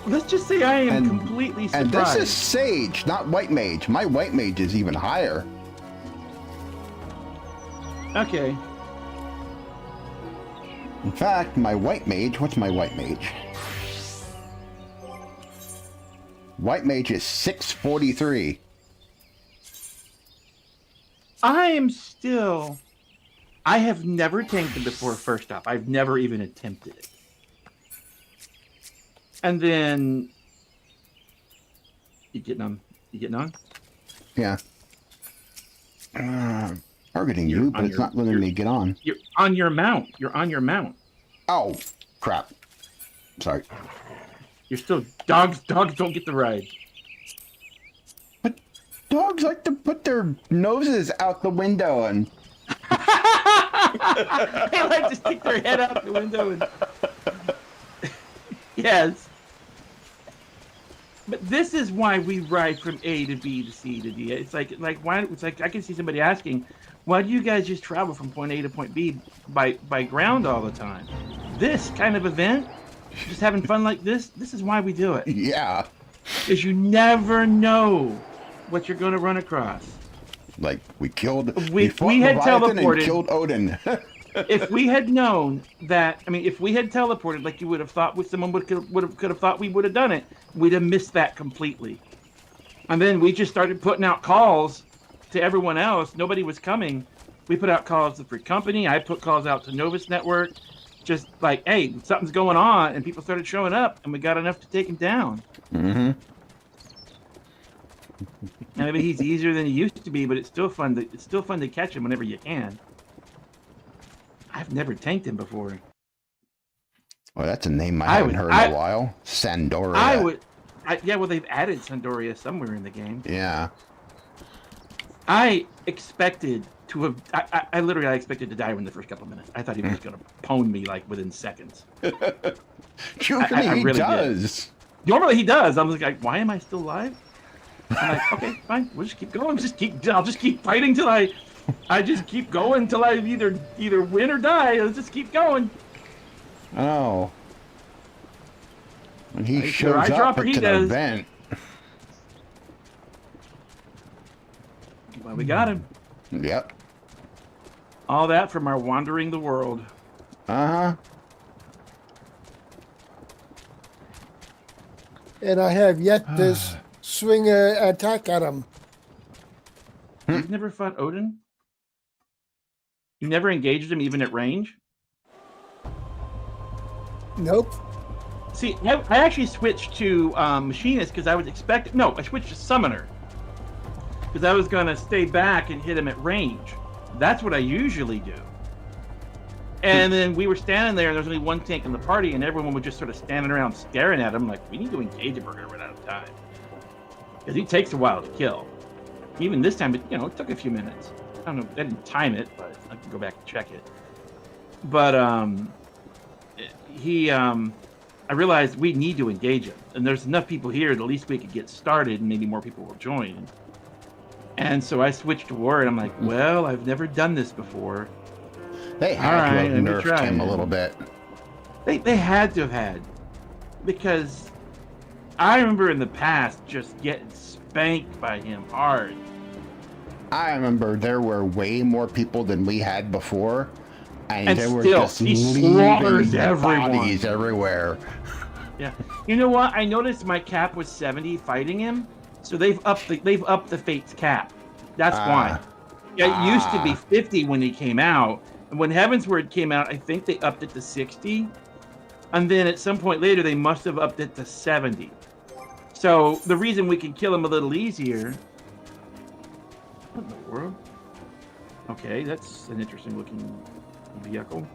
Let's just say I am completely surprised. And this is Sage, not White Mage. My White Mage is even higher. Okay. In fact, my White Mage, what's my White Mage? White Mage is 643. I have never tanked it before, first off. I've never even attempted it. And then you getting on? Yeah. Targeting you, but it's not letting me get on. You're on your mount. Oh, crap. Sorry. You're still dogs don't get the ride. But dogs like to put their noses out the window and they like to stick their head out the window and yes. But this is why we ride from A to B to C to D. It's like why? It's like I can see somebody asking, why do you guys just travel from point A to point B by ground all the time? This kind of event, just having fun like this is why we do it. Yeah. Because you never know what you're going to run across. Like we killed. We had teleported and killed Odin. If we had known that, I mean, if we had teleported like you would have thought, someone could have thought we would have done it, we'd have missed that completely. And then we just started putting out calls to everyone else. Nobody was coming. We put out calls to Free Company. I put calls out to Novus Network, just like, hey, something's going on, and people started showing up, and we got enough to take him down. Mm-hmm. Maybe he's easier than he used to be, but it's still fun to catch him whenever you can. I've never tanked him before. Well, that's a name I haven't heard in a while. Sandoria. Yeah, well, they've added Sandoria somewhere in the game. Yeah. I expected to have. I literally expected to die in the first couple of minutes. I thought he was going to pwn me like within seconds. Usually he does. Did. Normally he does. I'm like, why am I still alive? I'm like, okay, fine. We'll just keep going. I'll just keep fighting till I just keep going till I either win or die. Let's just keep going. Oh. When he shows I up, drop her, it's he an does. event. Well, we got him. Yep. All that from our wandering the world. Uh-huh. And I have yet to swing an attack at him. You've never fought Odin? You never engaged him even at range? Nope. See, I actually switched to Machinist because I was expecting... No, I switched to Summoner. Because I was going to stay back and hit him at range. That's what I usually do. And then we were standing there, and there was only one tank in the party, and everyone was just sort of standing around staring at him like, we need to engage him, we're going to run out of time. Because he takes a while to kill. Even this time, it took a few minutes. I don't know, I didn't time it, but I can go back and check it. But I realized we need to engage him. And there's enough people here, at least we could get started, and maybe more people will join. And so I switched to War, and I'm like, well, I've never done this before. They had to have nerfed him a little bit. They had to have had. Because I remember in the past just getting spanked by him hard. I remember there were way more people than we had before. And there were still, just he leaving slaughters everyone. bodies everywhere. Yeah. You know what? I noticed my cap was 70 fighting him. So they've upped the Fate's cap. That's why. Yeah, it used to be 50 when he came out. And when Heavensward came out, I think they upped it to 60. And then at some point later, they must have upped it to 70. So the reason we can kill him a little easier... What in the world? Okay, that's an interesting looking vehicle.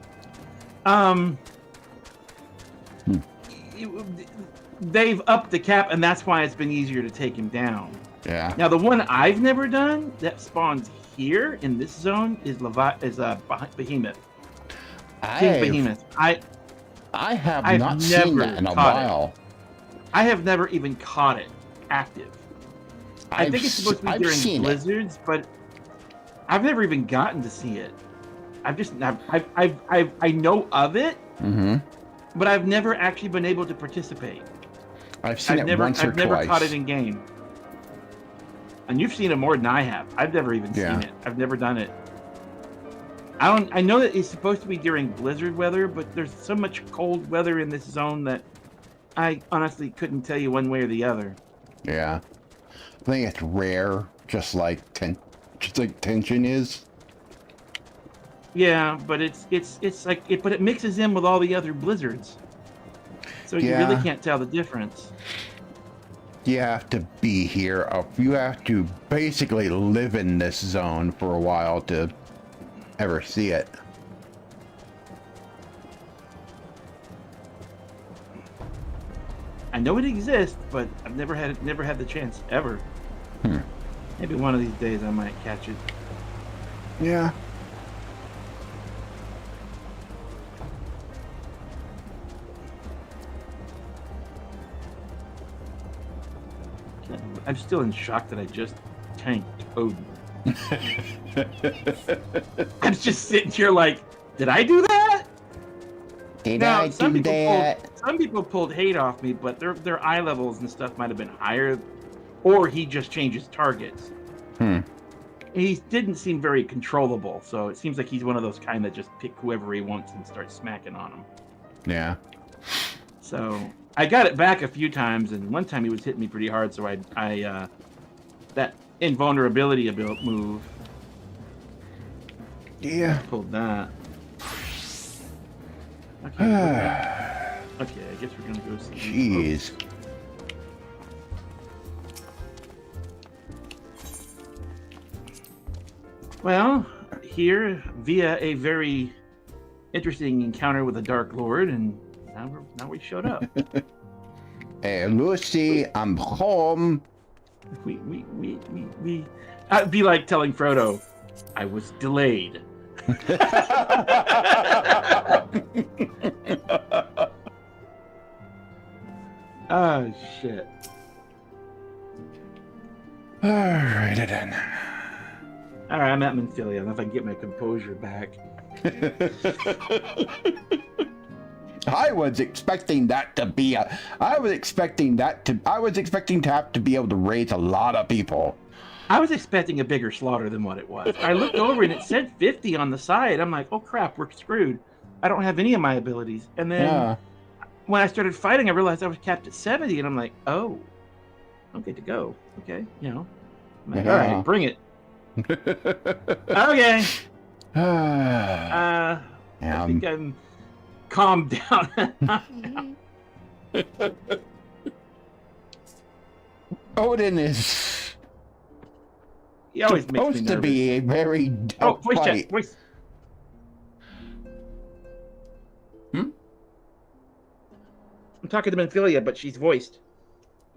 They've upped the cap, and that's why it's been easier to take him down. Yeah. Now, the one I've never done that spawns here in this zone is Behemoth. Behemoth. I have not seen that in a while. I have never even caught it active. I think it's supposed to be during blizzards, but I've never even gotten to see it. I know of it, but I've never actually been able to participate. I've seen it once or twice. I've never caught it in game. And you've seen it more than I have. I've never even seen it. I've never done it. I know that it's supposed to be during blizzard weather, but there's so much cold weather in this zone that I honestly couldn't tell you one way or the other. Yeah. I think it's rare, just like tension is. Yeah, but it's like but it mixes in with all the other blizzards. So you really can't tell the difference. You have to be here. You have to basically live in this zone for a while to ever see it. I know it exists, but I've never had the chance ever. Maybe one of these days I might catch it. Yeah. I'm still in shock that I just tanked Odin. I'm just sitting here like, did I do that? Some people pulled hate off me, but their eye levels and stuff might have been higher, or he just changes targets. He didn't seem very controllable, so it seems like he's one of those kind that just pick whoever he wants and start smacking on him. Yeah. So I got it back a few times, and one time he was hitting me pretty hard, so I that invulnerability move. Yeah. Pulled that. Okay. Okay, I guess we're gonna go see. Jeez. Well, here via a very interesting encounter with a Dark Lord, and now we showed up. Hey, Lucy, I'm home. We I'd be like telling Frodo, I was delayed. Oh shit. Alrighty then. Alright, I'm at Menphilia. I don't know if I can get my composure back. I was expecting that to be a. I was expecting to have to be able to raise a lot of people. I was expecting a bigger slaughter than what it was. I looked over and it said 50 on the side. I'm like, oh crap, we're screwed. I don't have any of my abilities. And then when I started fighting, I realized I was capped at 70, and I'm like, oh, I'm good to go. Okay, you know. I'm like, all right, bring it. Okay. I think I'm calmed down. Odin is. He always makes me supposed to be a very voice chat, voice. I'm talking to Menphilia, but she's voiced.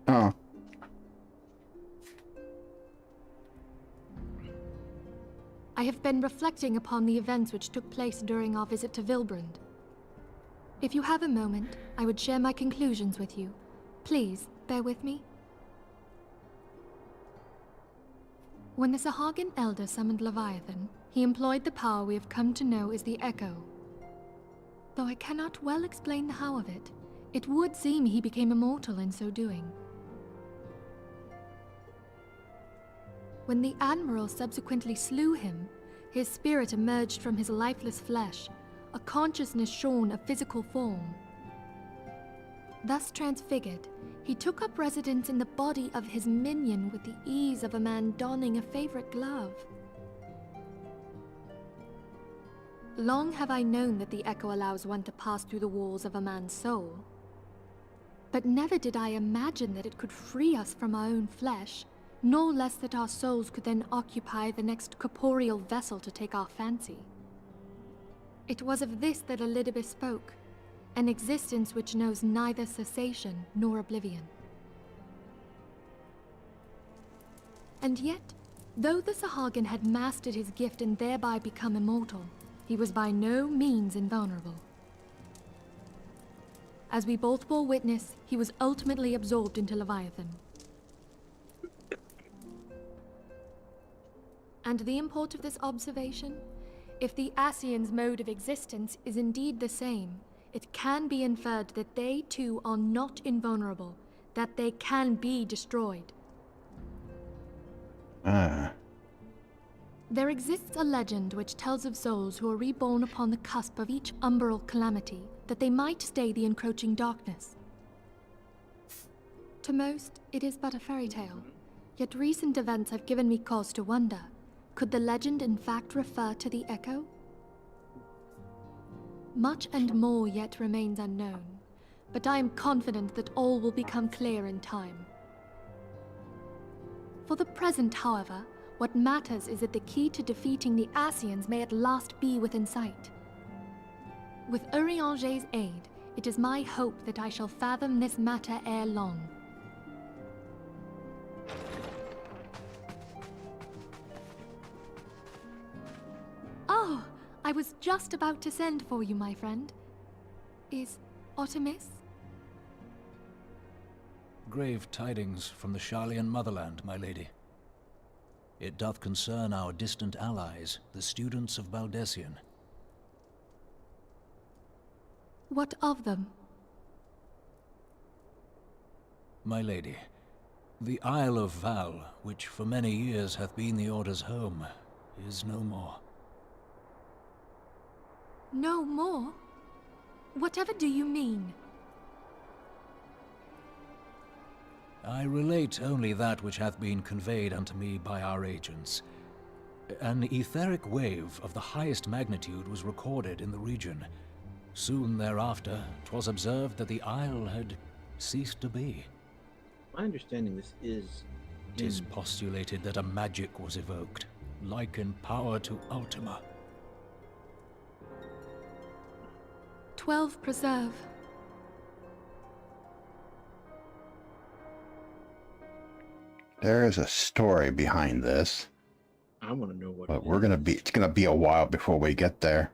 Oh. I have been reflecting upon the events which took place during our visit to Vilbrand. If you have a moment, I would share my conclusions with you. Please, bear with me. When the Sahagan Elder summoned Leviathan, he employed the power we have come to know as the Echo. Though I cannot well explain the how of it, it would seem he became immortal in so doing. When the Admiral subsequently slew him, his spirit emerged from his lifeless flesh, a consciousness shorn of physical form. Thus transfigured, he took up residence in the body of his minion with the ease of a man donning a favorite glove. Long have I known that the Echo allows one to pass through the walls of a man's soul. But never did I imagine that it could free us from our own flesh, nor less that our souls could then occupy the next corporeal vessel to take our fancy. It was of this that Elidibus spoke, an existence which knows neither cessation nor oblivion. And yet, though the Sahagan had mastered his gift and thereby become immortal, he was by no means invulnerable. As we both bore witness, he was ultimately absorbed into Leviathan. And the import of this observation? If the Ascians' mode of existence is indeed the same, it can be inferred that they too are not invulnerable, that they can be destroyed. There exists a legend which tells of souls who are reborn upon the cusp of each umbral calamity, that they might stay the encroaching darkness. To most, it is but a fairy tale, yet recent events have given me cause to wonder. Could the legend in fact refer to the Echo? Much and more yet remains unknown, but I am confident that all will become clear in time. For the present, however, what matters is that the key to defeating the Ascians may at last be within sight. With Urianger's aid, it is my hope that I shall fathom this matter ere long. Oh, I was just about to send for you, my friend. Is Artemis? Grave tidings from the Sharlayan motherland, my lady. It doth concern our distant allies, the students of Baldessian. What of them? My lady, the Isle of Val, which for many years hath been the Order's home, is no more. No more? Whatever do you mean? I relate only that which hath been conveyed unto me by our agents. An etheric wave of the highest magnitude was recorded in the region. Soon thereafter, 'twas observed that the isle had ceased to be. My understanding this is... 'Tis postulated that a magic was evoked, like in power to Ultima. 12 preserve. There is a story behind this. I want to know what. But it's gonna be a while before we get there.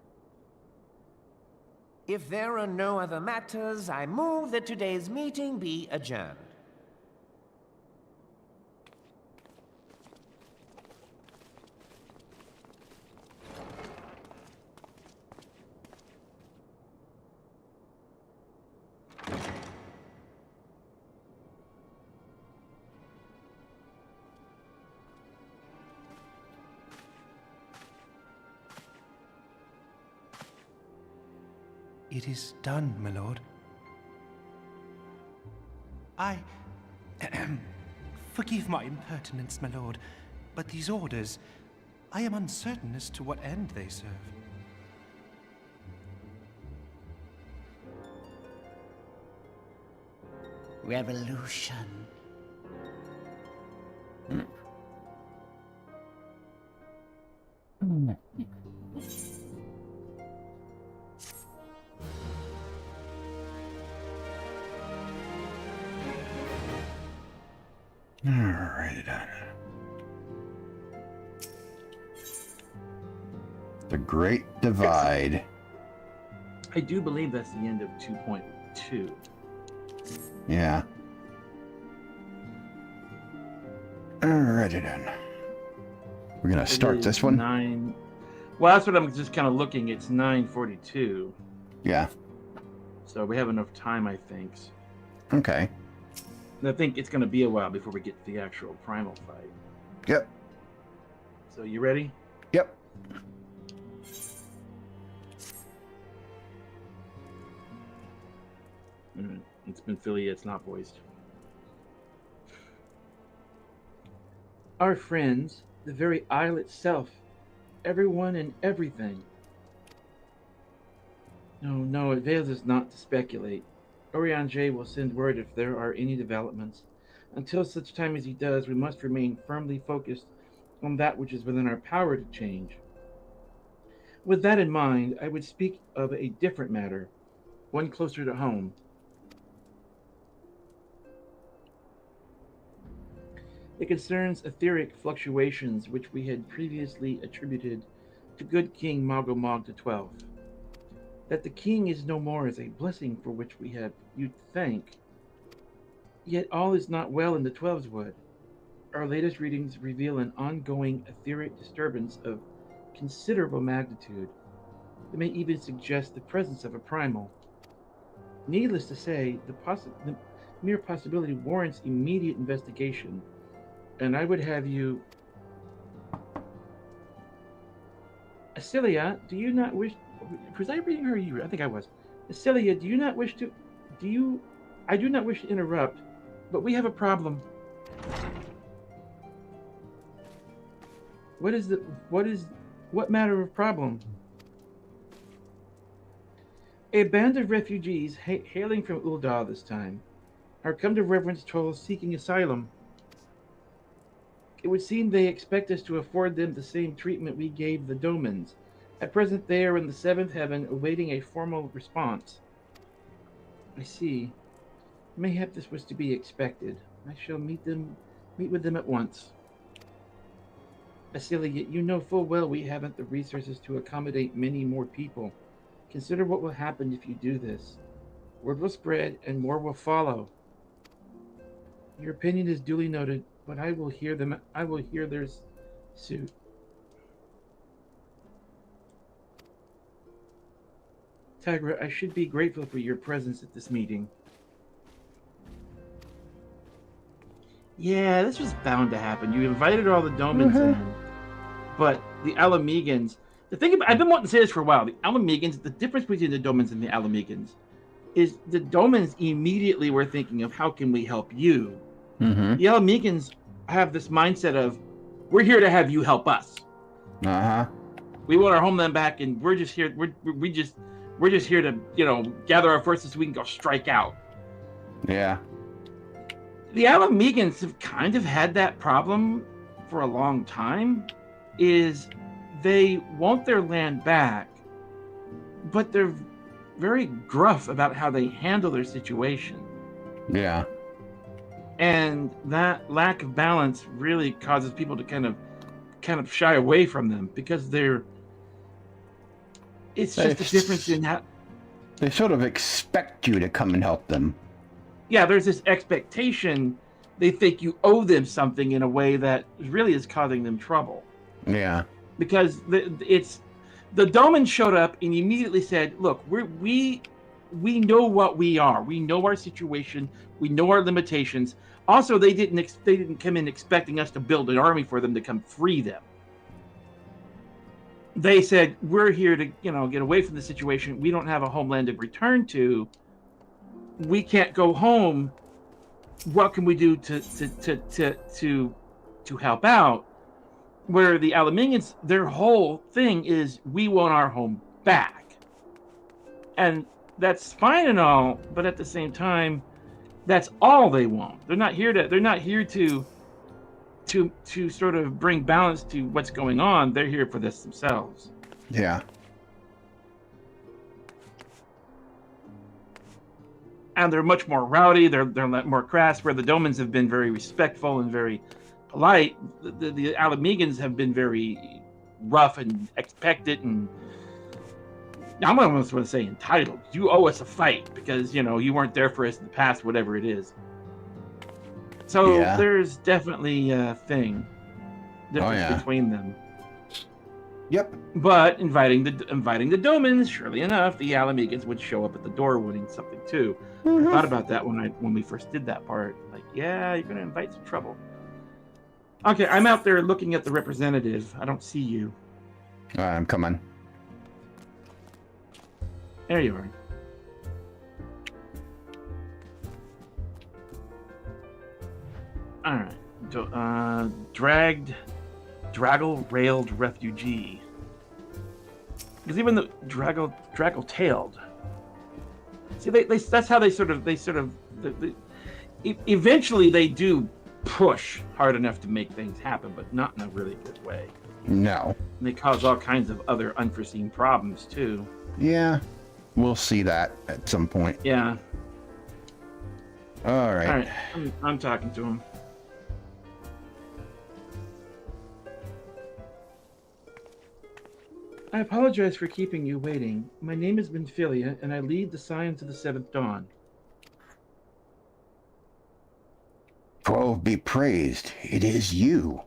If there are no other matters, I move that today's meeting be adjourned. It is done, my lord. Forgive my impertinence, my lord, but these orders, I am uncertain as to what end they serve. Revolution. Alrighty then. The Great Divide. I do believe that's the end of 2.2. Yeah. Alrighty then. We're gonna start this one. 9. Well, that's what I'm just kind of looking. It's 9:42. Yeah. So we have enough time, I think. Okay. And I think it's going to be a while before we get to the actual primal fight. Yep. So you ready? Yep. It's been Philly, it's not voiced. Our friends, the very isle itself, everyone and everything. No, it avails us not to speculate. Orion J will send word if there are any developments. Until such time as he does, we must remain firmly focused on that which is within our power to change. With that in mind, I would speak of a different matter, one closer to home. It concerns etheric fluctuations which we had previously attributed to good King Magomog XII. That the king is no more is a blessing for which we have you to thank. Yet all is not well in the Twelves Wood. Our latest readings reveal an ongoing etheric disturbance of considerable magnitude that may even suggest the presence of a primal. Needless to say, the mere possibility warrants immediate investigation, and I would have you... Acelia, do you not wish... Was I reading her or you? I think I was. Acelia, do you not wish to... I do not wish to interrupt, but we have a problem. What matter of problem? A band of refugees hailing from Ul'dah this time are come to Reverence Toll seeking asylum. It would seem they expect us to afford them the same treatment we gave the Domans. At present, they are in the seventh heaven, awaiting a formal response. I see. Mayhap this was to be expected. I shall meet with them at once. Acelia, you know full well we haven't the resources to accommodate many more people. Consider what will happen if you do this. Word will spread, and more will follow. Your opinion is duly noted, but I will hear their suit. Tygra, I should be grateful for your presence at this meeting. Yeah, this was bound to happen. You invited all the Domans in, but the Alamegans... The thing about... I've been wanting to say this for a while. The Alamegans, the difference between the Domans and the Alamegans is the Domans immediately were thinking of how can we help you. Mm-hmm. The Alamegans have this mindset of, we're here to have you help us. Uh-huh. We want our homeland back, and we're just here... We're just here to, gather our forces so we can go strike out. Yeah. The Alamegans have kind of had that problem for a long time, is they want their land back, but they're very gruff about how they handle their situation. Yeah. And that lack of balance really causes people to kind of shy away from them because it's just a difference in how... They sort of expect you to come and help them. Yeah, there's this expectation. They think you owe them something in a way that really is causing them trouble. Yeah. Because the Doman showed up and immediately said, look, we know what we are. We know our situation. We know our limitations. Also, they didn't come in expecting us to build an army for them to come free them. they said, we're here to, get away from the situation. We don't have a homeland to return to. We can't go home. What can we do to help out? Where the Alamingans, their whole thing is, we want our home back. And that's fine and all, but at the same time, that's all they want. They're not here to sort of bring balance to what's going on. They're here for this themselves. Yeah. And they're much more rowdy. They're more crass. Where the Domans have been very respectful and very polite, the Alamegans have been very rough and expectant, and I'm almost going to say entitled. You owe us a fight because you weren't there for us in the past, whatever it is. So there's definitely a thing difference between them. Yep. But inviting the Domans, surely enough, the Alamegans would show up at the door wanting something too. I thought about that when we first did that part. Like, yeah, you're going to invite some trouble. Okay, I'm out there looking at the representative. I don't see you. All right, I'm coming. There you are. All right. Draggle-railed refugee. Because even the draggle-tailed. See, that's how they eventually they do push hard enough to make things happen, but not in a really good way. No. And they cause all kinds of other unforeseen problems too. Yeah, we'll see that at some point. Yeah. All right. All right. I'm talking to him. I apologize for keeping you waiting. My name is Benfilia, and I lead the Scions of the Seventh Dawn. 12 be praised. It is you.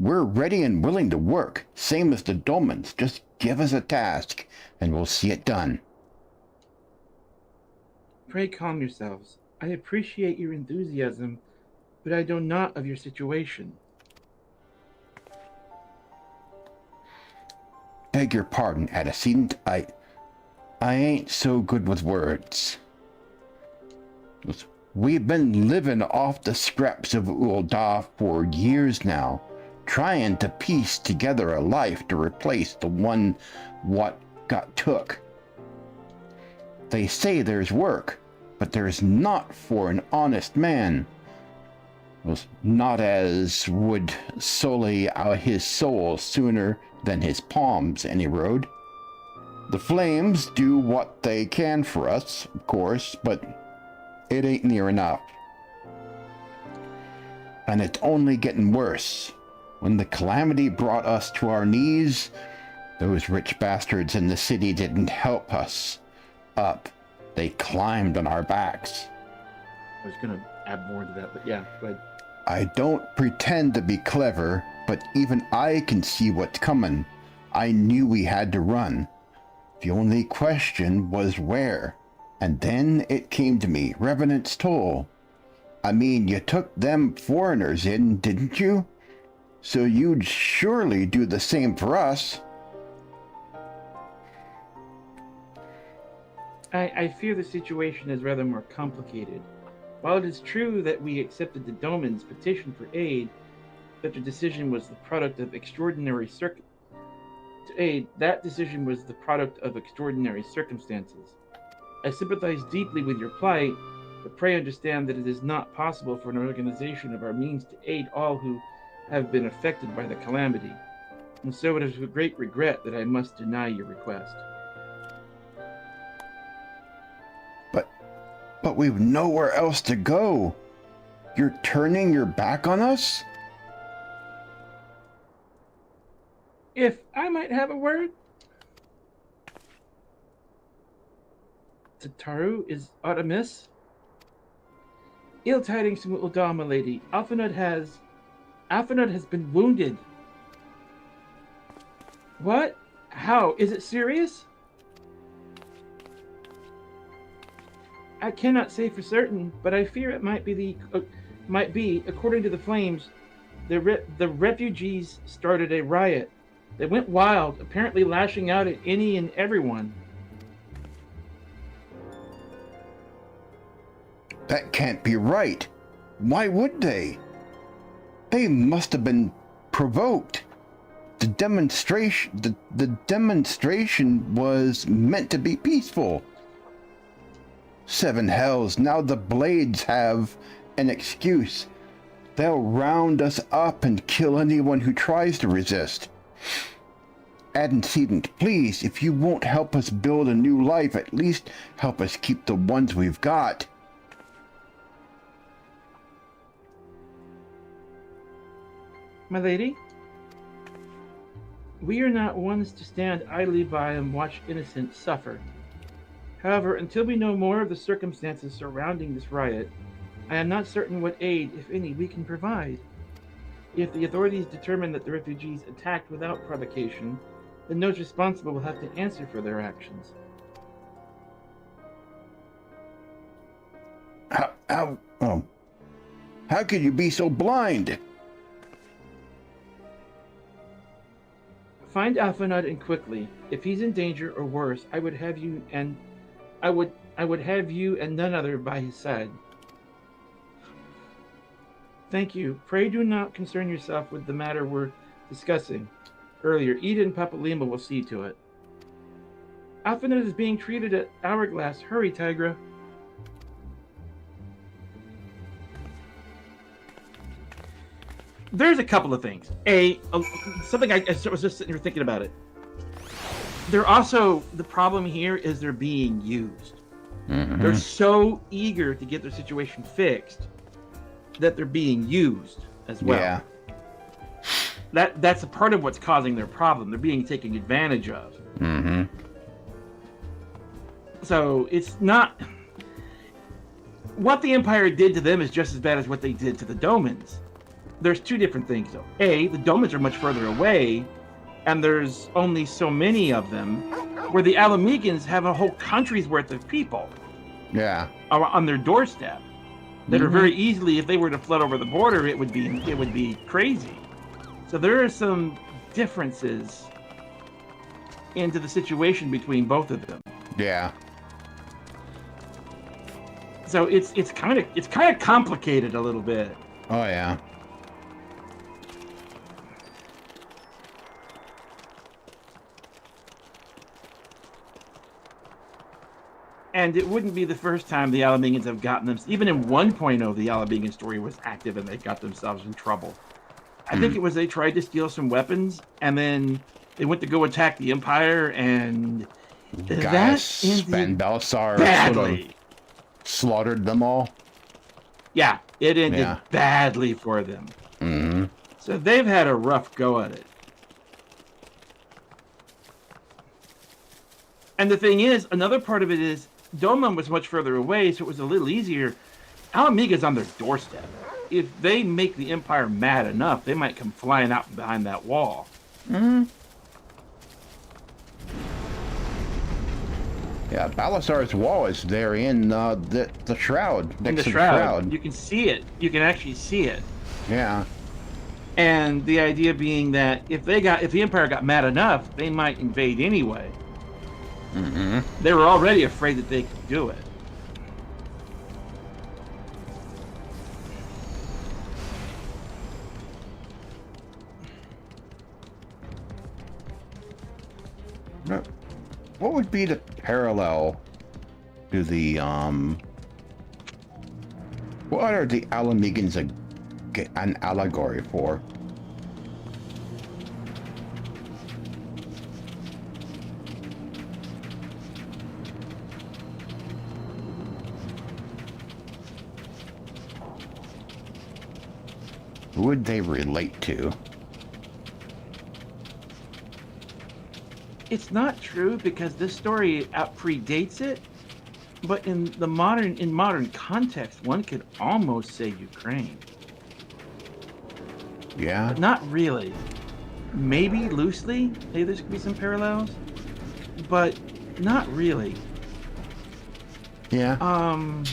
We're ready and willing to work, same as the Dolmens. Just give us a task, and we'll see it done. Pray calm yourselves. I appreciate your enthusiasm, but I know not of your situation. Beg your pardon, antecedent. I ain't so good with words. We've been living off the scraps of Ul'dah for years now, trying to piece together a life to replace the one what got took. They say there's work, but there's not for an honest man. Not as would sully out his soul sooner than his palms any road. The flames do what they can for us, of course, but it ain't near enough. And it's only getting worse. When the calamity brought us to our knees, those rich bastards in the city didn't help us up. They climbed on our backs. I was going to add more to that, but yeah, go ahead. I don't pretend to be clever, but even I can see what's coming. I knew we had to run. The only question was where. And then it came to me, Revenant's Toll. I mean, you took them foreigners in, didn't you? So you'd surely do the same for us. I fear the situation is rather more complicated. While it is true that we accepted the Doman's petition for aid, that the decision was the product of extraordinary circumstances. I sympathize deeply with your plight, but pray understand that it is not possible for an organization of our means to aid all who have been affected by the calamity, and so it is with great regret that I must deny your request. But we've nowhere else to go. You're turning your back on us? If I might have a word? Tataru, is aught amiss? Ill tidings from Ul'dah, my lady. Alphinaud has been wounded. What? How? Is it serious? I cannot say for certain, but I fear it might be the might be, according to the Flames, the refugees started a riot. They went wild, apparently lashing out at any and everyone. That can't be right. Why would they? They must have been provoked. The demonstration was meant to be peaceful. Seven hells, now the Blades have an excuse. They'll round us up and kill anyone who tries to resist. Antecedent, please, if you won't help us build a new life, at least help us keep the ones we've got. My lady, we are not ones to stand idly by and watch innocents suffer. However, until we know more of the circumstances surrounding this riot, I am not certain what aid, if any, we can provide. If the authorities determine that the refugees attacked without provocation, then those responsible will have to answer for their actions. How could you be so blind? Find Alphanut and quickly. If he's in danger or worse, I would have you and none other by his side. Thank you. Pray do not concern yourself with the matter we're discussing earlier. Eda and Papa Lima will see to it. Alphanut is being treated at Hourglass. Hurry, Tygra. There's a couple of things. Something I was just sitting here thinking about it. They're also, the problem here is they're being used. Mm-hmm. They're so eager to get their situation fixed that they're being used as well. Yeah. That's a part of what's causing their problem. They're being taken advantage of. Mm-hmm. So it's not... What the Empire did to them is just as bad as what they did to the Domans. There's two different things, though. The Domans are much further away, and there's only so many of them, where the Alamegans have a whole country's worth of people. Yeah. On their doorstep. That are very easily, if they were to flood over the border, it would be crazy. So there are some differences into the situation between both of them. Yeah. So it's kind of complicated a little bit. Oh yeah. And it wouldn't be the first time the Alamegans have gotten them. Even in 1.0, the Alamegan story was active and they got themselves in trouble. I think it was they tried to steal some weapons and then they went to go attack the Empire and Gaius and Belisar sort of slaughtered them all. Yeah, it ended badly for them. Mm-hmm. So they've had a rough go at it. And the thing is, another part of it is, Doman was much further away, so it was a little easier. Alamega's on their doorstep. If they make the Empire mad enough, they might come flying out behind that wall. Mm-hmm. Yeah, Belisar's wall is there in the shroud. Next to the shroud. You can see it. You can actually see it. Yeah. And the idea being that if the Empire got mad enough, they might invade anyway. Mm-hmm. They were already afraid that they could do it. What would be the parallel to the what are the Alamegans an allegory for? Who would they relate to? It's not true because this story predates it, but in modern context, one could almost say Ukraine. Yeah. But not really. Maybe loosely, maybe there could be some parallels, but not really. Yeah. I'm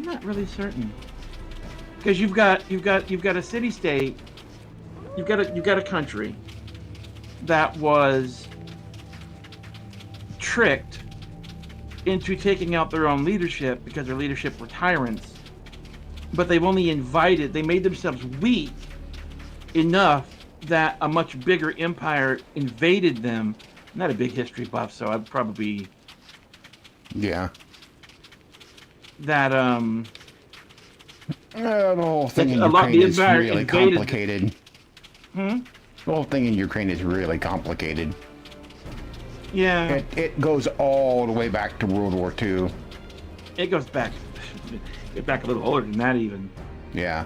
not really certain. Because you've got a city-state, you've got a country that was tricked into taking out their own leadership because their leadership were tyrants, but they made themselves weak enough that a much bigger empire invaded them. I'm not a big history buff, so I'd probably that the whole thing in Ukraine is really complicated. The whole thing in Ukraine is really complicated. Yeah. It goes all the way back to World War II. It goes back a little older than that even. Yeah.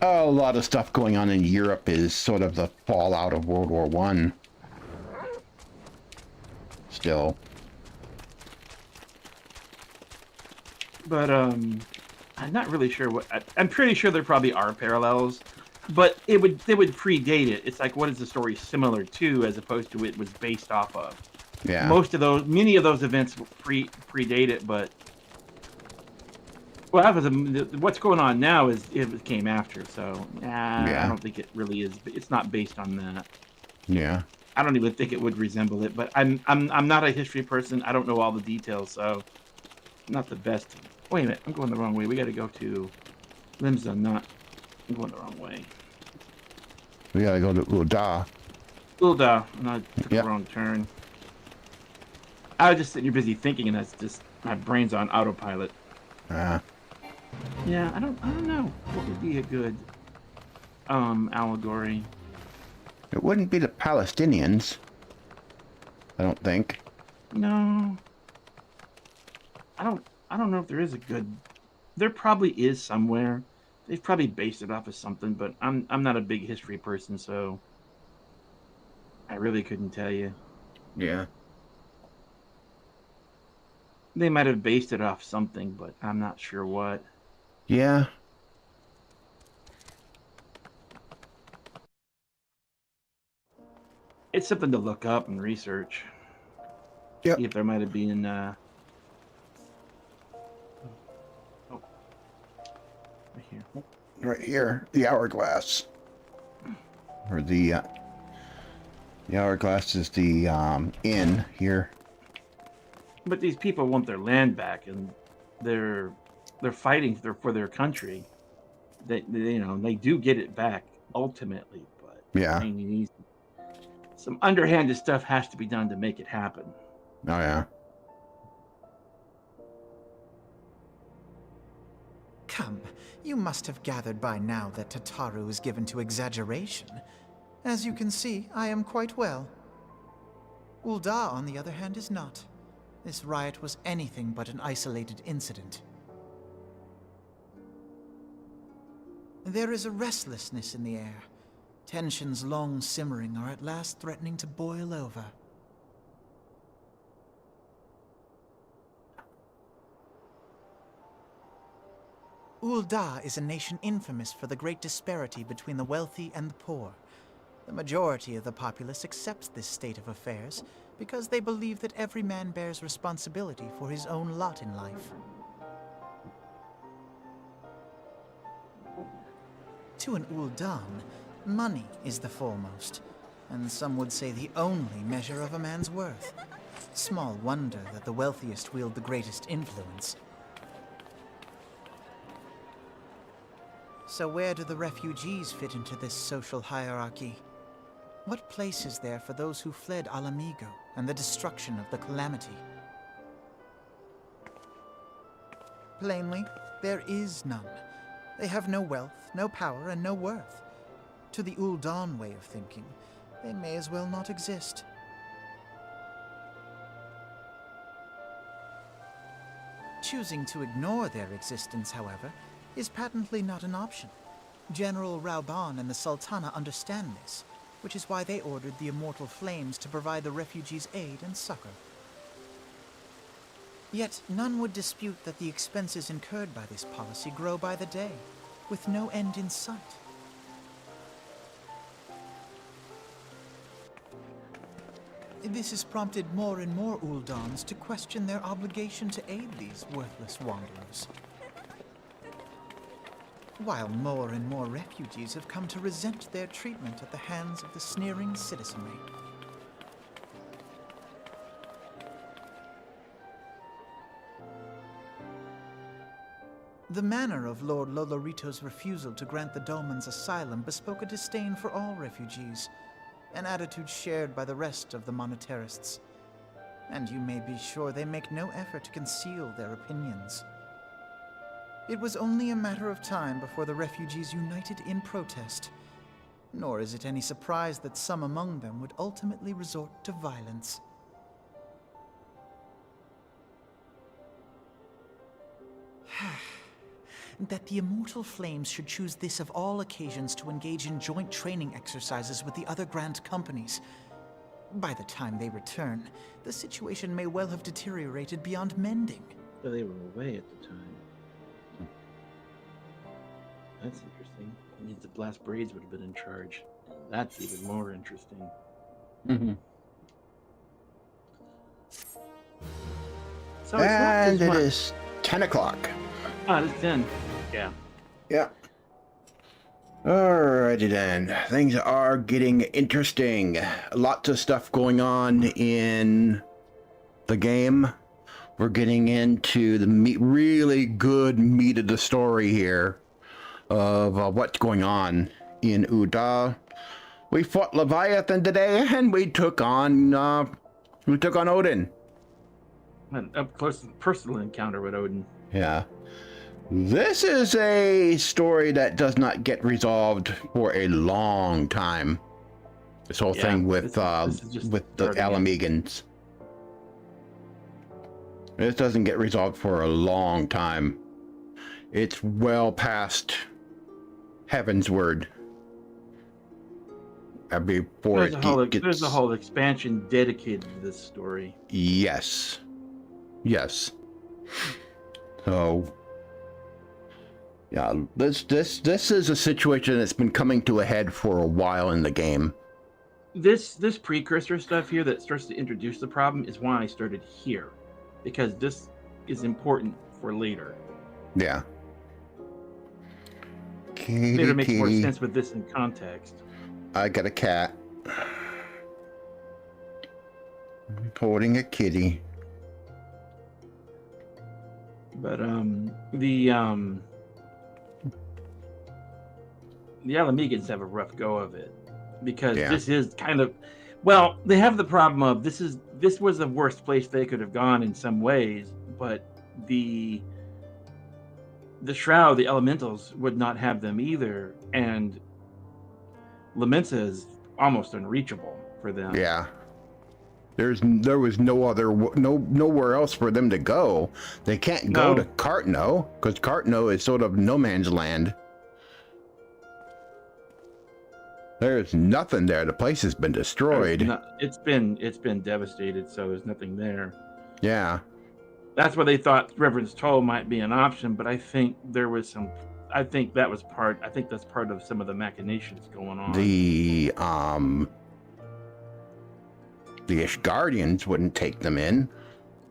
A lot of stuff going on in Europe is sort of the fallout of World War I. Still. But I'm not really sure what. I'm pretty sure there probably are parallels, but they would predate it. It's like, what is the story similar to, as opposed to it was based off of. Yeah. Many of those events predate it, but what's going on now it came after. So I don't think it really is. It's not based on that. Yeah. I don't even think it would resemble it. But I'm not a history person. I don't know all the details, so not the best. Wait a minute, I'm going the wrong way. We got to go to Limsa. I'm going the wrong way. We got to go to Ul'dah. Ul'dah, and I took the wrong turn. I was just sitting here busy thinking, and that's just my brain's on autopilot. Yeah, I don't know what would be a good allegory. It wouldn't be the Palestinians, I don't think. No, I don't know if there is a good. There probably is somewhere. They've probably based it off of something, but I'm not a big history person, so I really couldn't tell you. Yeah. They might have based it off something, but I'm not sure what. Yeah. It's something to look up and research. Yep. See if there might have been. Right here. Right here, the hourglass. Or the hourglass is the inn here. But these people want their land back, and they're fighting for their country. They do get it back ultimately, but yeah, I mean, some underhanded stuff has to be done to make it happen. Oh yeah. Come, you must have gathered by now that Tataru is given to exaggeration. As you can see, I am quite well. Ul'dah, on the other hand, is not. This riot was anything but an isolated incident. There is a restlessness in the air. Tensions long simmering are at last threatening to boil over. Ul'dah is a nation infamous for the great disparity between the wealthy and the poor. The majority of the populace accepts this state of affairs because they believe that every man bears responsibility for his own lot in life. To an Ul'dan, money is the foremost, and some would say the only measure of a man's worth. Small wonder that the wealthiest wield the greatest influence. So where do the refugees fit into this social hierarchy? What place is there for those who fled Alamigo and the destruction of the Calamity? Plainly, there is none. They have no wealth, no power, and no worth. To the Ul'dan way of thinking, they may as well not exist. Choosing to ignore their existence, however, is patently not an option. General Rauban and the Sultana understand this, which is why they ordered the Immortal Flames to provide the refugees aid and succor. Yet none would dispute that the expenses incurred by this policy grow by the day, with no end in sight. This has prompted more and more Ul'dans to question their obligation to aid these worthless wanderers. while more and more refugees have come to resent their treatment at the hands of the sneering citizenry. The manner of Lord Lolorito's refusal to grant the Dolmens asylum bespoke a disdain for all refugees, an attitude shared by the rest of the monetarists. And you may be sure they make no effort to conceal their opinions. It was only a matter of time before the refugees united in protest, nor is it any surprise that some among them would ultimately resort to violence. That the Immortal Flames should choose this of all occasions to engage in joint training exercises with the other Grand Companies. By the time they return, the situation may well have deteriorated beyond mending. So they were away at the time. That's interesting. That means the Blast Braids would have been in charge. That's even more interesting. Mm-hmm. So and it is 10 o'clock. Oh, it's 10. Yeah. Yeah. Alrighty then. Things are getting interesting. Lots of stuff going on in the game. We're getting into the really good meat of the story here of what's going on in Uda. We fought Leviathan today, and we took on Odin. An up close and personal encounter with Odin. Yeah. This is a story that does not get resolved for a long time. This whole thing with the Alamegans. This doesn't get resolved for a long time. It's well past Heaven's Word. Before there's a whole expansion dedicated to this story. Yes. Yes. So yeah, this is a situation that's been coming to a head for a while in the game. This precursor stuff here that starts to introduce the problem is why I started here, because this is important for later. Yeah. Later makes more sense with this in context. I got a cat. I'm holding a kitty. But the Alamegans have a rough go of it, because this is kind of, well, they have the problem of this was the worst place they could have gone in some ways, but the Shroud, the elementals, would not have them either, and Lominsa is almost unreachable for them. Yeah. There was nowhere else for them to go. They can't go to Cartno, because Cartno is sort of no man's land. There's nothing there. The place has been destroyed. It's been devastated, so there's nothing there. Yeah. That's why they thought Reverend's Toll might be an option, but I think that's part of some of the machinations going on. The Ishgardians wouldn't take them in.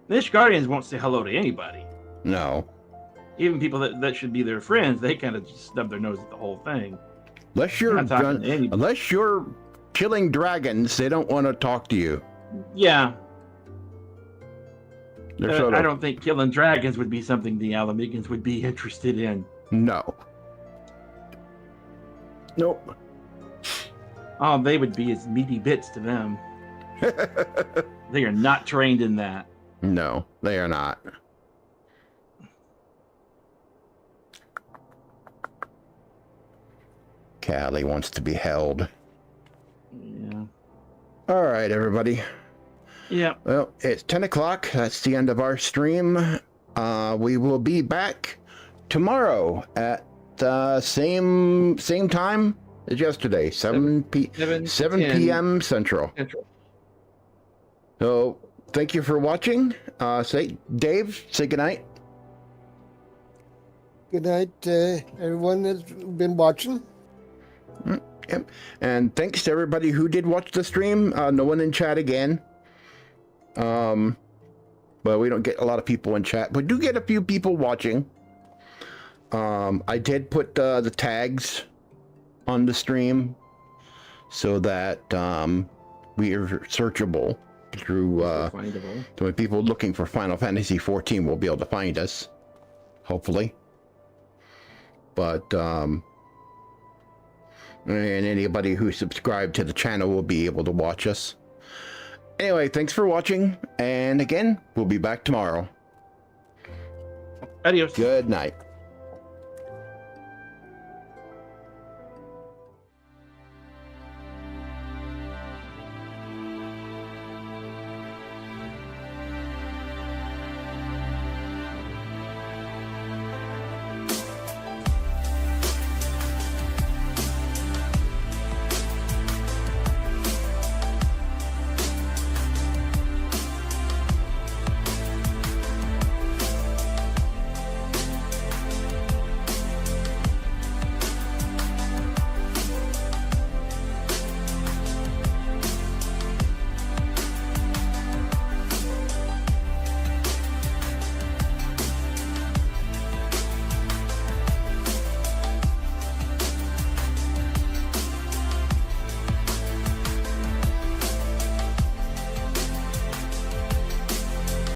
The Ishgardians won't say hello to anybody. No. Even people that should be their friends, they kind of just stub their nose at the whole thing. Unless you're killing dragons, they don't want to talk to you. Yeah. I don't think killing dragons would be something the Alamegans would be interested in. No. Nope. Oh, they would be as meaty bits to them. They are not trained in that. No, they are not. Callie wants to be held. Yeah. All right, everybody. Yeah. Well, it's 10 o'clock. That's the end of our stream. We will be back tomorrow at the same time as yesterday, 7 p.m. Central. So, thank you for watching. Dave, say goodnight. Good night, everyone that's been watching. Yep. And thanks to everybody who did watch the stream. No one in chat again. But we don't get a lot of people in chat. We do get a few people watching. I did put the tags on the stream so that we are searchable through so when people looking for Final Fantasy 14 will be able to find us, hopefully. But and anybody who subscribed to the channel will be able to watch us. Anyway, thanks for watching, and again, we'll be back tomorrow. Adios. Good night.